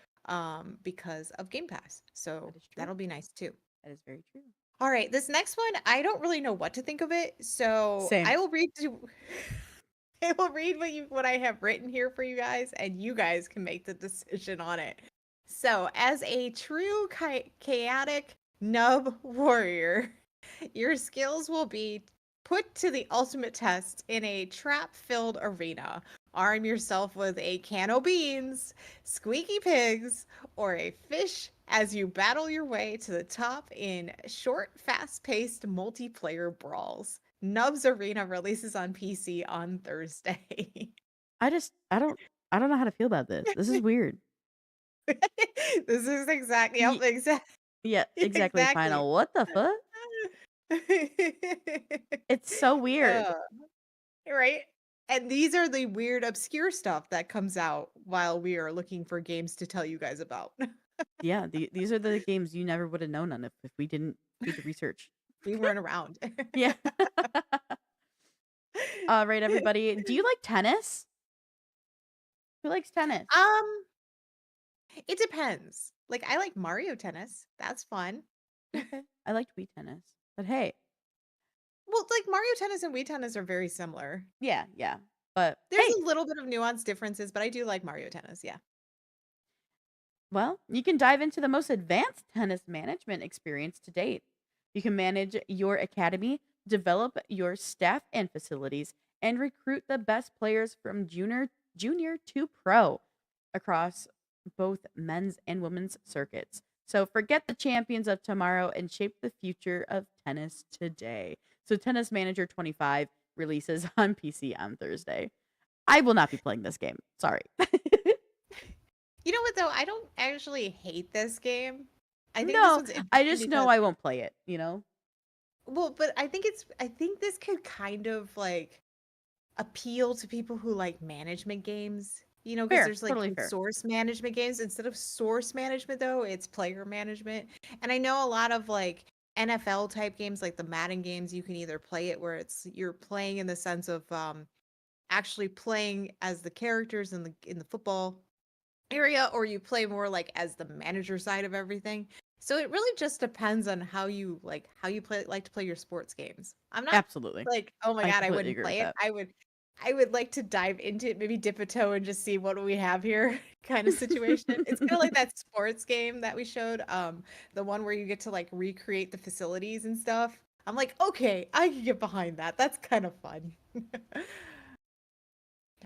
Because of Game Pass. So
That is true.
that'll be nice too.
That is very true.
All right, this next one, I don't really know what to think of it. So
Same.
I will read I will read what I have written here for you guys, and you guys can make the decision on it. So, as a true chaotic nub warrior, your skills will be put to the ultimate test in a trap-filled arena. Arm yourself with a can of beans, squeaky pigs, or a fish as you battle your way to the top in short, fast-paced multiplayer brawls. Nubs Arena releases on PC on Thursday.
I don't know how to feel about this. This is weird.
This is exactly,
Ye-
exactly.
Yeah, exactly.
Exactly.
Final. What the fuck? It's so weird.
Right? And these are the weird, obscure stuff that comes out while we are looking for games to tell you guys about.
Yeah, these are the games you never would have known on if we didn't do the research.
We weren't around.
Yeah. All right, everybody. Do you like tennis? Who likes tennis?
It depends. Like, I like Mario Tennis. That's fun.
Okay. I liked Wii tennis. But hey,
Well, like Mario Tennis and Wii Tennis are very similar.
yeah. But
There's
hey,
a little bit of nuance differences, but I do like Mario Tennis. Yeah.
well, you can dive into the most advanced tennis management experience to date. You can manage your academy, develop your staff and facilities, and recruit the best players from junior to pro across both men's and women's circuits. So forget the champions of tomorrow and shape the future of tennis today. So Tennis Manager 25 releases on PC on Thursday. I will not be playing this game. Sorry.
You know what though? I don't actually hate this game. I think this
No,
one's
I
interesting
just know
because
I won't play it,
well, but I think this could kind of like appeal to people who like management games. You know, because
Fair,
there's like
totally fair.
source management games. Instead of source management though, it's player management. And I know a lot of like NFL type games like the Madden games, you can either play it where you're playing in the sense of actually playing as the characters in the football area, or you play more like as the manager side of everything. So it really just depends on how you like to play your sports games. I'm not
Absolutely.
like, oh my
I
God, I
completely
wouldn't
agree with
play it.
that.
I would like to dive into it, maybe dip a toe and just see what do we have here kind of situation. It's kind of like that sports game that we showed, the one where you get to like recreate the facilities and stuff. I'm like, okay, I can get behind that. That's kind of fun.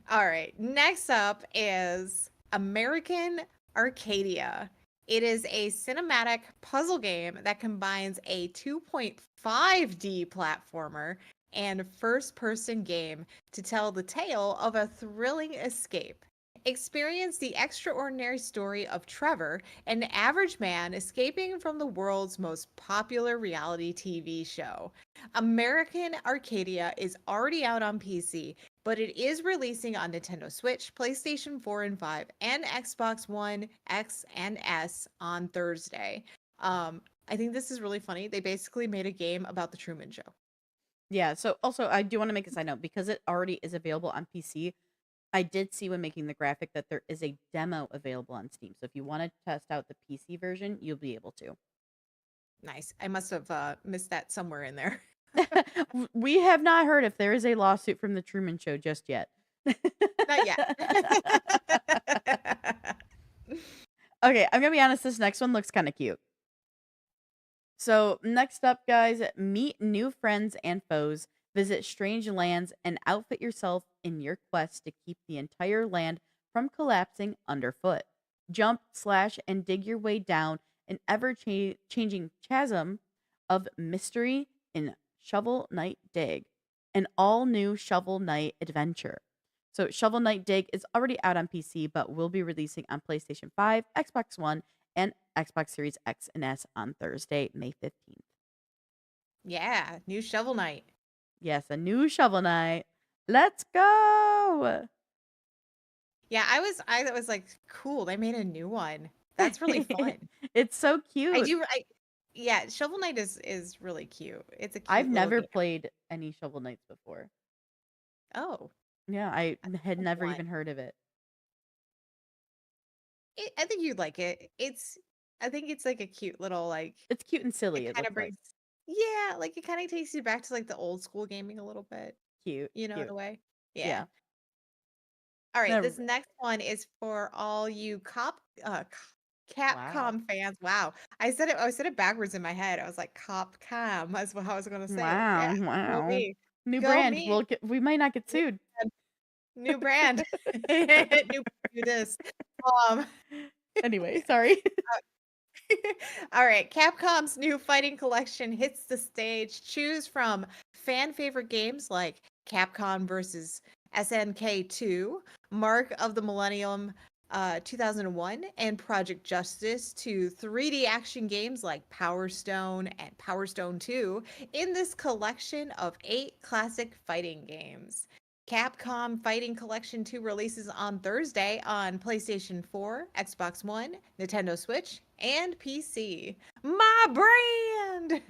All right, next up is American Arcadia. It is a cinematic puzzle game that combines a 2.5D platformer and first-person game to tell the tale of a thrilling escape. Experience the extraordinary story of Trevor, an average man escaping from the world's most popular reality TV show. American Arcadia is already out on PC, but it is releasing on Nintendo Switch, PlayStation 4 and 5, and Xbox One X and S on Thursday. I think this is really funny. They basically made a game about the Truman Show.
Yeah, so also I do want to make a side note because it already is available on PC. I did see when making the graphic that there is a demo available on Steam. So if you want to test out the PC version, you'll be able to.
Nice. I must have missed that somewhere in there.
We have not heard if there is a lawsuit from the Truman Show just yet.
Not yet.
Okay, I'm gonna be honest, this next one looks kind of cute. So next up, guys, meet new friends and foes, visit strange lands, and outfit yourself in your quest to keep the entire land from collapsing underfoot. Jump, slash, and dig your way down an ever-changing chasm of mystery in Shovel Knight Dig, an all-new Shovel Knight adventure. So Shovel Knight Dig is already out on PC, but will be releasing on PlayStation 5, Xbox One, and Xbox Series X and S on Thursday, May 15th.
Yeah, new Shovel Knight.
Yes, a new Shovel Knight. Let's go!
Yeah, I was like, cool, they made a new one. That's really fun.
It's so cute.
Yeah, Shovel Knight is really cute. It's a cute
I've
little
never
game.
played any Shovel Knights before.
Oh,
Yeah, I had
that's
never
one.
even heard of it.
I think you'd like it. I think it's like a cute little like
It's cute and silly,
it
it
kind of
looks like.
brings yeah, like it kind of takes you back to like the old school gaming a little bit,
Cute,
in
cute.
a way. Yeah.
Yeah.
All right,
Never.
this next one is for all you
Wow.
Capcom fans. Wow. I said it backwards in my head. I was like Capcom. That's how I was going to say it.
Wow,
Yeah. Go
wow.
me.
New
Go
brand.
me.
We might not get
New
sued.
brand. New brand. New this. Um
Anyway, sorry.
All right, Capcom's new fighting collection hits the stage. Choose from fan favorite games like Capcom versus SNK 2, Mark of the Millennium 2001, and Project Justice, to 3D action games like Power Stone and Power Stone 2 in this collection of 8 classic fighting games. Capcom Fighting Collection 2 releases on Thursday on PlayStation 4, Xbox One, Nintendo Switch, and PC. My brand!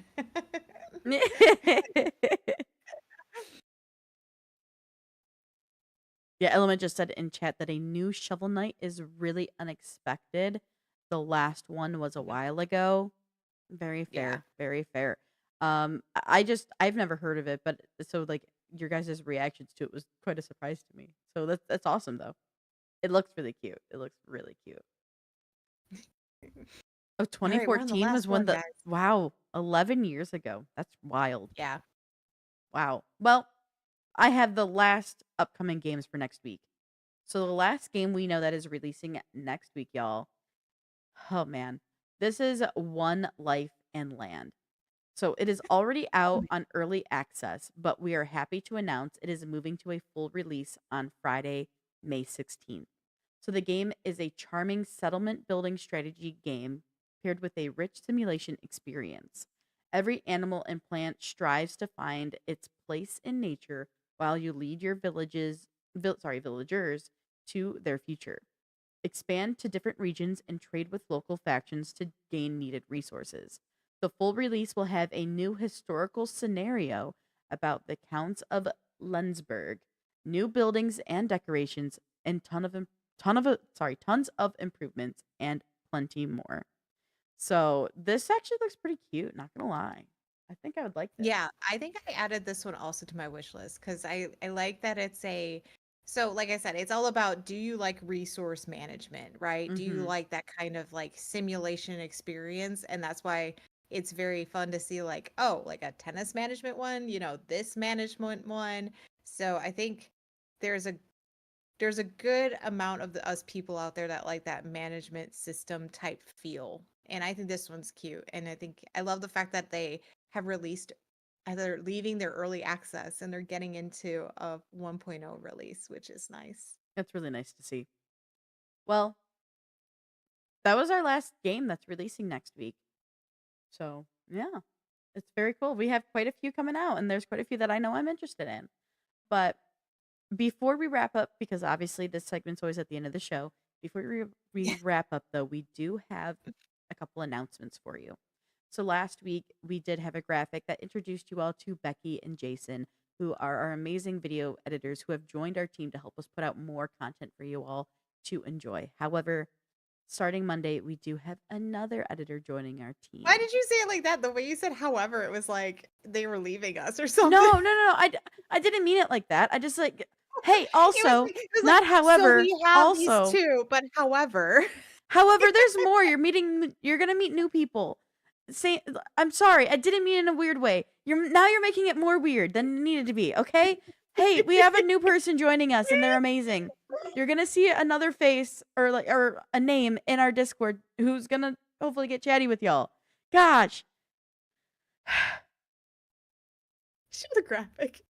Yeah, Element just said in chat that a new Shovel Knight is really unexpected. The last one was a while ago. Very
Yeah.
fair, very fair. I've never heard of it, but so like your guys' reactions to it was quite a surprise to me. So that's awesome though. It looks really cute. It looks really cute. Oh,
All right, we're on the
2014 was
last
when
one,
the
guys.
wow, 11 years ago. That's wild.
Yeah.
Wow. Well, I have the last upcoming games for next week. So the last game we know that is releasing next week, y'all. Oh man. This is One Life and Land. So it is already out on early access, but we are happy to announce it is moving to a full release on Friday, May 16th. So the game is a charming settlement building strategy game paired with a rich simulation experience. Every animal and plant strives to find its place in nature while you lead your villagers to their future. Expand to different regions and trade with local factions to gain needed resources. The full release will have a new historical scenario about the Counts of Lensburg, new buildings and decorations, and tons of improvements and plenty more. So this actually looks pretty cute, not gonna lie. I think I would like this.
Yeah, I think I added this one also to my wish list because I like that it's a so like I said, it's all about do you like resource management, right? Do you
Mm-hmm.
like that kind of like simulation experience? And that's why it's very fun to see like, oh, like a tennis management one, this management one. So I think there's a there's a good amount of us people out there that like that management system type feel. And I think this one's cute. And I think I love the fact that they have released they're leaving their early access and they're getting into a 1.0 release, which is nice.
That's really nice to see. Well, that was our last game that's releasing next week. So yeah, it's very cool. We have quite a few coming out, and there's quite a few that I know I'm interested in. But before we wrap up, because obviously this segment's always at the end of the show, before we wrap up, though, we do have a couple announcements for you. So last week, we did have a graphic that introduced you all to Becky and Jason, who are our amazing video editors who have joined our team to help us put out more content for you all to enjoy. However, starting Monday, we do have another editor joining our team.
Why did you say it like that? The way you said, however, it was like they were leaving us or something.
No. I didn't mean it like that. I just like, hey, also,
it was
not
like,
however,
so we have
also,
these two, but however.
however, there's more. You're gonna meet new people. I'm sorry, I didn't mean it in a weird way. You're making it more weird than it needed to be. Okay, hey, we have a new person joining us, and they're amazing. You're gonna see another face or a name in our Discord who's gonna hopefully get chatty with y'all. Gosh.
Show the graphic.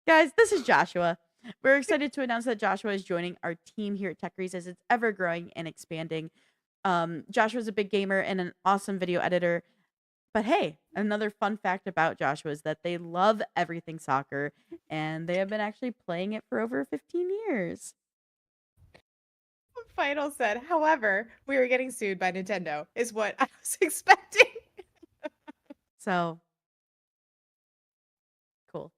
Guys, this is Joshua. We're excited to announce that Joshua is joining our team here at Techyries as it's ever growing and expanding. Joshua's a big gamer and an awesome video editor. But hey, another fun fact about Joshua is that they love everything soccer, and they have been actually playing it for over 15 years.
Final said, however, we were getting sued by Nintendo, is what I was expecting.
So, cool.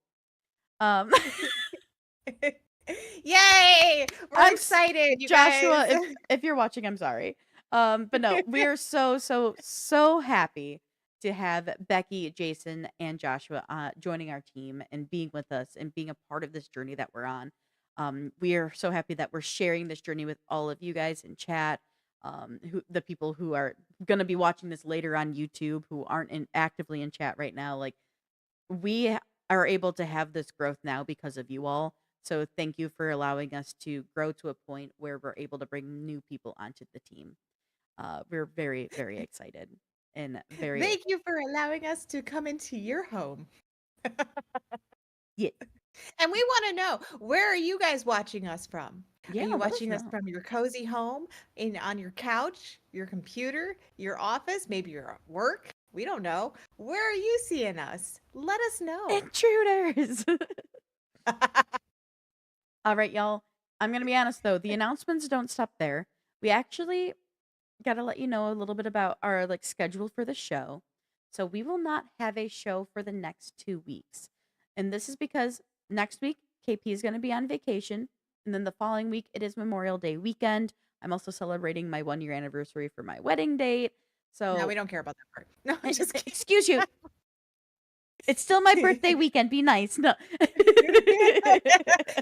Yay! We're excited, you
Joshua,
guys.
if you're watching, I'm sorry. But no, we're so happy to have Becky, Jason, and Joshua joining our team and being with us and being a part of this journey that we're on. We are so happy that we're sharing this journey with all of you guys in chat. The people who are going to be watching this later on YouTube who aren't actively in chat right now, like we are able to have this growth now because of you all. So thank you for allowing us to grow to a point where we're able to bring new people onto the team. We're very, very excited and very.
Thank you for allowing us to come into your home.
Yeah.
And we want to know, where are you guys watching us from?
Yeah,
are you
let us
watching us
know.
from your cozy home, on your couch, your computer, your office? Maybe you're at work. We don't know. Where are you seeing us? Let us know.
Intruders. All right, y'all. I'm going to be honest, though. The announcements don't stop there. We actually got to let you know a little bit about our schedule for the show. So we will not have a show for the next 2 weeks. And this is because next week, KP is going to be on vacation. And then the following week, it is Memorial Day weekend. I'm also celebrating my 1-year anniversary for my wedding date. So
no, we don't care about that part. No, I'm just kidding.
Excuse you. It's still my birthday weekend. Be nice. No.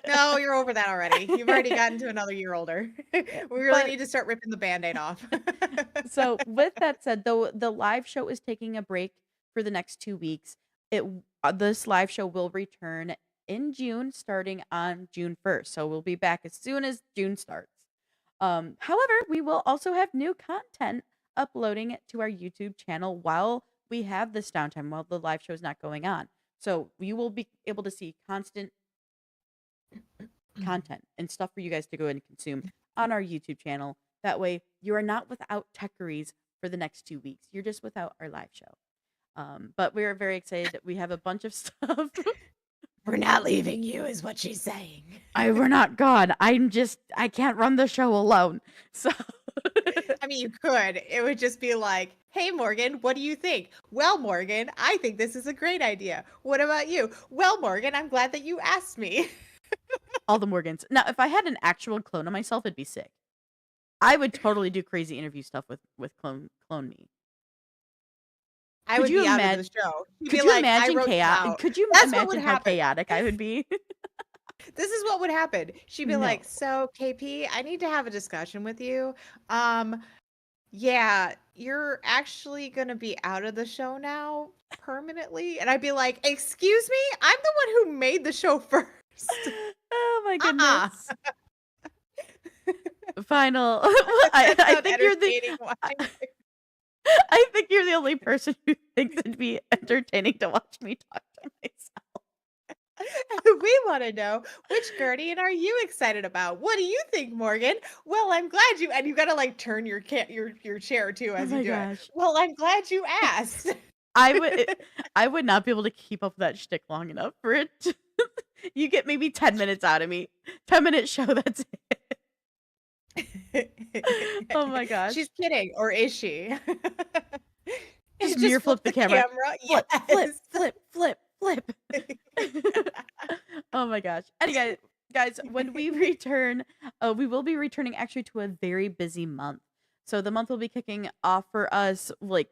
No, you're over that already. You've already gotten to another year older. We really need to start ripping the Band-Aid off.
So with that said, though, the live show is taking a break for the next 2 weeks. This live show will return in June, starting on June 1st. So we'll be back as soon as June starts. However, we will also have new content uploading to our YouTube channel while we have this downtime, while the live show is not going on. So you will be able to see constant content and stuff for you guys to go and consume on our YouTube channel. That way, you are not without Techyries for the next 2 weeks. You're just without our live show. But we are very excited. We have a bunch of stuff.
We're not leaving you, is what she's saying.
We're not gone. I can't run the show alone. So
I mean, you could. It would just be like, hey, Morgan, what do you think? Well, Morgan, I think this is a great idea. What about you? Well, Morgan, I'm glad that you asked me.
All the Morgans. Now, if I had an actual clone of myself, it'd be sick. I would totally do crazy interview stuff with clone me.
I
Could
would
you
be out of the
imagine?
show. She'd
Could
be
you
like, I
imagine
wrote you
chaos?
out.
Could you
That's what would
imagine how
happen.
chaotic I would be?
This is what would happen. She'd be
No.
like, so KP, I need to have a discussion with you. Yeah, you're actually gonna be out of the show now permanently. And I'd be like, excuse me? I'm the one who made the show first.
Oh my
Uh-uh.
goodness. Final.
That's
I
not
think you're the.
entertaining. Why?
I think you're the only person who thinks it'd be entertaining to watch me talk to myself.
We want to know, which guardian are you excited about? What do you think, Morgan? Well, I'm glad you, and you gotta like turn your chair too as
Oh
you
my
do it.
gosh.
Well, I'm glad you asked.
I would not be able to keep up with that shtick long enough for it. You get maybe 10 minutes out of me. 10-minute show, that's it. Oh my gosh.
She's kidding, or is she?
Just mirror flip the camera. Flip,
Yes.
flip. Oh my gosh. Anyway, guys, when we return, we will be returning actually to a very busy month. So the month will be kicking off for us, like,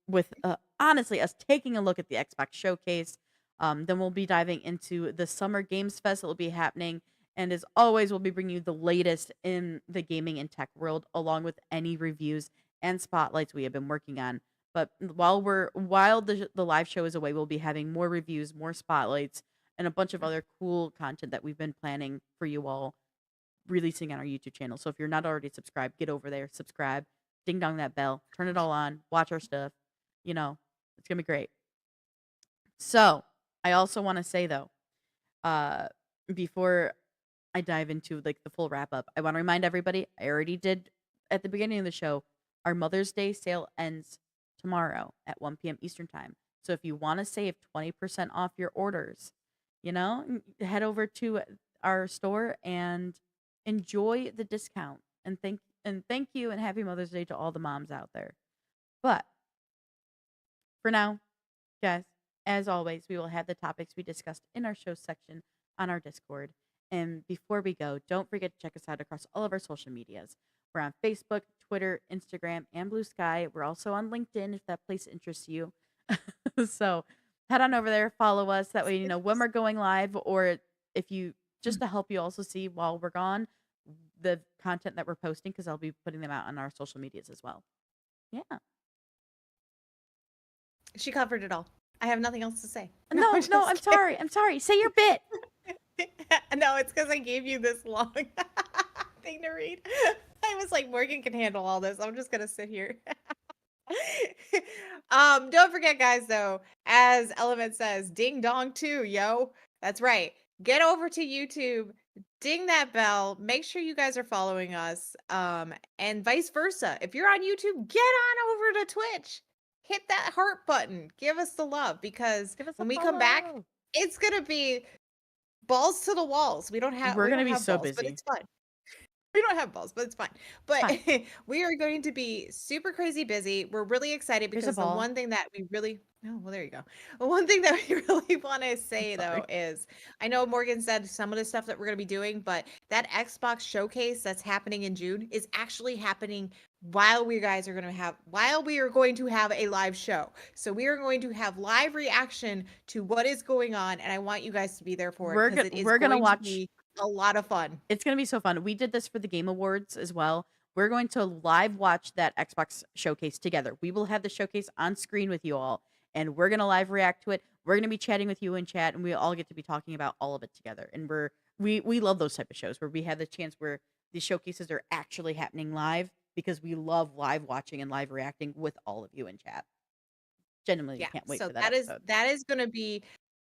with honestly us taking a look at the Xbox showcase. Then we'll be diving into the Summer Games Fest that will be happening. And as always, we'll be bringing you the latest in the gaming and tech world, along with any reviews and spotlights we have been working on. But while the live show is away, we'll be having more reviews, more spotlights, and a bunch of other cool content that we've been planning for you all, releasing on our YouTube channel. So if you're not already subscribed, get over there, subscribe, ding dong that bell, turn it all on, watch our stuff. You know, it's gonna be great. So I also want to say though, before I dive into like the full wrap up, I want to remind everybody, I already did at the beginning of the show, our Mother's Day sale ends tomorrow at 1 p.m. Eastern time. So if you want to save 20% off your orders, head over to our store and enjoy the discount. And thank you and happy Mother's Day to all the moms out there. But for now, guys, as always, we will have the topics we discussed in our show section on our Discord. And before we go, don't forget to check us out across all of our social medias. We're on Facebook, Twitter, Instagram, and Blue Sky. We're also on LinkedIn if that place interests you. So head on over there, follow us. That way you know when we're going live, or if you just to help you also see while we're gone the content that we're posting, because I'll be putting them out on our social medias as well. Yeah.
She covered it all. I have nothing else to say.
No, I'm sorry. I'm sorry. Say your bit.
No, it's because I gave you this long thing to read. I was like, Morgan can handle all this. I'm just gonna sit here. Don't forget, guys, though, as Element says, ding dong too, yo. That's right. Get over to YouTube, ding that bell, make sure you guys are following us, and vice versa. If you're on YouTube, get on over to Twitch. Hit that heart button. Give us the love, because when we come back, it's gonna be balls to the walls. We're gonna be so busy, but it's fun. We don't have balls, but it's fine. But we are going to be super crazy busy. We're really excited because the one thing that we really there you go. One thing that we really want to say though is, I know Morgan said some of the stuff that we're going to be doing, but that Xbox showcase that's happening in June is actually happening while we are going to have a live show. So we are going to have live reaction to what is going on, and I want you guys to be there for it, because we're going to watch a lot of fun.
It's going to be so fun. We did this for the Game Awards as well. We're going to live watch that Xbox showcase together. We will have the showcase on screen with you all, and we're going to live react to it. We're going to be chatting with you in chat, and we all get to be talking about all of it together. And we love those type of shows where we have the chance where the showcases are actually happening live, because we love live watching and live reacting with all of you in chat. Genuinely, can't wait for that.
That is going to be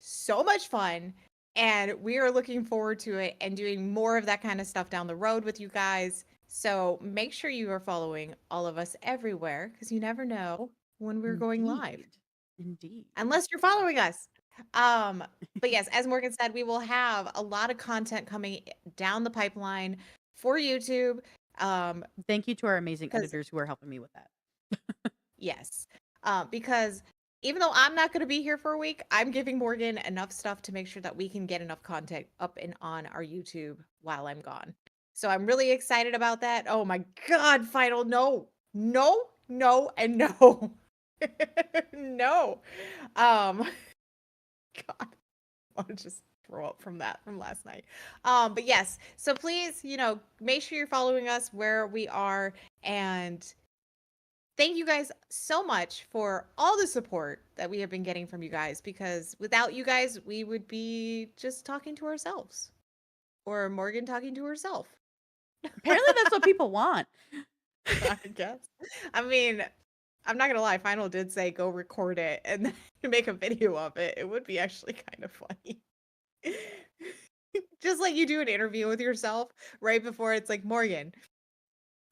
so much fun. And we are looking forward to it and doing more of that kind of stuff down the road with you guys. So make sure you are following all of us everywhere, because you never know when we're going live.
Indeed.
Unless you're following us. But yes, as Morgan said, we will have a lot of content coming down the pipeline for YouTube.
Thank you to our amazing
'Cause
editors who are helping me with that.
yes. Because even though I'm not going to be here for a week, I'm giving Morgan enough stuff to make sure that we can get enough content up and on our YouTube while I'm gone. So I'm really excited about that. Oh my God, Final, no, no, no, and no. No. God, I want to just throw up from that from last night. But yes, so please, make sure you're following us where we are, and thank you guys so much for all the support that we have been getting from you guys, because without you guys, we would be just talking to ourselves, or Morgan talking to herself.
Apparently, that's what people want.
I guess. I mean, I'm not gonna lie, Final did say go record it and then make a video of it. It would be actually kind of funny. Just like you do an interview with yourself right before it's like, Morgan,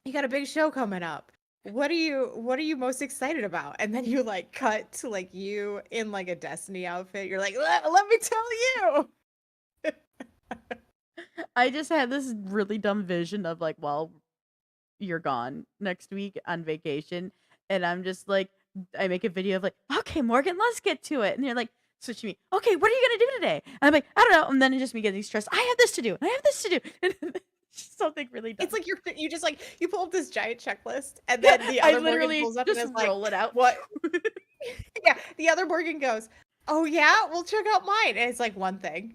you got a big show coming up. What are you most excited about? And then you like cut to like you in like a Destiny outfit. You're like, let me tell you.
I just had this really dumb vision of like, well, you're gone next week on vacation, and I'm just like, I make a video of like, okay, Morgan, let's get to it, and you're like, switch to me, okay, what are you gonna do today? And I'm like, I don't know, and then it just me getting stressed. I have this to do, and I have this to do. Something really dumb.
It's like you just like you pull up this giant checklist, and then the other Morgan pulls up and
just
is like,
roll it out.
what? Yeah, the other Morgan goes, oh yeah, well check out mine, and it's like one thing.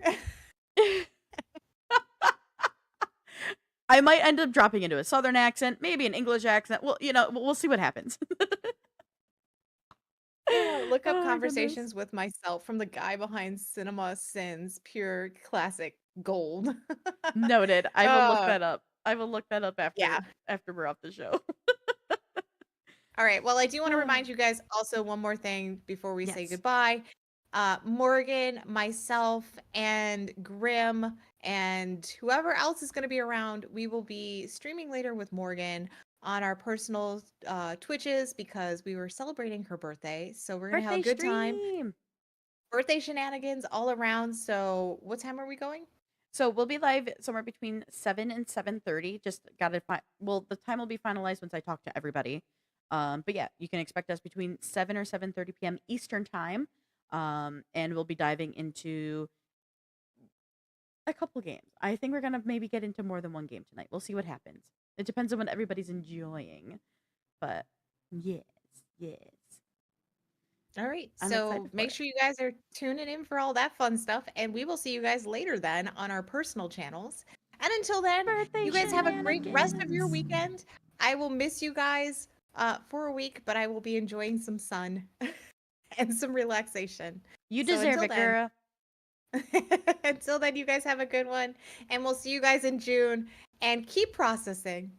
I might end up dropping into a Southern accent, maybe an English accent. Well, we'll see what happens.
Look up
Oh my
conversations with myself from the guy behind Cinema Sins, pure classic gold.
Noted. I will look
Uh,
that up. I will look that up
yeah.
after we're off the show.
All right. Well, I do want to remind you guys also one more thing before we say
Yes.
goodbye. Morgan, myself, and Grim, and whoever else is going to be around, we will be streaming later with Morgan on our personal Twitches, because we were celebrating her birthday. So we're going to have a good time.
stream.
Birthday shenanigans all around. So what time are we going?
So we'll be live somewhere between 7 and 7:30. Just gotta the time will be finalized once I talk to everybody. But yeah, you can expect us between 7 or 7:30 p.m. Eastern time. And we'll be diving into a couple games. I think we're gonna maybe get into more than one game tonight. We'll see what happens. It depends on what everybody's enjoying. But yes.
All right.
I'm
So
excited for
make
it.
sure you guys are tuning in for all that fun stuff. And we will see you guys later then on our personal channels. And until then,
Birthday
you guys have a great rest of your
shenanigans.
weekend. I will miss you guys for a week, but I will be enjoying some sun and some relaxation.
You
So
deserve
until
it, girl.
Until then, you guys have a good one. And we'll see you guys in June. And keep processing.